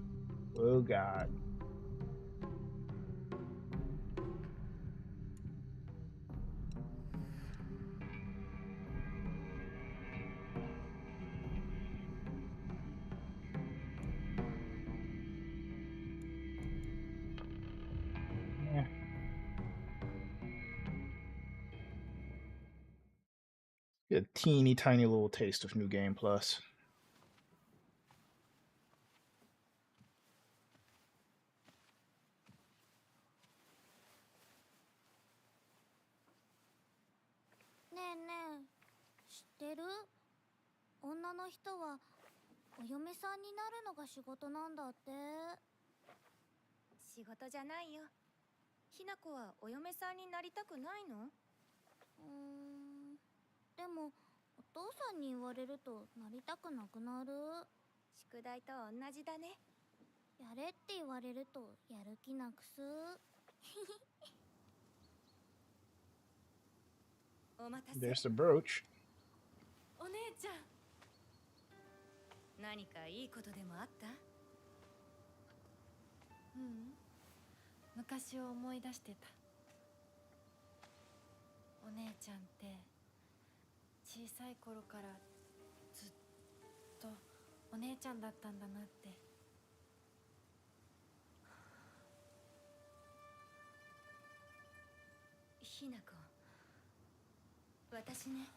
Oh god. Yeah. Get a teeny tiny little taste of New Game Plus.ねえねえ、知ってる？女の人はお嫁さんになるのが仕事なんだって。仕事じゃないよ。ひな子はお嫁さんになりたくないの？でもお父さんに言われるとなりたくなくなる。宿題と同じだね。やれって言われるとやる気なくす。お待たせ。 There's the brooch. お姉ちゃん。何かいいことでもあった？昔を思い出してた。お姉ちゃんって小さい頃からずっとお姉ちゃんだったんだなって。ひな子、私ね。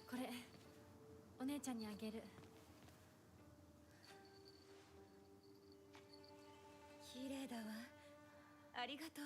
これお姉ちゃんにあげる。綺麗だわ。ありがとう。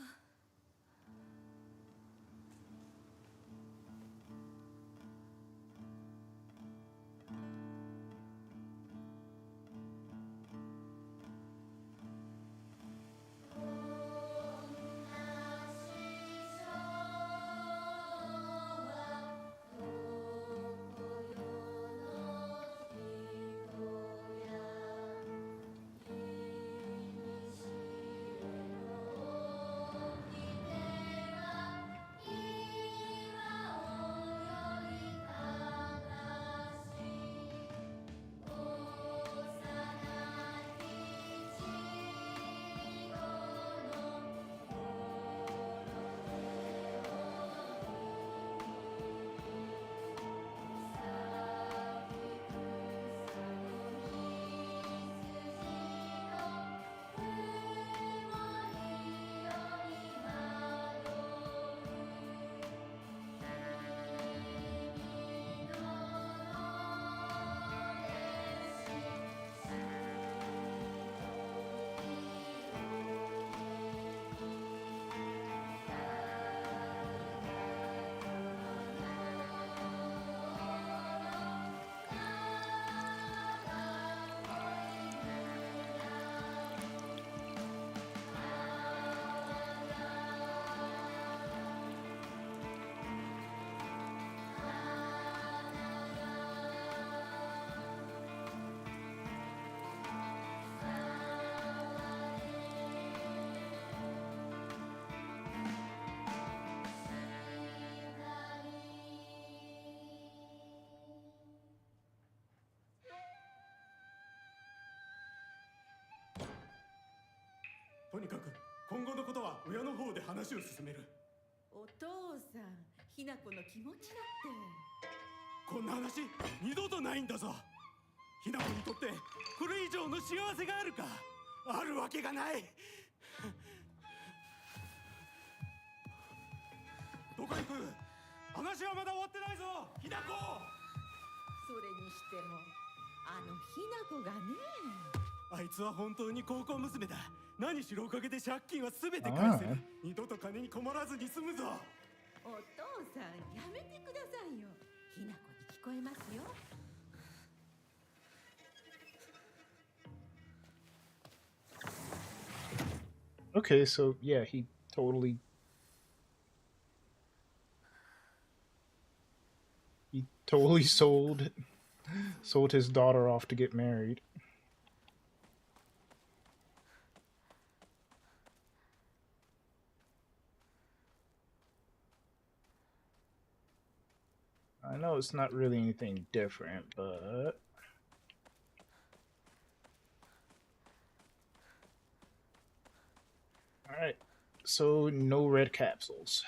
とにかく今後のことは親の方で話を進める。お父さん、ひな子の気持ちだってこんな話二度とないんだぞ。ひな子にとってこれ以上の幸せがあるか。あるわけがない。どこ行く。話はまだ終わってないぞひな子。それにしてもあのひな子がね。あいつは本当に高校娘だ。何しろおかげで借金は全て返せる。二度と金に困らずに済むぞ。お父さん、やめてくださいよ。ひな子に聞こえますよ。Okay, so yeah, he totally sold his daughter off to get married. I know it's not really anything different, but alright, so no red capsules.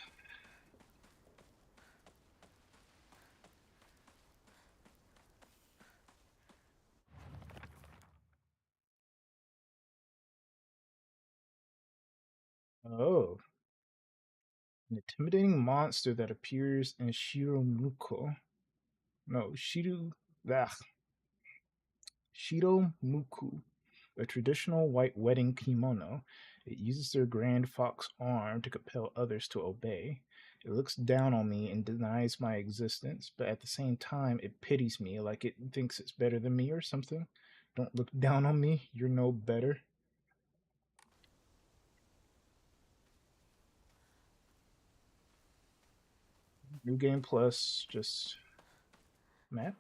Oh. An intimidating monster that appears in Shiromuko. No, Shiromuku, a traditional white wedding kimono. It uses their grand fox arm to compel others to obey. It looks down on me and denies my existence, but at the same time, it pities me like it thinks it's better than me or something. Don't look down on me, you're no better. New Game Plus, just map.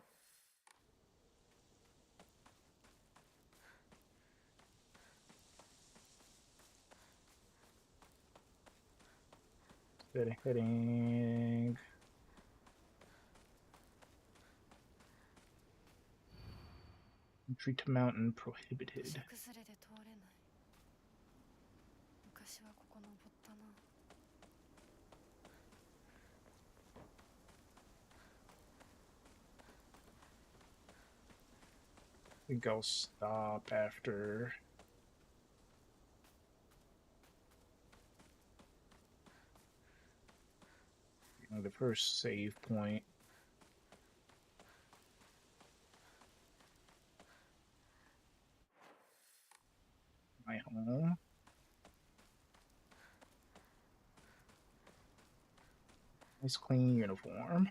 Heading. Entry to mountain prohibited. I think I'll stop after the first save point. My home. Nice clean uniform.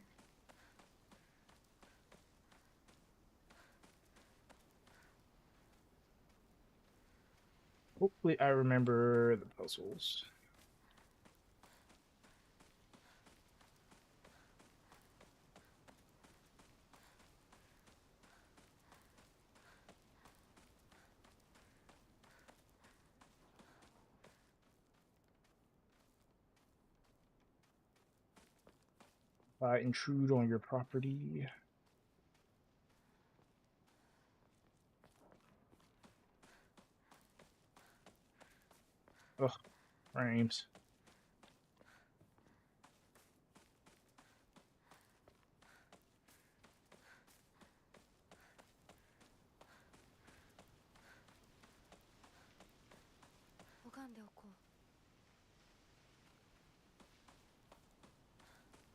Hopefully I remember the puzzles. If I intrude on your property. Ugh, frames.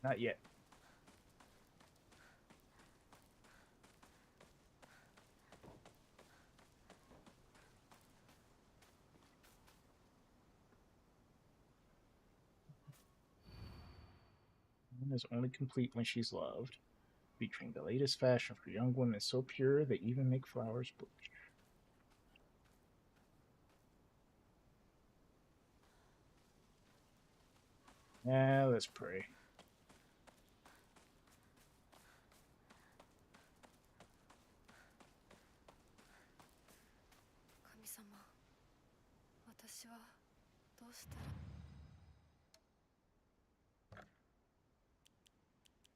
Not yet. Is only complete when she's loved, featuring the latest fashion for young women so pure they even make flowers blush. Yeah, let's pray.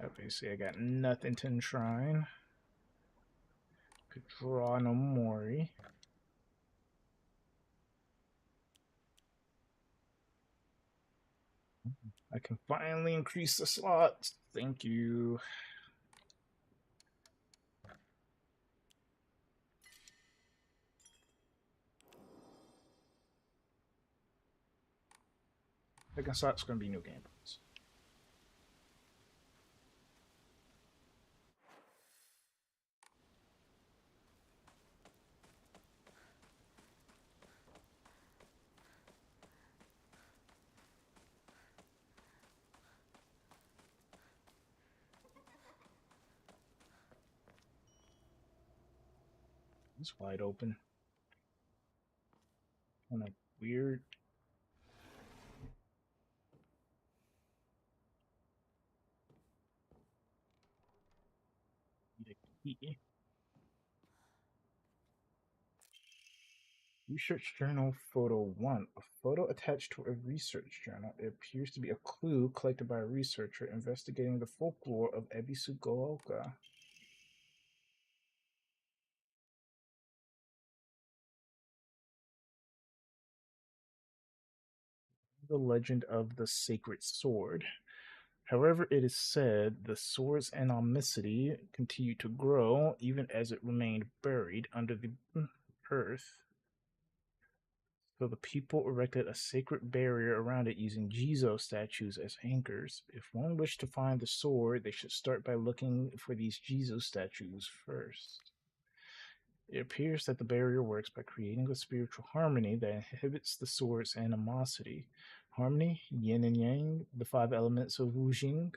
Okay, see, I got nothing to enshrine. Could draw no Mori. I can finally increase the slots. Thank you. Second slot's going to be new game points. It's wide open. Kind of weird. Need a key. Research Journal Photo 1. A photo attached to a research journal. It appears to be a clue collected by a researcher investigating the folklore of Ebisugaoka. The legend of the sacred sword. However, it is said the sword's anomicity continued to grow even as it remained buried under the earth. So the people erected a sacred barrier around it using Jizo statues as anchors. If one wished to find the sword, they should start by looking for these Jizo statues first. It appears that the barrier works by creating a spiritual harmony that inhibits the sword's animosity. Harmony, yin and yang, the 5 elements of Wujing.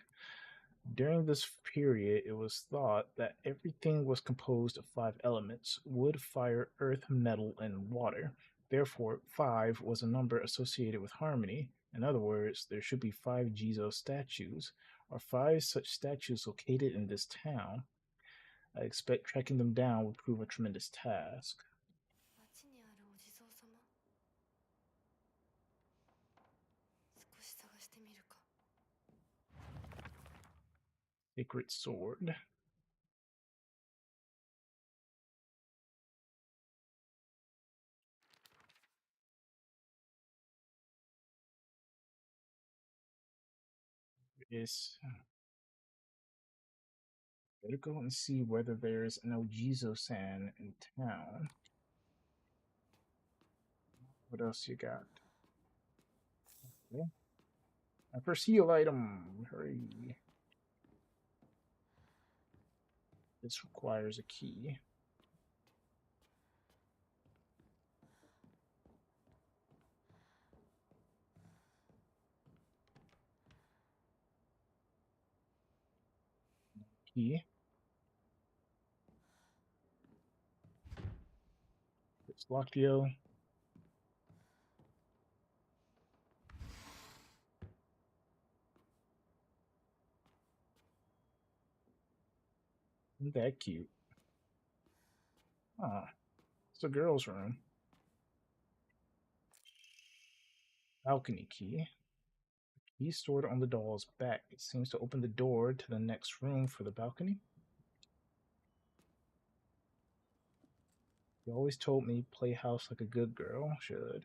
During this period, it was thought that everything was composed of 5 elements: wood, fire, earth, metal, and water. Therefore, 5 was a number associated with harmony. In other words, there should be 5 Jizo statues, or 5 such statues located in this town. I expect tracking them down will prove a tremendous task. Sacred sword. Yes. Better go and see whether there's no Jizo-san in town. What else you got? Okay. A first heal item. Hurry. This requires a key. Key. It's locked, yo. Isn't that cute? Ah, it's a girl's room. Balcony key. The key stored on the doll's back. It seems to open the door to the next room for the balcony. You always told me play house like a good girl should.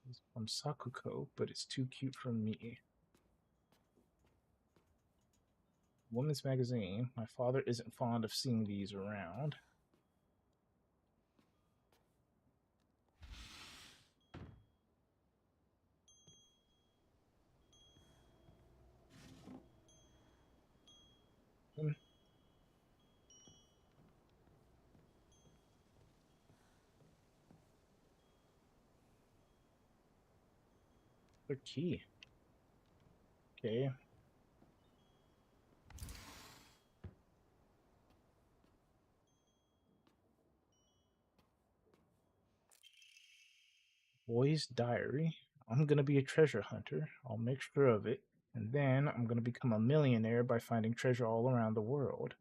It's from Sakuko, but it's too cute for me. Women's magazine. My father isn't fond of seeing these around. The key. Okay. Boy's diary. I'm gonna be a treasure hunter. I'll make sure of it. And then I'm gonna become a millionaire by finding treasure all around the world.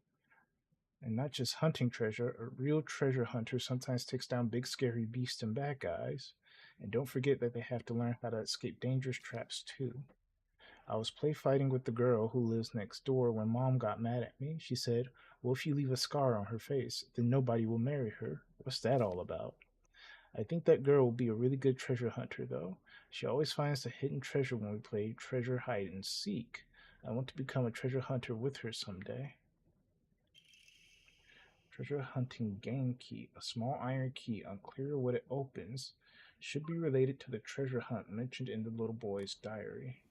And not just hunting treasure, a real treasure hunter sometimes takes down big scary beasts and bad guys. And don't forget that they have to learn how to escape dangerous traps too. I was play fighting with the girl who lives next door when Mom got mad at me. She said, well, if you leave a scar on her face, then nobody will marry her. What's that all about? I think that girl will be a really good treasure hunter, though. She always finds the hidden treasure when we play treasure hide and seek. I want to become a treasure hunter with her someday. Treasure hunting game key. A small iron key, unclear what it opens, should be related to the treasure hunt mentioned in the little boy's diary.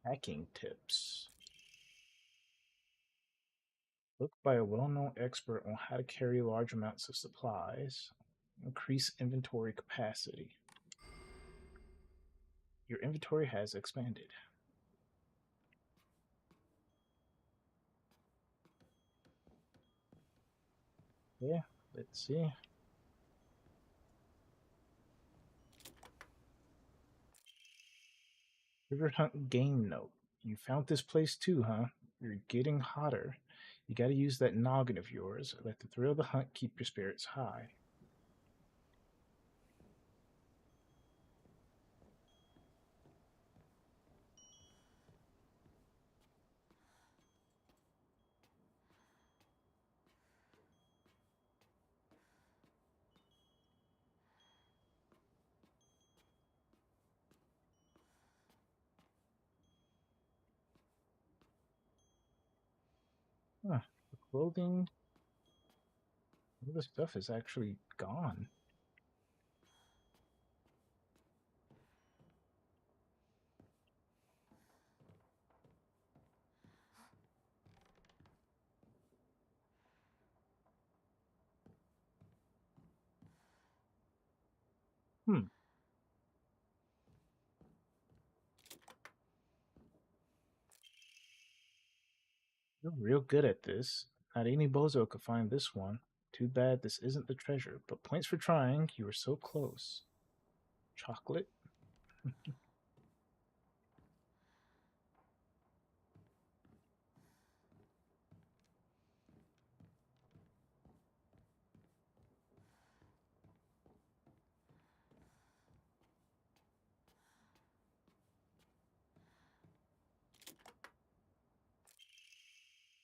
Hacking tips. Look by a well-known expert on how to carry large amounts of supplies. Increase inventory capacity. Your inventory has expanded. Yeah, let's see. River Hunt game note. You found this place too, huh? You're getting hotter. You gotta use that noggin of yours. Let the thrill of the hunt keep your spirits high. Huh. The clothing, all the stuff is actually gone. Hmm. You're real good at this. Not any bozo could find this one. Too bad this isn't the treasure, but points for trying. You were so close. Chocolate?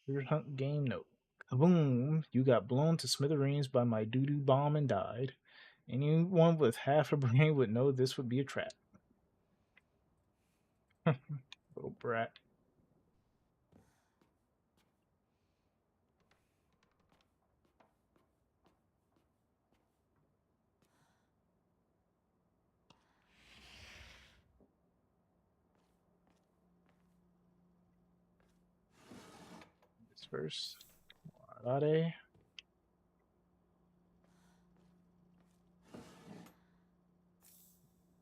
Treasure hunt game note. Kaboom! You got blown to smithereens by my doo-doo bomb and died. Anyone with half a brain would know this would be a trap. Little brat. This first. Arade.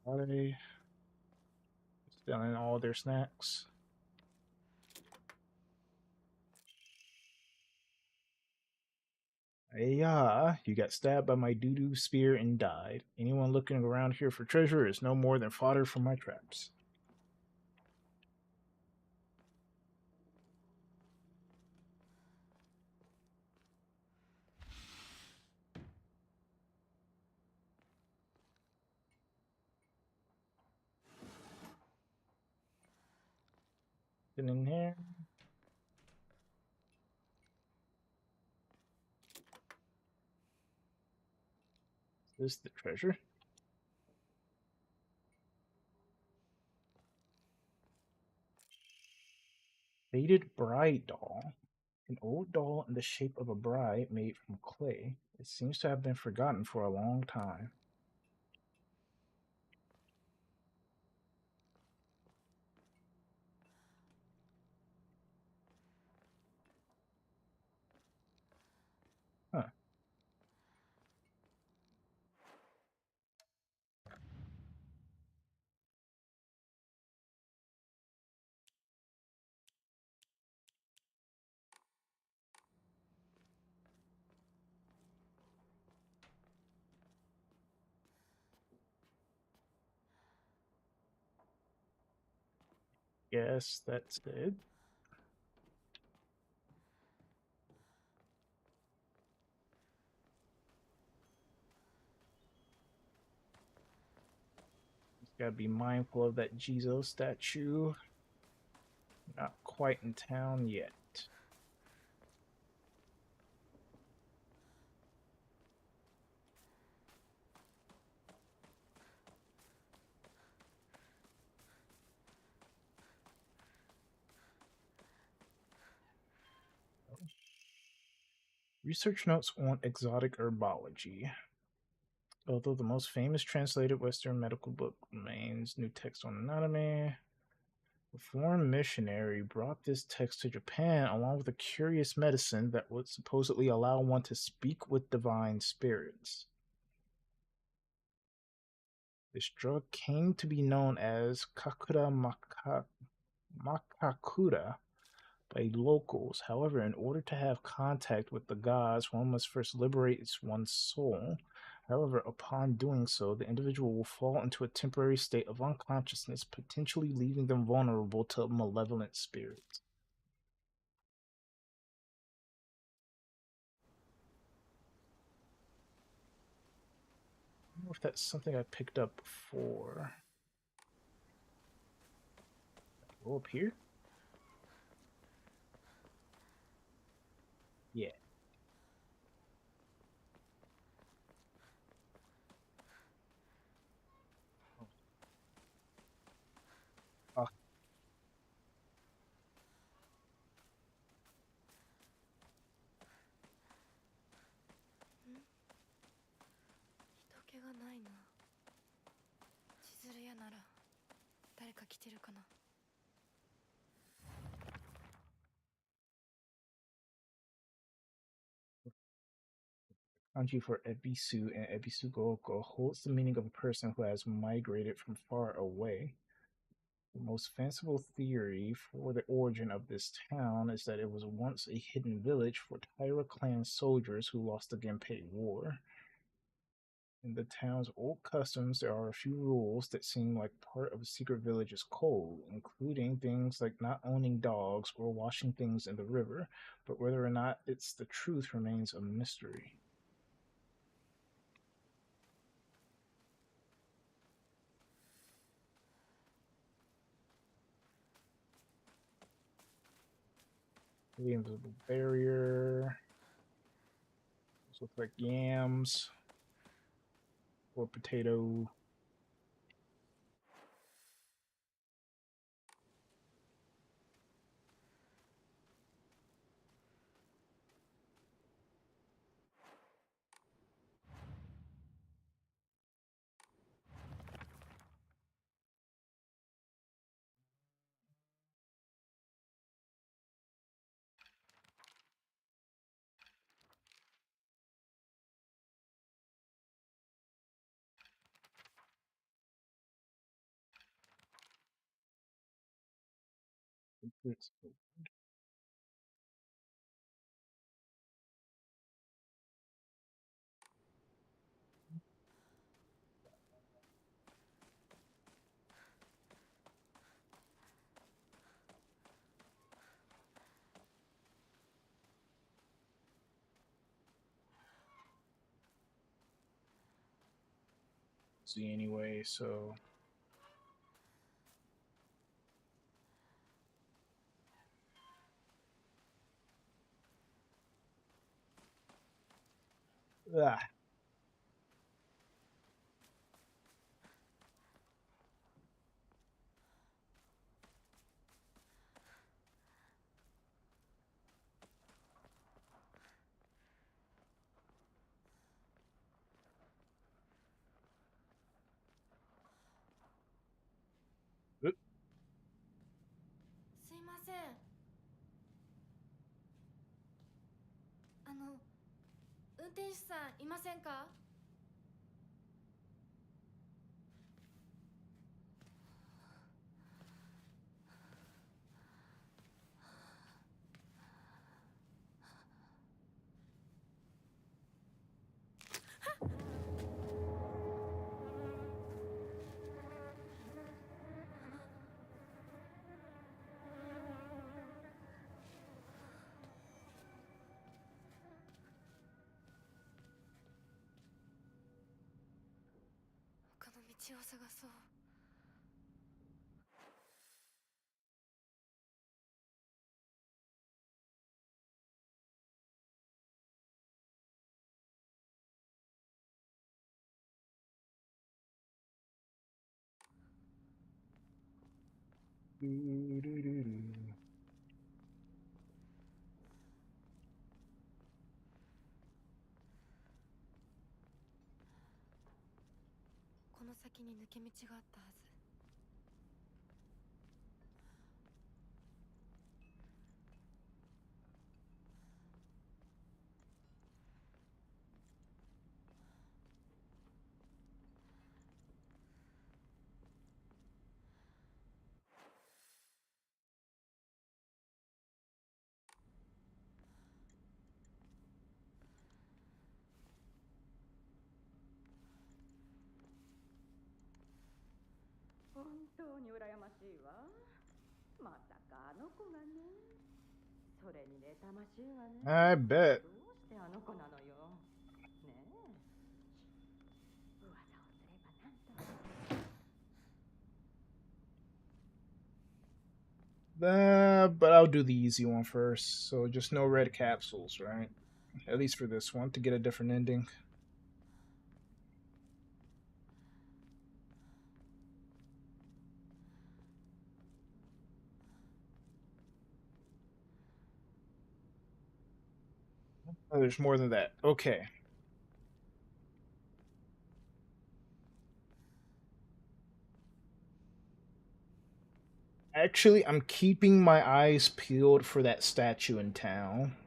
Arade. Stealing all their snacks. Yeah, you got stabbed by my doo-doo spear and died. Anyone looking around here for treasure is no more than fodder for my traps. Been in here. Is this the treasure? Faded bride doll. An old doll in the shape of a bride made from clay. It seems to have been forgotten for a long time. Huh. Guess that's it. Gotta be mindful of that Jizo statue. Not quite in town yet. Research notes on exotic herbology. Although the most famous translated Western medical book remains New Text on Anatomy, a foreign missionary brought this text to Japan along with a curious medicine that would supposedly allow one to speak with divine spirits. This drug came to be known as Kakura Makakura by locals. However, in order to have contact with the gods, one must first liberate one's soul. However, upon doing so, the individual will fall into a temporary state of unconsciousness, potentially leaving them vulnerable to malevolent spirits. I don't know if that's something I picked up before. Go up here? Yeah. Ah. 人気がないな。千鶴屋なら誰か来てるかな。Kanji for Ebisu and Ebisu Goroko holds the meaning of a person who has migrated from far away. The most fanciful theory for the origin of this town is that it was once a hidden village for Taira clan soldiers who lost the Genpei War. In the town's old customs, there are a few rules that seem like part of a secret village's code, including things like not owning dogs or washing things in the river, but whether or not it's the truth remains a mystery. The invisible barrier. Those look like yams. Or potato. See anyway, so ah. Oop. すいません。運転手さんいませんか？他の道を探そう。この先に抜け道があったはず。本当に羨ましいわ。まさかあの子がね。それに妬ましいわね。I bet. どうしてあの子なのよ。ねえ。噂をすればなんと。But I'll do the easy one first. So just no red capsules, right? At least for this one, to get a different ending. Oh, there's more than that. Okay. Actually, I'm keeping my eyes peeled for that statue in town.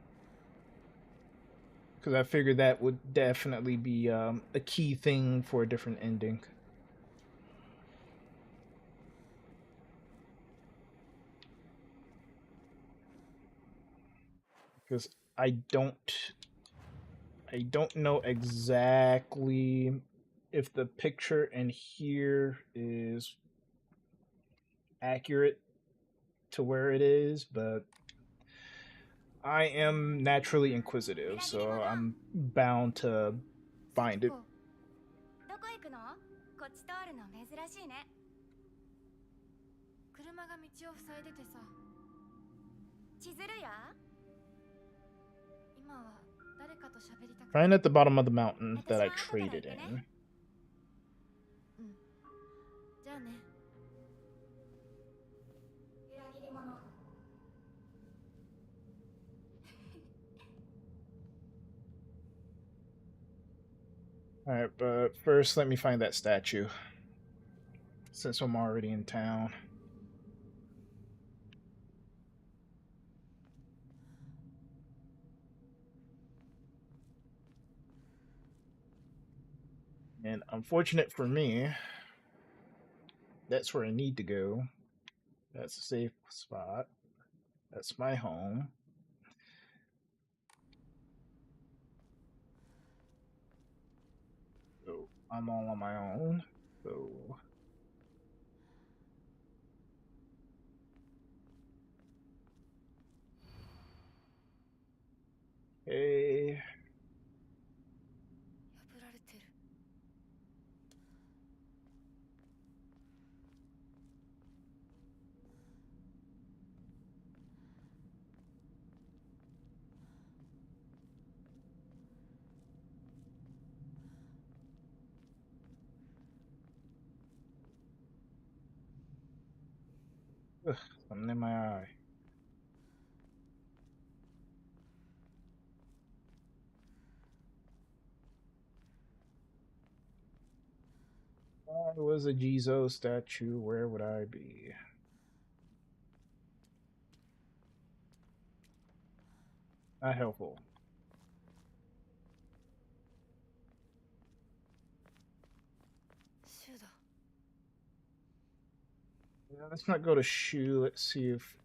Because I figured that would definitely be a key thing for a different ending. Because I don't know exactly if the picture in here is accurate to where it is, but I am naturally inquisitive, so I'm bound to find it. どこ行くの？こっち通るの珍しいね。車が道を塞いでてさ。千鶴や？今は誰かと喋りたくて。 Right at the bottom of the mountain that I traded in. うん。じゃあね。裏切り者。Alright, but first let me find that statue. Since I'm already in town. And unfortunate for me, that's where I need to go. That's a safe spot. That's my home. So I'm all on my own. So hey. 破られてる。Ugh, something in my eye. If I was a Jizo statue, where would I be? Not helpful. Yeah, let's not go to Shu. Let's see if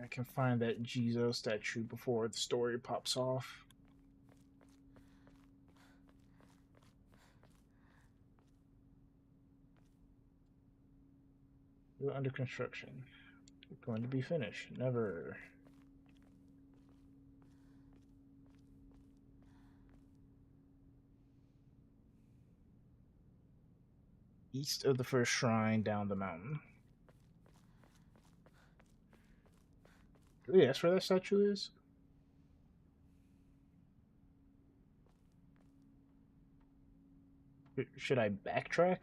I can find that Jizo statue before the story pops off. Under construction. Going to be finished. Never. East of the first shrine, down the mountain. Really, that's where that statue is? Should I backtrack?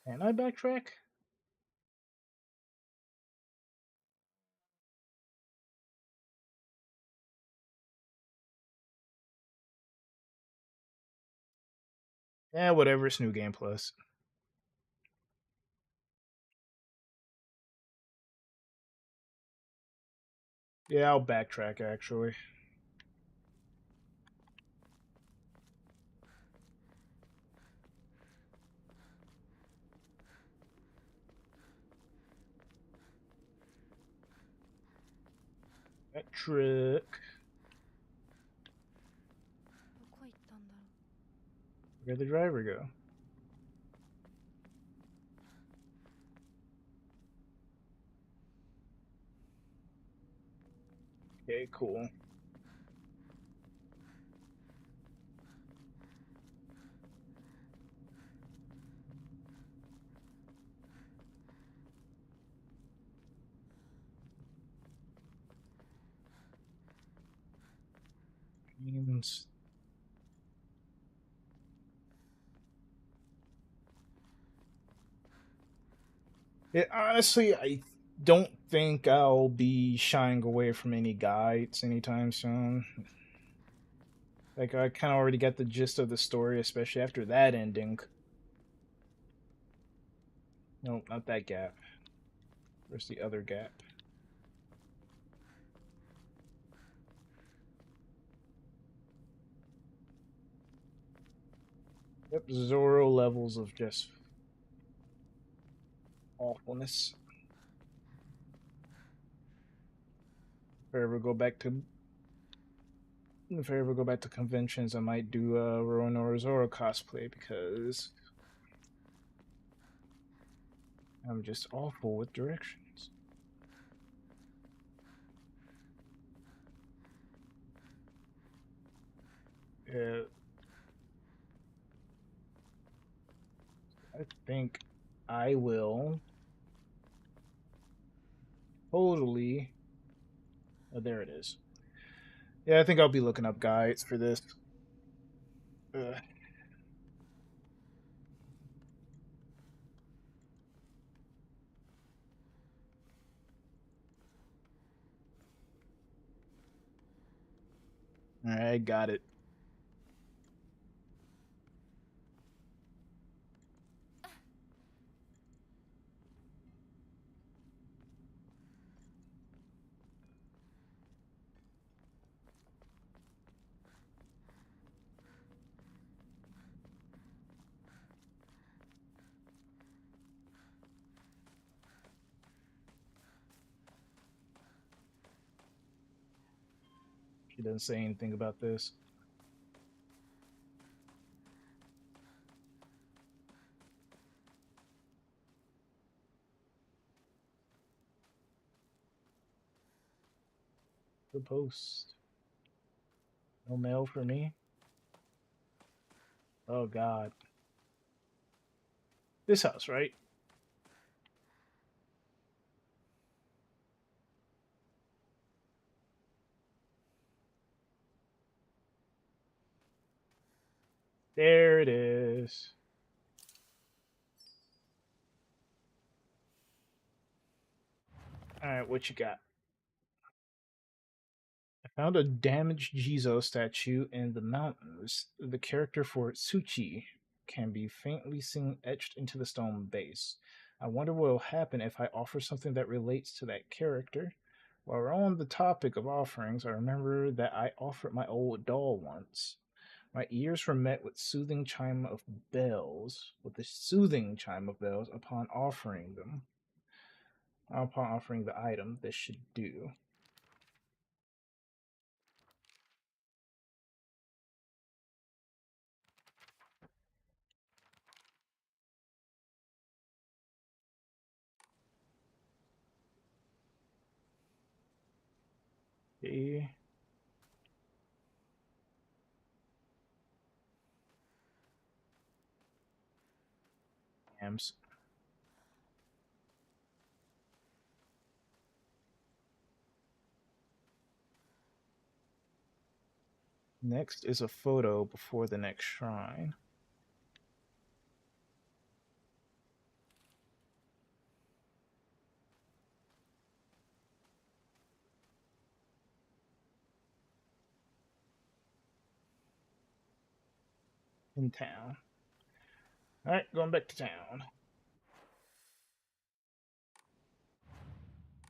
Can I backtrack? Yeah, whatever. It's New Game Plus. Yeah, I'll backtrack actually. Backtrack. Where'd the driver go? Okay, cool. Means honestly, I don't think I'll be shying away from any guides anytime soon. Like, I kind of already got the gist of the story, especially after that ending. No, not that gap. Where's the other gap? Yep, Zoro levels of just awfulness. If I ever go back to conventions, I might do a Roronoa Zoro cosplay because I'm just awful with directions. I think I will totally. Oh, there it is. Yeah, I think I'll be looking up guides for this. Alright, got it. She doesn't say anything about this. The post. No mail for me? Oh god. This house, right? There it is. Alright, what you got? I found a damaged Jizo statue in the mountains. The character for Tsuchi can be faintly seen etched into the stone base. I wonder what will happen if I offer something that relates to that character. While we're on the topic of offerings, I remember that I offered my old doll once. My ears were met with the soothing chime of bells upon offering the item. This should do. Okay. Hams. Next is a photo before the next shrine. in town. Alright, going back to town.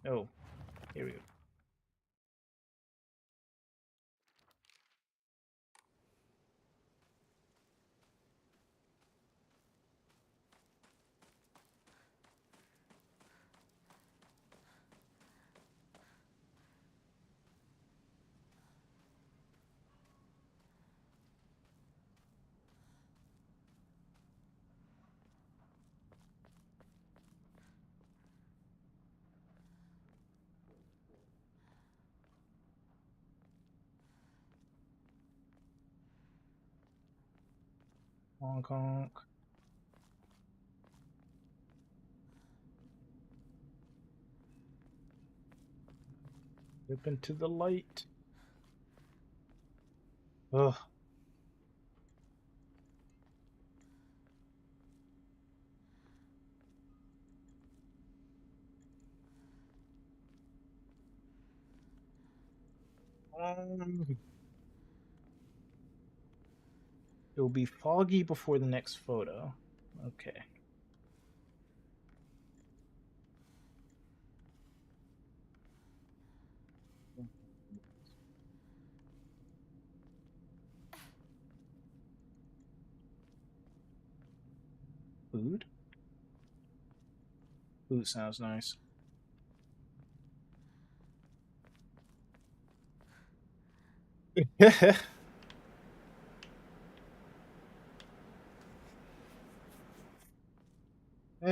Oh, here we go. Honk honk. Step into the light. Ugh. It'll be foggy before the next photo. Okay. Food? Food sounds nice.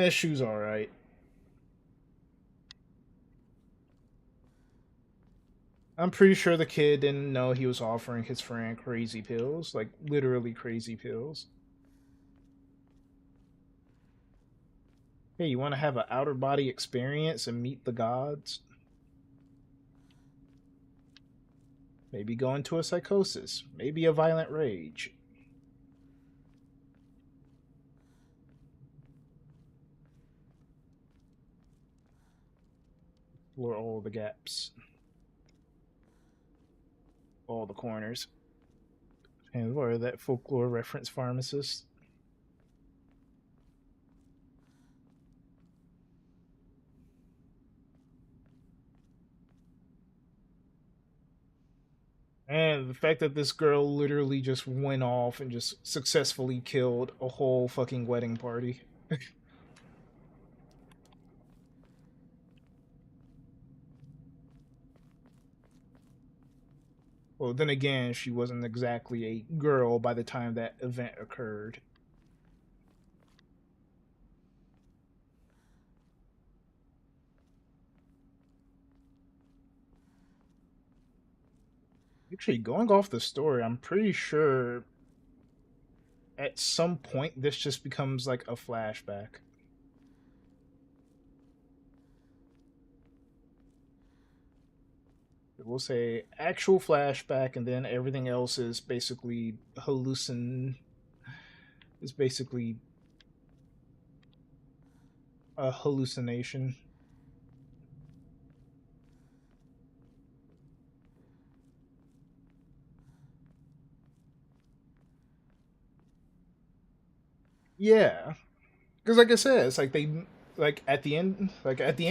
Shoes alright. I'm pretty sure the kid didn't know he was offering his friend crazy pills. Like, literally crazy pills. Hey, you want to have an outer body experience and meet the gods? Maybe go into a psychosis. Maybe a violent rage. Explore all the gaps. All the corners. And what are that folklore reference pharmacist? And the fact that this girl literally just went off and just successfully killed a whole fucking wedding party. Well, then again, she wasn't exactly a girl by the time that event occurred. Actually, going off the story, I'm pretty sure at some point this just becomes like a flashback. We'll say actual flashback, and then everything else is basically is basically a hallucination. Yeah, because like I said, it's like they at the end,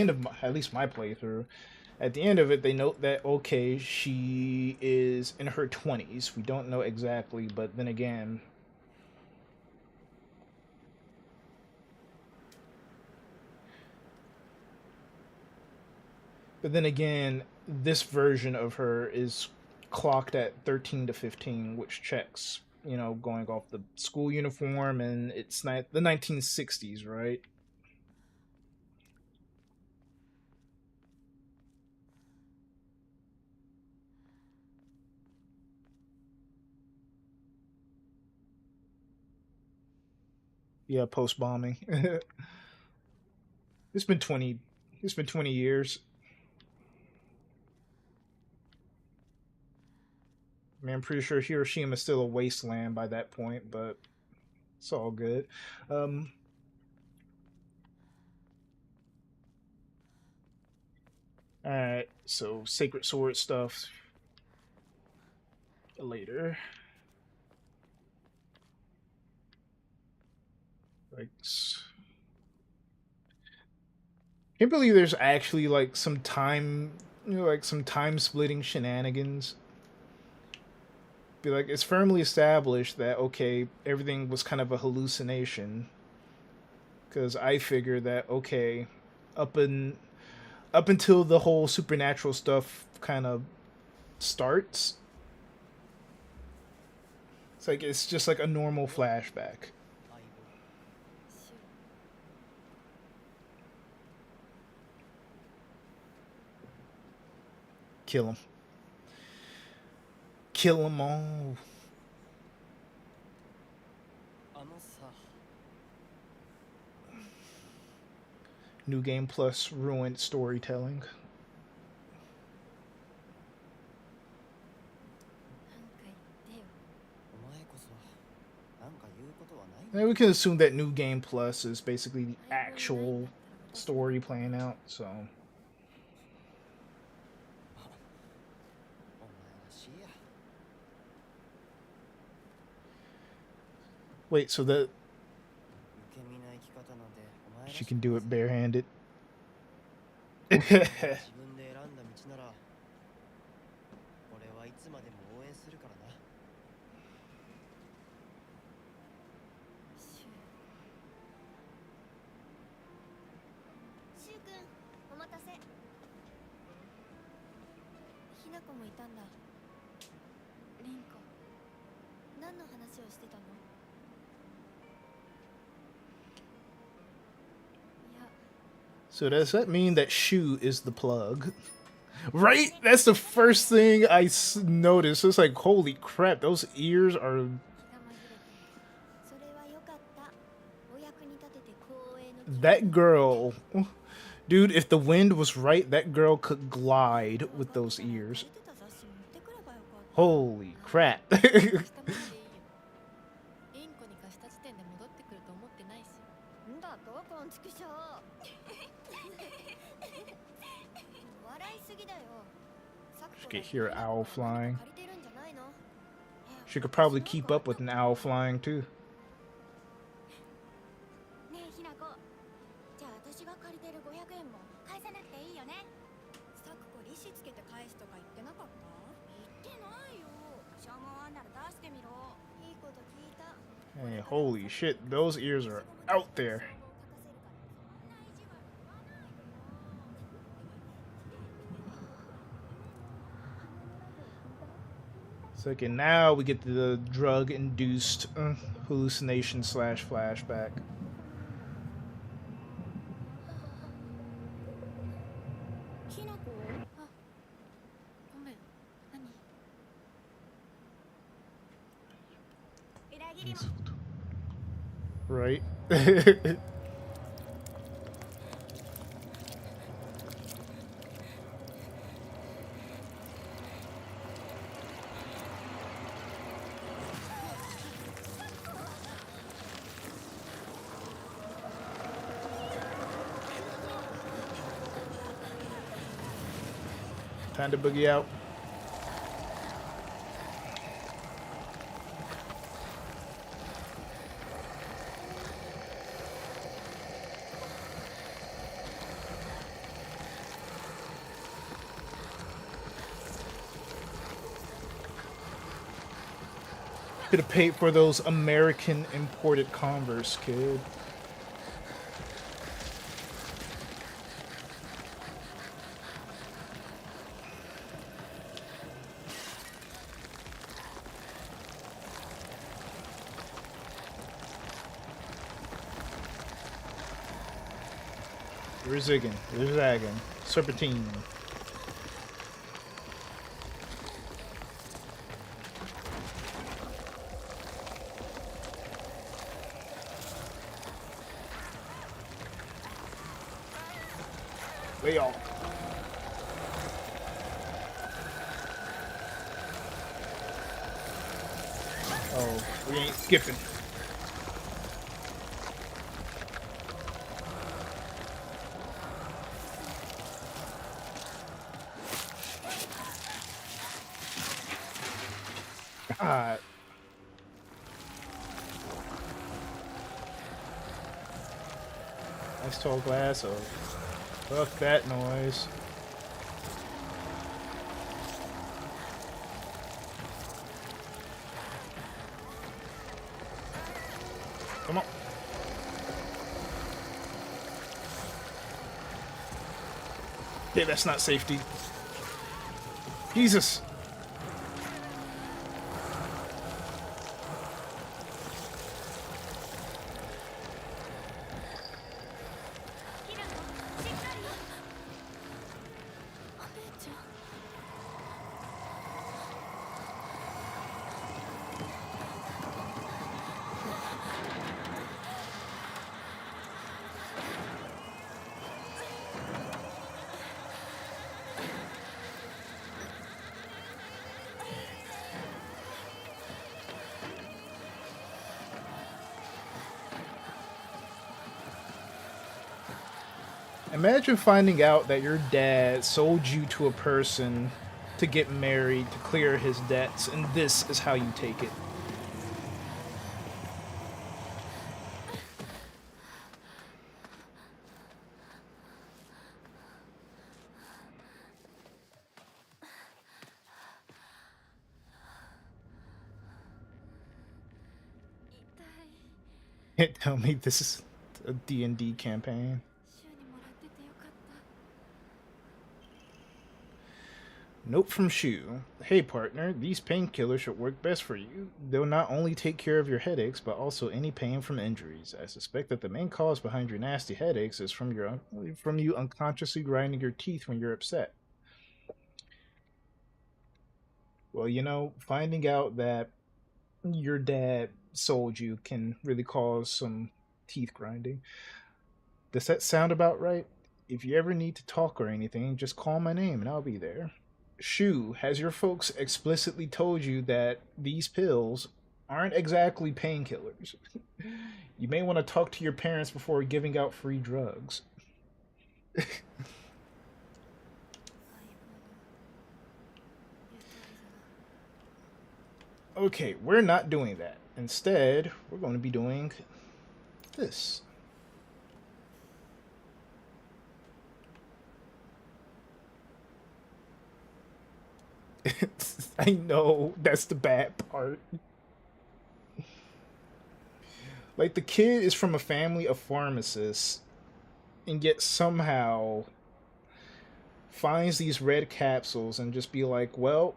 of at least my playthrough, at the end of it, they note that okay, she is in her 20s. We don't know exactly, but then again, this version of her is clocked at 13 to 15, which checks, you know, going off the school uniform, and it's not the 1960s, right? Yeah, post bombing. It's been 20 years. I mean, I'm pretty sure Hiroshima is still a wasteland by that point, but it's all good. Alright, so Sacred Sword stuff later. Like, can't believe there's actually like some time, like some time splitting shenanigans. Be like, it's firmly established that okay, everything was kind of a hallucination. Because I figure that okay, up until the whole supernatural stuff kind of starts, it's just like a normal flashback. Kill him. Kill them all. New Game Plus ruined storytelling. And we can assume that New Game Plus is basically the actual story playing out, so. Wait, so that she can do it barehanded? So does that mean that Shu is the plug? Right? That's the first thing I noticed. It's like, holy crap, those ears are... That girl... Dude, if the wind was right, that girl could glide with those ears. Holy crap. She could hear an owl flying. She could probably keep up with an owl flying too. Hey, holy shit, those ears are out there. So okay, now we get to the drug-induced hallucination / flashback. Right? Time to boogie out. Could have paid for those American imported Converse, kid. We're zigging. We're zagging. Serpentine. Way off. Oh, we ain't skipping. God. Nice tall glass of. Fuck that noise. Come on. Okay, that's not safety. Jesus. Imagine finding out that your dad sold you to a person to get married, to clear his debts, and this is how you take it. Tell me this is a D&D campaign. Note from Shu. Hey partner, these painkillers should work best for you. They'll not only take care of your headaches, but also any pain from injuries. I suspect that the main cause behind your nasty headaches is from you unconsciously grinding your teeth when you're upset. Well, you know, finding out that your dad sold you can really cause some teeth grinding. Does that sound about right? If you ever need to talk or anything, just call my name and I'll be there. Shu, has your folks explicitly told you that these pills aren't exactly painkillers? You may want to talk to your parents before giving out free drugs. Okay, we're not doing that. Instead, we're going to be doing this. I know, that's the bad part. Like, the kid is from a family of pharmacists, and yet somehow finds these red capsules and just be like, well,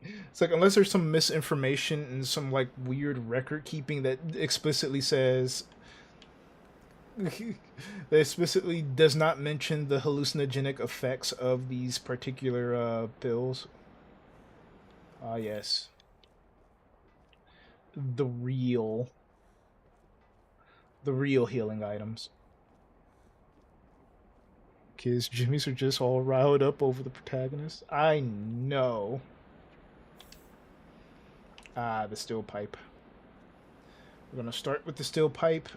it's like, unless there's some misinformation and some, like, weird record keeping that explicitly says, that explicitly does not mention the hallucinogenic effects of these particular pills. Ah, yes. The real healing items. Kids, Jimmies are just all riled up over the protagonist. I know. Ah, the steel pipe. We're gonna start with the steel pipe.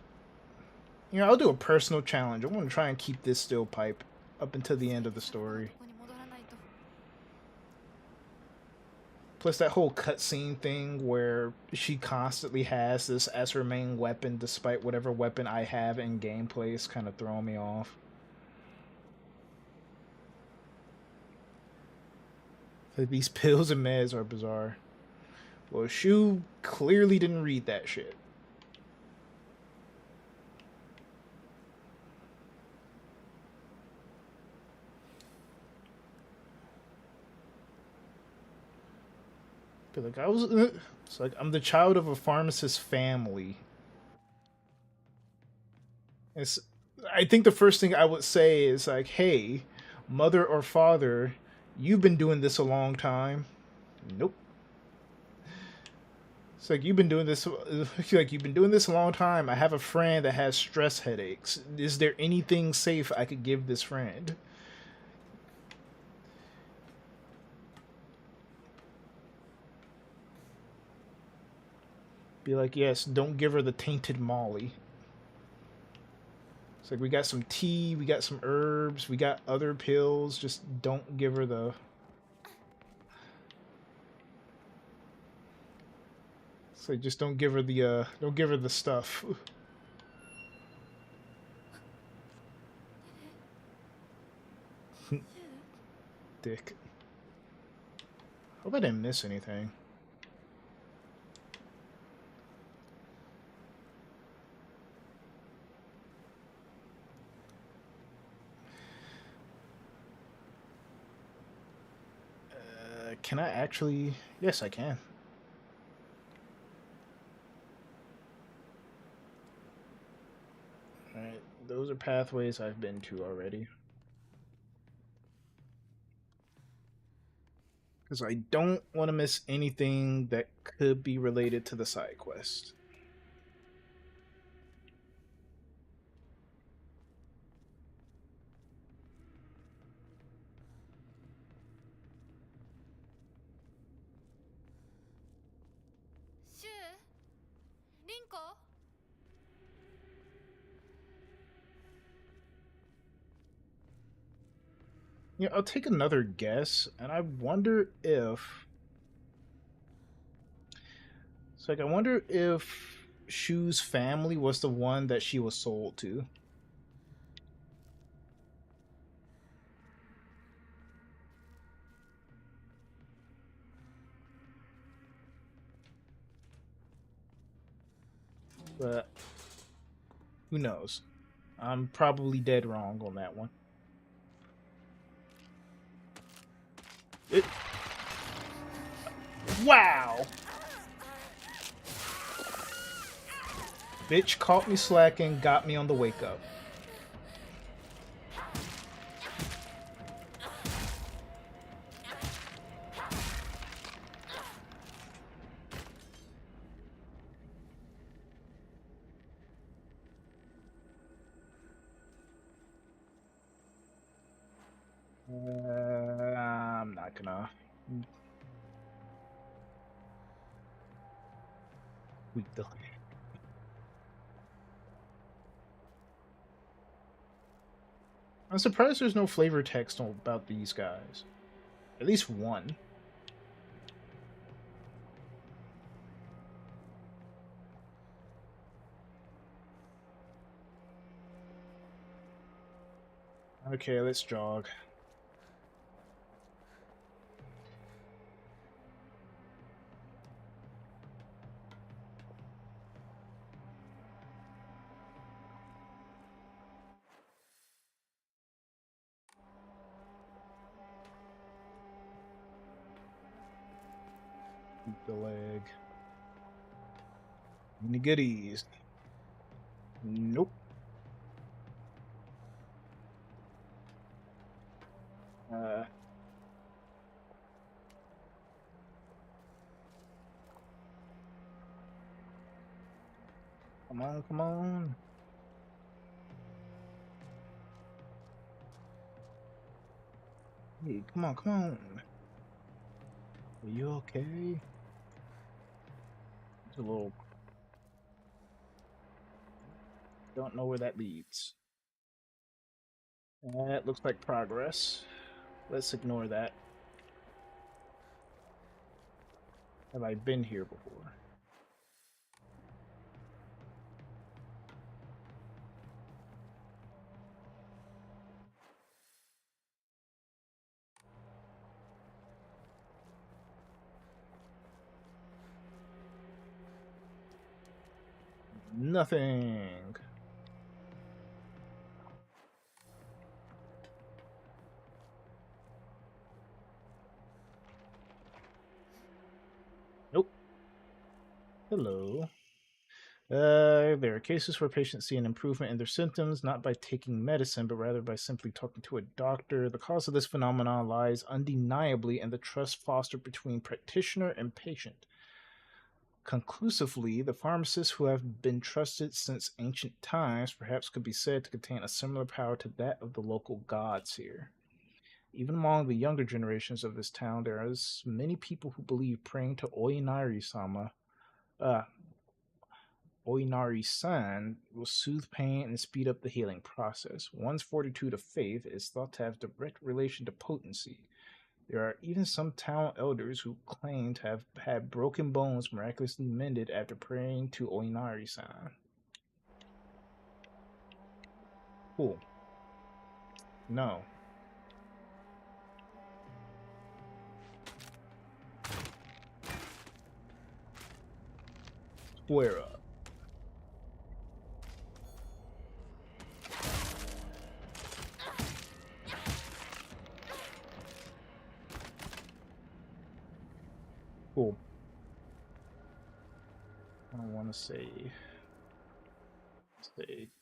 You know, I'll do a personal challenge. I want to try and keep this steel pipe up until the end of the story. Plus that whole cutscene thing where she constantly has this as her main weapon despite whatever weapon I have in gameplay is kind of throwing me off. Like, these pills and meds are bizarre. Well, Shu clearly didn't read that shit. Like, it's like, I'm the child of a pharmacist family. I think the first thing I would say is like, hey, mother or father, you've been doing this a long time. Nope. It's like, you've been doing this a long time. I have a friend that has stress headaches. Is there anything safe I could give this friend? Be like, yes, don't give her the tainted Molly. It's like, we got some tea, we got some herbs, we got other pills, just don't give her the... It's like, just don't give her the stuff. Dick. Hope I didn't miss anything. Can I actually? Yes, I can. Alright, those are pathways I've been to already. Because I don't want to miss anything that could be related to the side quest. Shu, Rinko. Yeah, I'll take another guess, and I wonder if. It's like, I wonder if Shu's family was the one that she was sold to. But who knows? I'm probably dead wrong on that one. Wow! Bitch caught me slacking, got me on the wake up. I'm not gonna. Weak delay. I'm surprised there's no flavor text about these guys. At least one. Okay, let's jog. The leg. Any goodies? Nope. Come on, come on. Hey, come on, come on. Are you okay? It's a little. Don't know where that leads. That looks like progress. Let's ignore that. Have I been here before? Nothing. Nope. Hello. There are cases where patients see an improvement in their symptoms not by taking medicine, but rather by simply talking to a doctor. The cause of this phenomenon lies undeniably in the trust fostered between practitioner and patient. Conclusively, the pharmacists who have been trusted since ancient times perhaps could be said to contain a similar power to that of the local gods here. Even among the younger generations of this town, there are many people who believe praying to Oinari-sama, Oinari-san, will soothe pain and speed up the healing process. One's fortitude of faith is thought to have direct relation to potency. There are even some town elders who claim to have had broken bones miraculously mended after praying to Oinari-san. Cool. No. Fuera. Cool. I want to say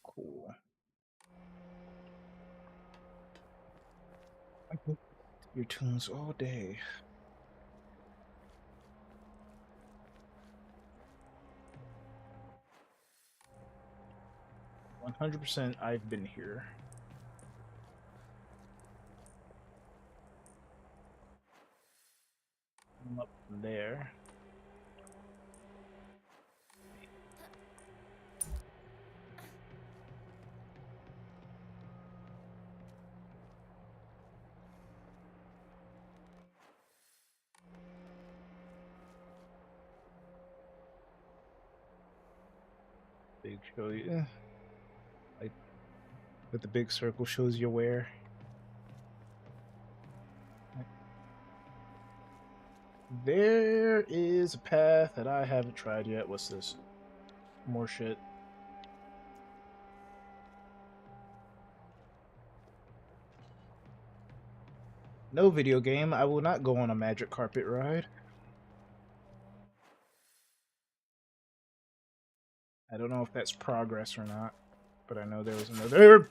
cool. I can your tunes all day. 100% I've been here. I'm up from there. Big show you. Like, but the big circle shows you where. There is a path that I haven't tried yet. What's this? More shit. No video game. I will not go on a magic carpet ride. I don't know if that's progress or not, but I know there was another.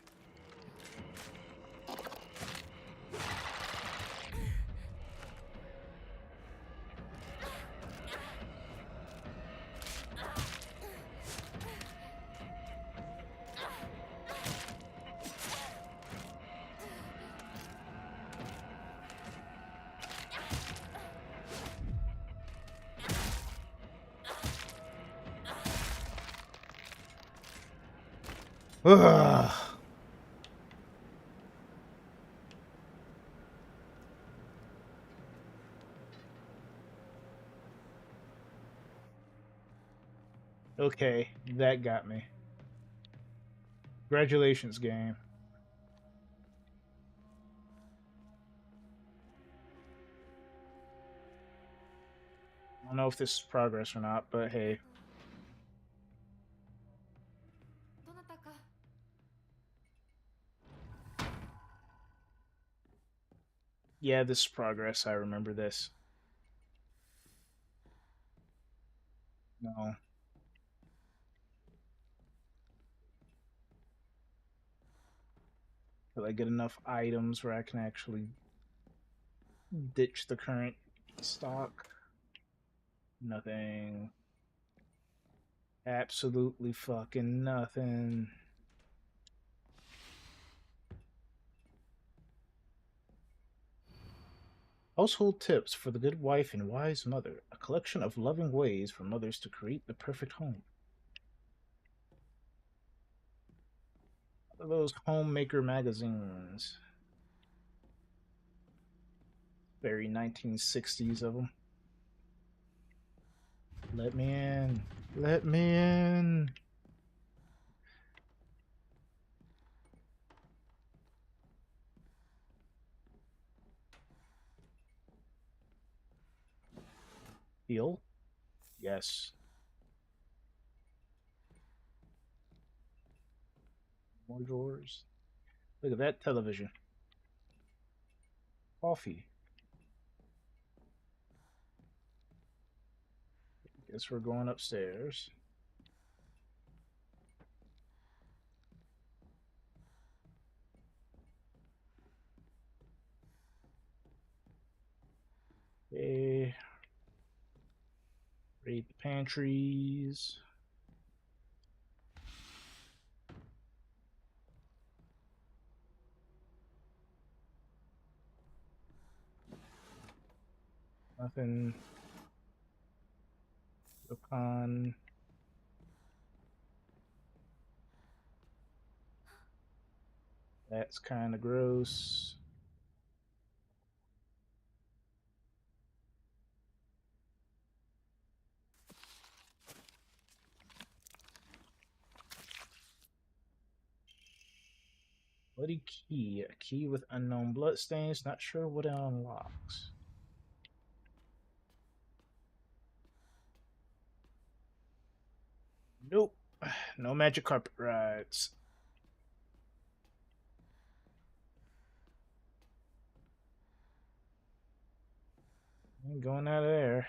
Ugh. Okay, that got me. Congratulations, game. I don't know if this is progress or not, but hey. Yeah, this is progress. I remember this. No. Will I get enough items where I can actually ditch the current stock? Nothing. Absolutely fucking nothing. Household tips for the good wife and wise mother. A collection of loving ways for mothers to create the perfect home. What are those homemaker magazines? Very 1960s of them. Let me in. Let me in. Heal? Yes. More drawers. Look at that television. Coffee. Guess we're going upstairs. Okay. Raid the pantries. Nothing. Rokon. That's kind of gross. Bloody key. A key with unknown bloodstains. Not sure what it unlocks. Nope. No magic carpet rides. Ain't going out of there.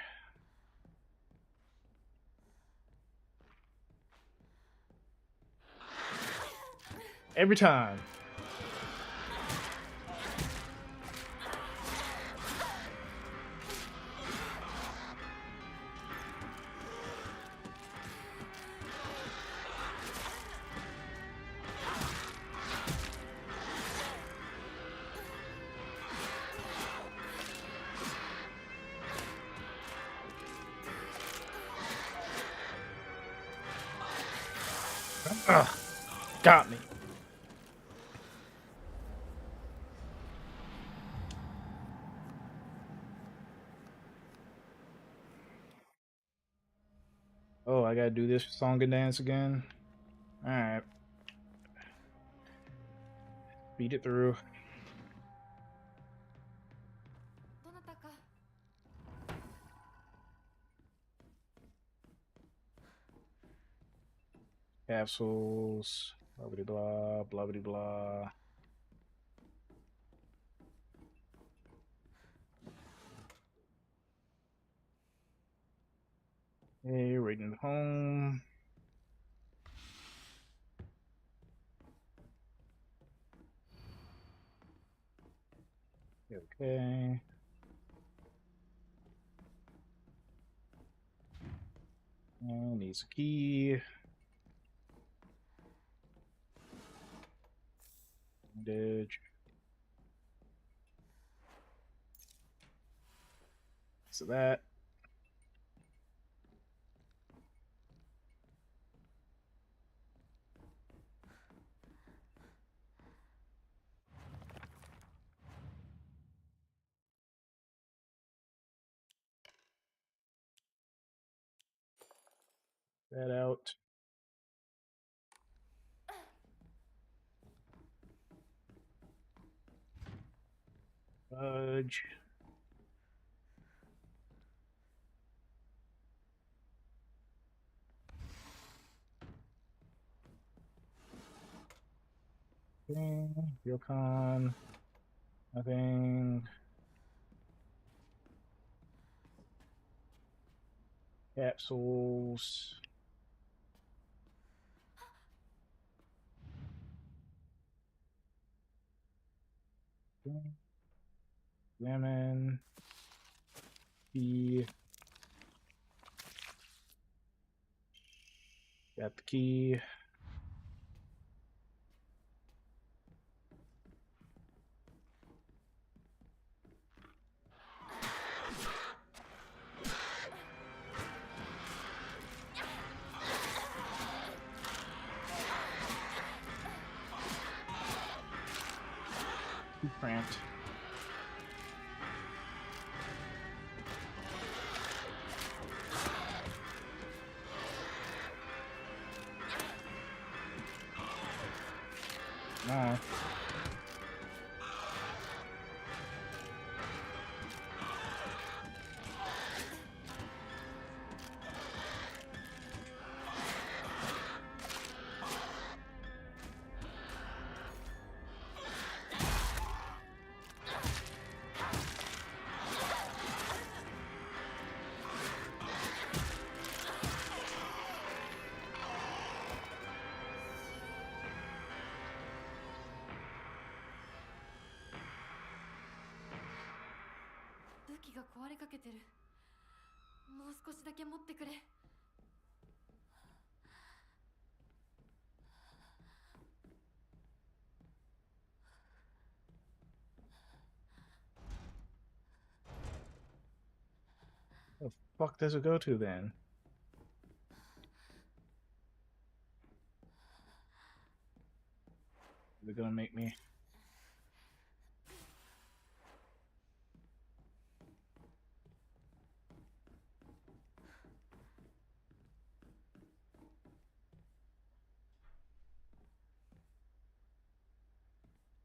Every time. Ugh, got me. Oh, I gotta do this song and dance again. Alright. Beat it through. どなたか Capsules. Blah blah blah. Blah blah blah. Hey, raiding home. Okay. And needs a key. Bandage. So that. That out. Fudge. Okay. Ryokan. Nothing. Capsules. Examine. Key. Got the key. Too cramped. No. Where the fuck does it go to then? They're gonna make me.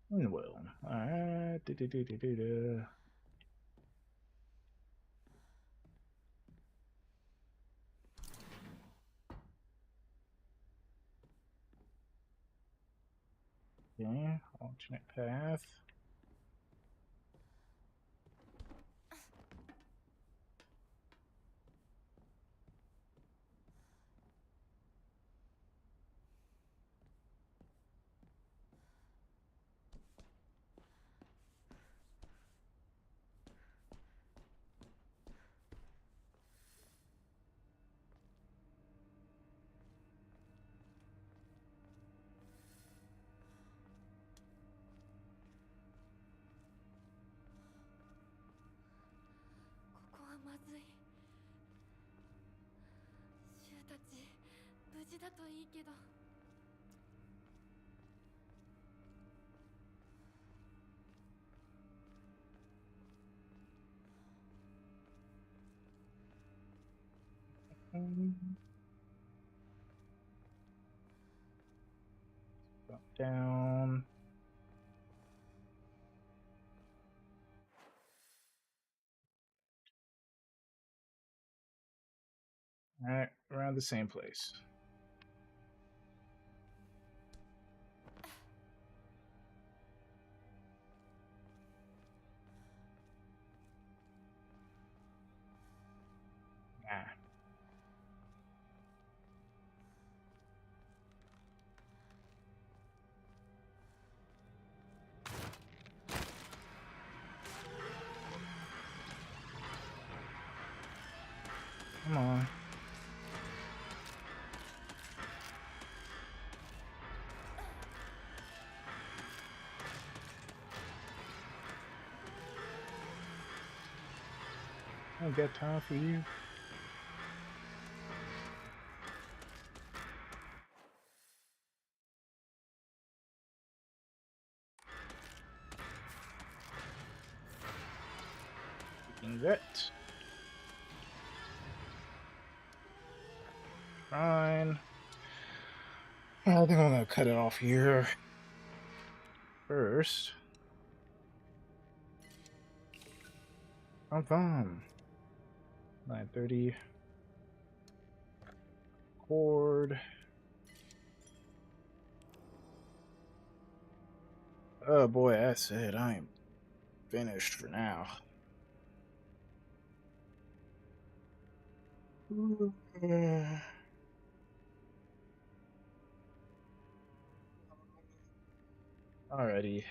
Well, alright. Okay, alternate path. Drop down. All right, around the same place. Nah. Come on. I don't got time for you. Taking that. Fine. I think I'm gonna cut it off here first. Confirm. 9:30. Cord. Oh boy, that's it. I am finished for now. Alrighty.